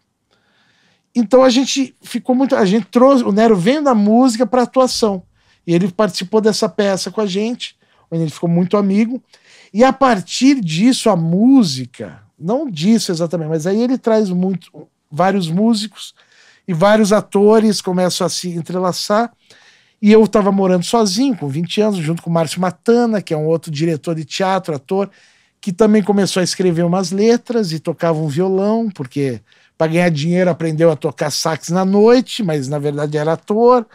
Então a gente ficou muito... A gente trouxe... O Nero veio da música pra atuação. E ele participou dessa peça com a gente, onde ele ficou muito amigo. E a partir disso, a música... Não disso exatamente, mas aí ele traz vários músicos e vários atores começam a se entrelaçar. E eu estava morando sozinho, com 20 anos, junto com o Márcio Matana, que é um outro diretor de teatro, ator, que também começou a escrever umas letras e tocava um violão, porque para ganhar dinheiro aprendeu a tocar sax na noite, mas na verdade era ator.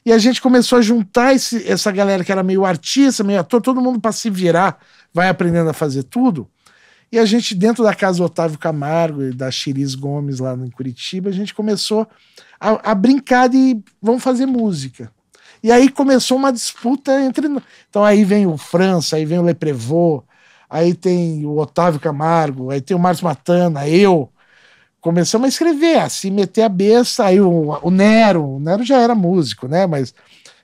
E a gente começou a juntar essa galera que era meio artista, meio ator, todo mundo para se virar, vai aprendendo a fazer tudo. E a gente, dentro da casa do Otávio Camargo e da Chiris Gomes, lá em Curitiba, a gente começou a brincar de vamos fazer música. E aí começou uma disputa entre... Então aí vem o França, aí vem o Leprevot, aí tem o Otávio Camargo, aí tem o Márcio Matana, eu. Começamos a escrever, a se meter a besta, aí o Nero já era músico, né? Mas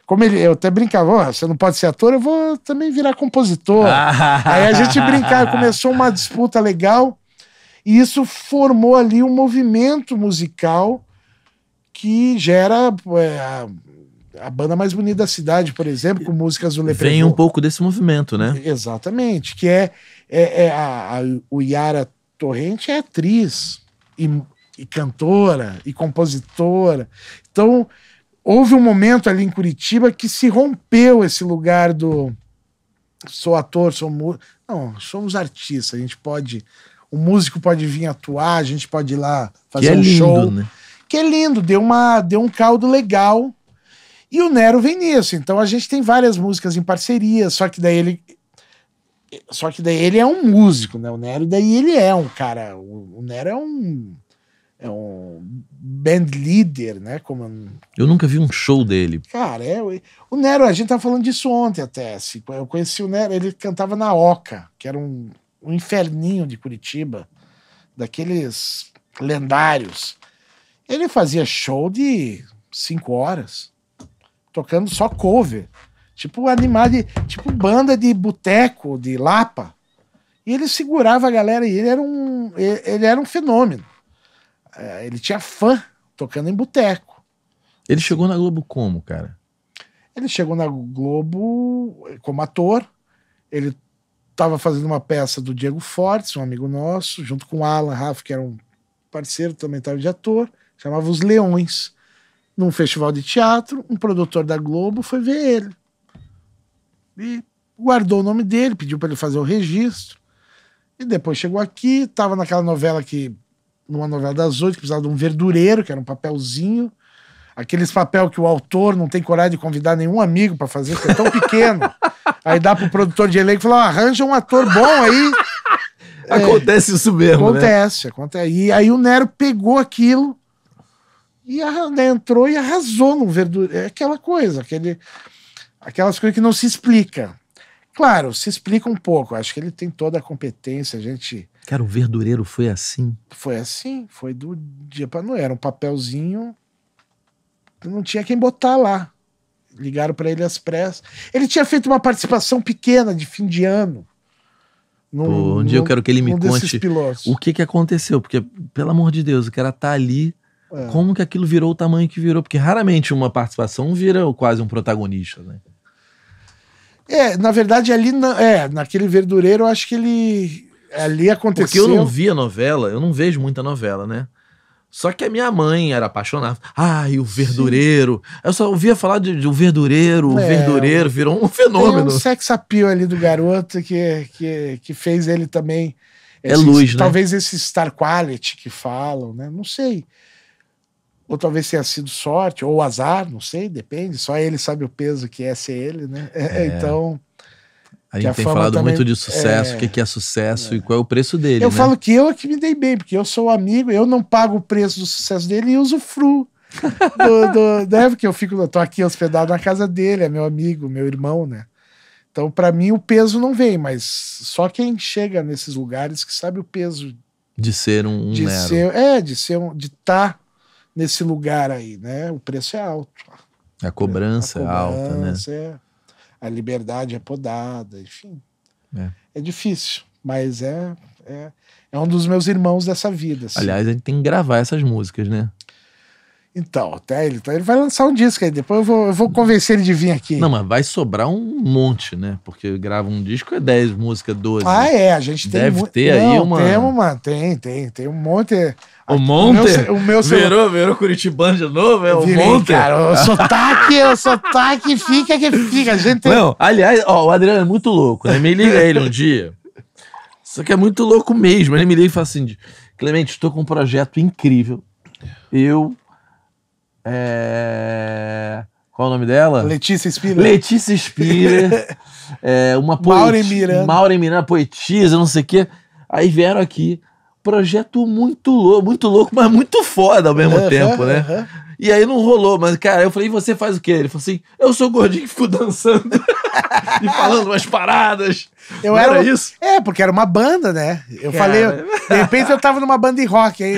como eu até brincava, você não pode ser ator, eu vou também virar compositor. Aí a gente brincava, começou uma disputa legal, e isso formou ali um movimento musical que gera... a banda mais bonita da cidade, por exemplo, com músicas do Leprevot. Vem um pouco desse movimento, né? Exatamente, que o Yara Torrente é atriz e cantora e compositora. Então, houve um momento ali em Curitiba que se rompeu esse lugar do sou ator, sou músico. Não, somos artistas, a gente pode... O músico pode vir atuar, a gente pode ir lá fazer show. Né? Que é lindo, deu um caldo legal. E o Nero vem nisso, então a gente tem várias músicas em parceria, só que daí ele é um músico, né? O Nero daí ele é um cara, o Nero é um band leader, né? Eu nunca vi um show dele. Cara, o Nero, a gente tava falando disso ontem até, eu conheci o Nero, ele cantava na Oca, que era um inferninho de Curitiba, daqueles lendários. Ele fazia show de 5 horas. Tocando só cover, tipo banda de boteco, de Lapa. E ele segurava a galera, e ele era um fenômeno. Ele tinha fã tocando em boteco. Ele chegou na Globo como, cara? Ele chegou na Globo como ator. Ele estava fazendo uma peça do Diego Fortes, um amigo nosso, junto com o Alan Raff, que era um parceiro também estava de ator, chamava Os Leões. Num festival de teatro, um produtor da Globo foi ver ele. E guardou o nome dele, pediu para ele fazer o registro. E depois chegou aqui, estava naquela novela numa novela das 8, que precisava de um verdureiro, que era um papelzinho. Aqueles papel que o autor não tem coragem de convidar nenhum amigo para fazer, que é tão pequeno. Aí dá pro produtor de elenco e fala, arranja um ator bom aí. Acontece isso mesmo, acontece. E aí o Nero pegou aquilo, E né, entrou e arrasou no verdureiro. É aquela coisa, aquelas coisas que não se explica. Claro, se explica um pouco. Acho que ele tem toda a competência. A gente... Cara, o verdureiro foi assim? Foi assim, foi do dia para noite. Era um papelzinho que não tinha quem botar lá. Ligaram para ele às pressas. Ele tinha feito uma participação pequena de fim de ano. Um dia eu quero que ele me conte pilotos. o que aconteceu. Porque, pelo amor de Deus, o cara tá ali... Como que aquilo virou o tamanho que virou? Porque raramente uma participação vira quase um protagonista, né? Na verdade, ali naquele verdureiro, eu acho que ele... Ali aconteceu... Porque eu não via novela, eu não vejo muita novela, né? Só que a minha mãe era apaixonada. Ai, o verdureiro. Sim. Eu só ouvia falar de o verdureiro, o verdureiro virou um fenômeno. Tem um sex appeal ali do garoto que fez ele também... luz, né? Talvez esse star quality que falam, né? Não sei. Ou talvez tenha sido sorte, ou azar, não sei, depende. Só ele sabe o peso que é ser ele, né? Então... A gente tem falado também, muito de sucesso, o que é sucesso e qual é o preço dele. Eu falo que eu é que me dei bem, porque eu sou amigo, eu não pago o preço do sucesso dele e usufruo né? Porque eu tô aqui hospedado na casa dele, é meu amigo, meu irmão, né? Então, pra mim, o peso não vem, mas só quem chega nesses lugares que sabe o peso de ser de mero. De estar nesse lugar aí, né? O preço é alto. A cobrança é alta, né? A liberdade é podada, enfim. É difícil, mas é um dos meus irmãos dessa vida. Assim. Aliás, a gente tem que gravar essas músicas, né? Então, ele vai lançar um disco aí, depois eu vou convencer ele de vir aqui. Não, mas vai sobrar um monte, né? Porque grava um disco 10 músicas, 12. A gente tem... Deve ter aí uma... Tem um monte... O monte? O meu virou Curitibano de novo? É o monte? Cara, o sotaque fica que fica. A gente tem... Não, aliás, o Adriano é muito louco, né? Me liga ele um dia. Só que é muito louco mesmo. Ele me liga e fala assim, Clemente, estou com um projeto incrível. Qual é o nome dela? Letícia Spiller. Letícia Spiller. Uma Maureen Miranda, poetisa, não sei o quê. Aí vieram aqui. Projeto muito louco, mas muito foda ao mesmo tempo, né? E aí não rolou, mas, cara, eu falei, e você faz o quê? Ele falou assim, eu sou o gordinho que fico dançando e falando umas paradas. Era isso? Porque era uma banda, né? Falei, de repente eu tava numa banda de rock, aí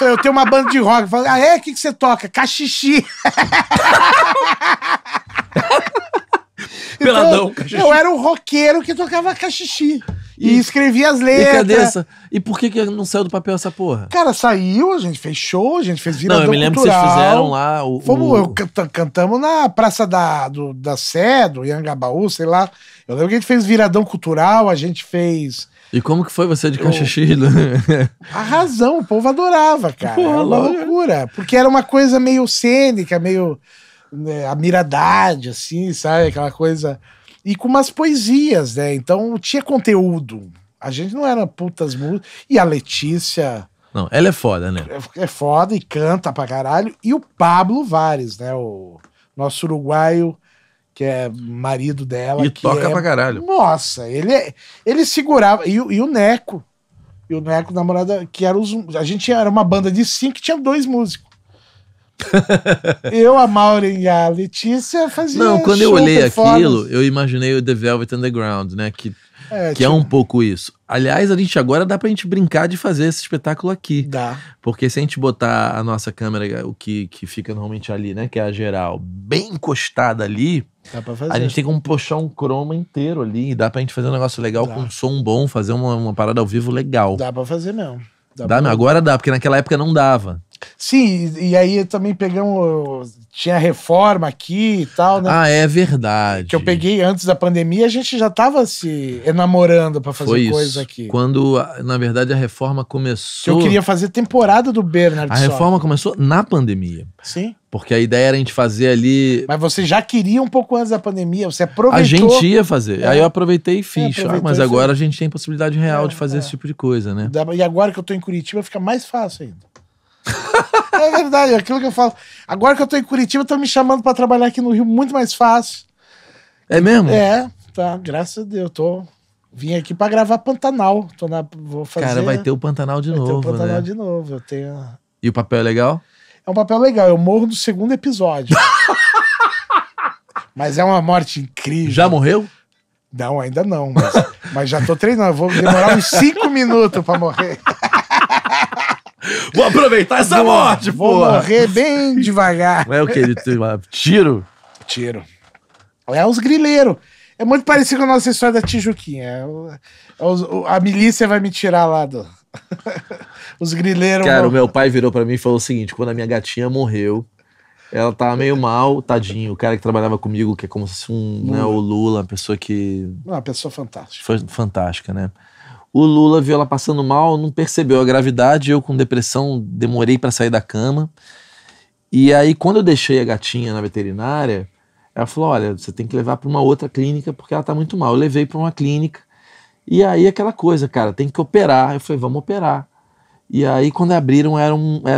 eu tenho uma banda de rock. Eu falei, o que você toca? Cachixi. Peladão, cachixi. Eu era um roqueiro que tocava cachixi. E escrevia as letras. E cadê essa? E por que não saiu do papel essa porra? Cara, saiu, a gente fez show, a gente fez viradão cultural. Não, eu me lembro que vocês fizeram lá cantamos na Praça da Sé, do Iangabaú, sei lá. Eu lembro que a gente fez viradão cultural, a gente fez... E como que foi você de cachixi? A razão, o povo adorava, cara. Porra, era uma loucura. Porque era uma coisa meio cênica, meio... a miradade, assim, sabe? Aquela coisa... E com umas poesias, né? Então tinha conteúdo. A gente não era putas músicas. E a Letícia... Não, ela é foda, né? É foda e canta pra caralho. E o Pablo Vares, né? O nosso uruguaio, que é marido dela. E toca pra caralho. Nossa, ele segurava... E o Neco. E o Neco, namorada, que era a gente era uma banda de 5 que tinha 2 músicos. Eu, a Maureen e a Letícia faziam. Não, quando eu olhei aquilo, eu imaginei o The Velvet Underground, né? Que é um pouco isso. Aliás, agora dá pra gente brincar de fazer esse espetáculo aqui. Dá. Porque se a gente botar a nossa câmera, o que fica normalmente ali, né? Que é a geral, bem encostada ali, dá pra fazer. A gente tem como puxar um croma inteiro ali. E dá pra gente fazer um negócio legal com um som bom, fazer uma parada ao vivo legal. Dá pra fazer mesmo. Agora dá, porque naquela época não dava. Sim, e aí também pegamos... Tinha reforma aqui e tal, né? Ah, é verdade. Que eu peguei antes da pandemia, a gente já tava se enamorando pra fazer coisa aqui. Quando, na verdade, a reforma começou... Que eu queria fazer temporada do Bernard. A reforma começou na pandemia. Sim. Porque a ideia era a gente fazer ali... Mas você já queria um pouco antes da pandemia, você aproveitou... A gente ia fazer. Aí eu aproveitei e fiz. Mas agora a gente tem possibilidade real de fazer esse tipo de coisa, né? E agora que eu tô em Curitiba, fica mais fácil ainda. É verdade, é aquilo que eu falo. Agora que eu tô em Curitiba, estão me chamando pra trabalhar aqui no Rio muito mais fácil. É mesmo? Tá, graças a Deus. Vim aqui pra gravar Pantanal. Vou fazer... Cara, vai ter o Pantanal de novo, né? Vai ter o Pantanal de novo. E o papel é legal? É um papel legal, eu morro no segundo episódio. Mas é uma morte incrível. Já morreu? Não, ainda não, mas já tô treinando, vou demorar uns 5 minutos pra morrer. Vou aproveitar essa morte, pô. Vou morrer bem devagar. Não é o que ele tem tiro? Tiro. É os grileiros. É muito parecido com a nossa história da Tijuquinha. A milícia vai me tirar lá do... Os grileiros... Cara, o meu pai virou pra mim e falou o seguinte, quando a minha gatinha morreu, ela tava meio mal, tadinho. O cara que trabalhava comigo, que é como se né, o Lula, uma pessoa que... Uma pessoa fantástica. Foi fantástica, né? O Lula viu ela passando mal, não percebeu a gravidade, eu com depressão demorei pra sair da cama. E aí, quando eu deixei a gatinha na veterinária, ela falou, olha, você tem que levar pra uma outra clínica porque ela tá muito mal. Eu levei pra uma clínica. E aí, aquela coisa, cara, tem que operar. Eu falei, vamos operar. E aí, quando abriram, era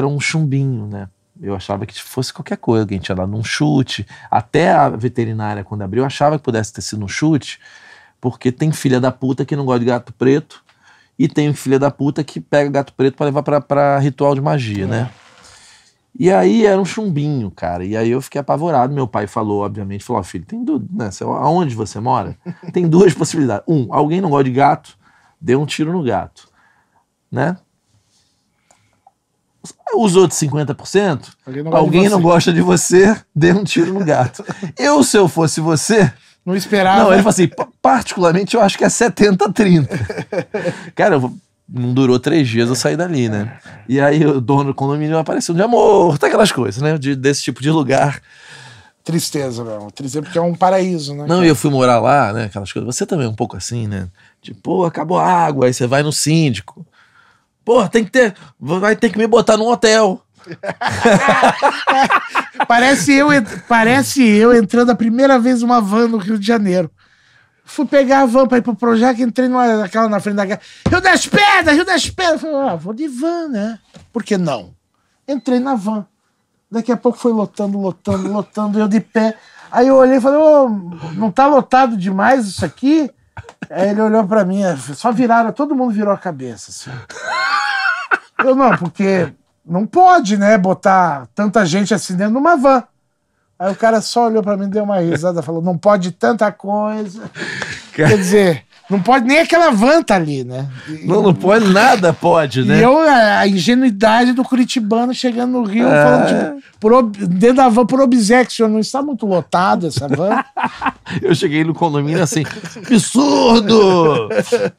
um chumbinho, né? Eu achava que fosse qualquer coisa, alguém tinha dado um chute. Até a veterinária, quando abriu, eu achava que pudesse ter sido um chute, porque tem filha da puta que não gosta de gato preto e tem filha da puta que pega gato preto pra levar pra ritual de magia, né? E aí era um chumbinho, cara. E aí eu fiquei apavorado. Meu pai falou, obviamente, falou, filho, tem né, aonde você mora? Tem duas possibilidades. Alguém não gosta de gato, dê um tiro no gato, né? Os outros 50%, alguém não gosta de você, dê um tiro no gato. Se eu fosse você... Não esperava. Não, ele falou assim, particularmente eu acho que é 70-30. Cara, não durou 3 dias eu saí dali, né? E aí o dono do condomínio apareceu de amor, tá aquelas coisas, né? Desse tipo de lugar. Tristeza, meu. Tristeza porque é um paraíso, né? Não, e eu fui morar lá, né? Aquelas coisas. Você também é um pouco assim, né? Tipo, acabou a água, aí você vai no síndico. Pô, vai ter que me botar num hotel. Parece eu entrando a primeira vez numa van no Rio de Janeiro. Fui pegar a van pra ir pro Projac, entrei naquela na frente da casa. Rio das Pedras! Falei, vou de van, né? Por que não? Entrei na van. Daqui a pouco foi lotando, eu de pé. Aí eu olhei e falei, não tá lotado demais isso aqui? Aí ele olhou pra mim, só todo mundo virou a cabeça, assim. Eu não, porque não pode, né, botar tanta gente assim dentro de uma van. Aí o cara só olhou pra mim, deu uma risada, falou, não pode tanta coisa. Quer dizer, não pode nem aquela van tá ali, né? Não pode, nada pode, né? E a ingenuidade do curitibano chegando no Rio, falando, tipo, dentro da van, por obséquio, senhor, não está muito lotado essa van? Eu cheguei no condomínio assim, absurdo!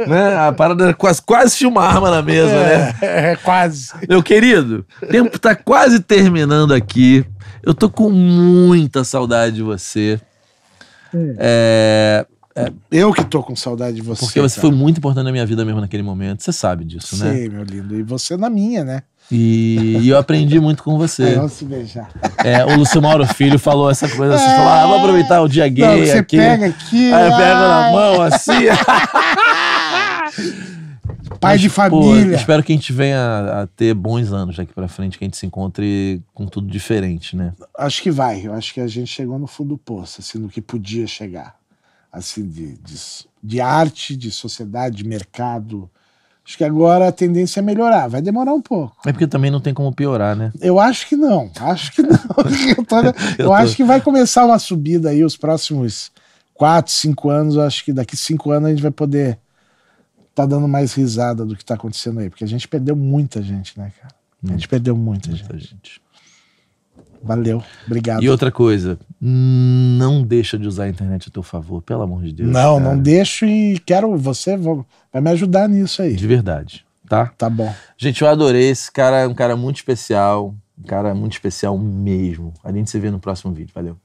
Né? A parada era quase tinha uma arma na mesa, né? Quase. Meu querido, o tempo tá quase terminando aqui. Eu tô com muita saudade de você. Eu que tô com saudade de você. Porque você foi muito importante na minha vida mesmo naquele momento. Você sabe disso, né? Sei, meu lindo. E você na minha, né? E eu aprendi muito com você. Aí, vamos se beijar. O Lúcio Mauro Filho falou essa coisa assim, falou, vou aproveitar o dia gay não, você aqui. Pega aqui. Aí eu pego na mão assim. Pai de família. Espero que a gente venha a ter bons anos daqui pra frente, que a gente se encontre com tudo diferente, né? Acho que vai. Eu acho que a gente chegou no fundo do poço, assim, no que podia chegar. Assim, de arte, de sociedade, de mercado. Acho que agora a tendência é melhorar. Vai demorar um pouco. É porque também não tem como piorar, né? Eu acho que não. Eu acho que vai começar uma subida aí os próximos 4, 5 anos. Eu acho que daqui 5 anos a gente vai poder tá dando mais risada do que tá acontecendo aí. Porque a gente perdeu muita gente, né, cara? A gente perdeu muita gente. Valeu, obrigado. E outra coisa, não deixa de usar a internet a teu favor, pelo amor de Deus. Não, cara. Não deixo e quero, você vai me ajudar nisso aí. De verdade, tá? Tá bom. Gente, eu adorei esse cara, um cara muito especial mesmo. A gente se vê no próximo vídeo, valeu.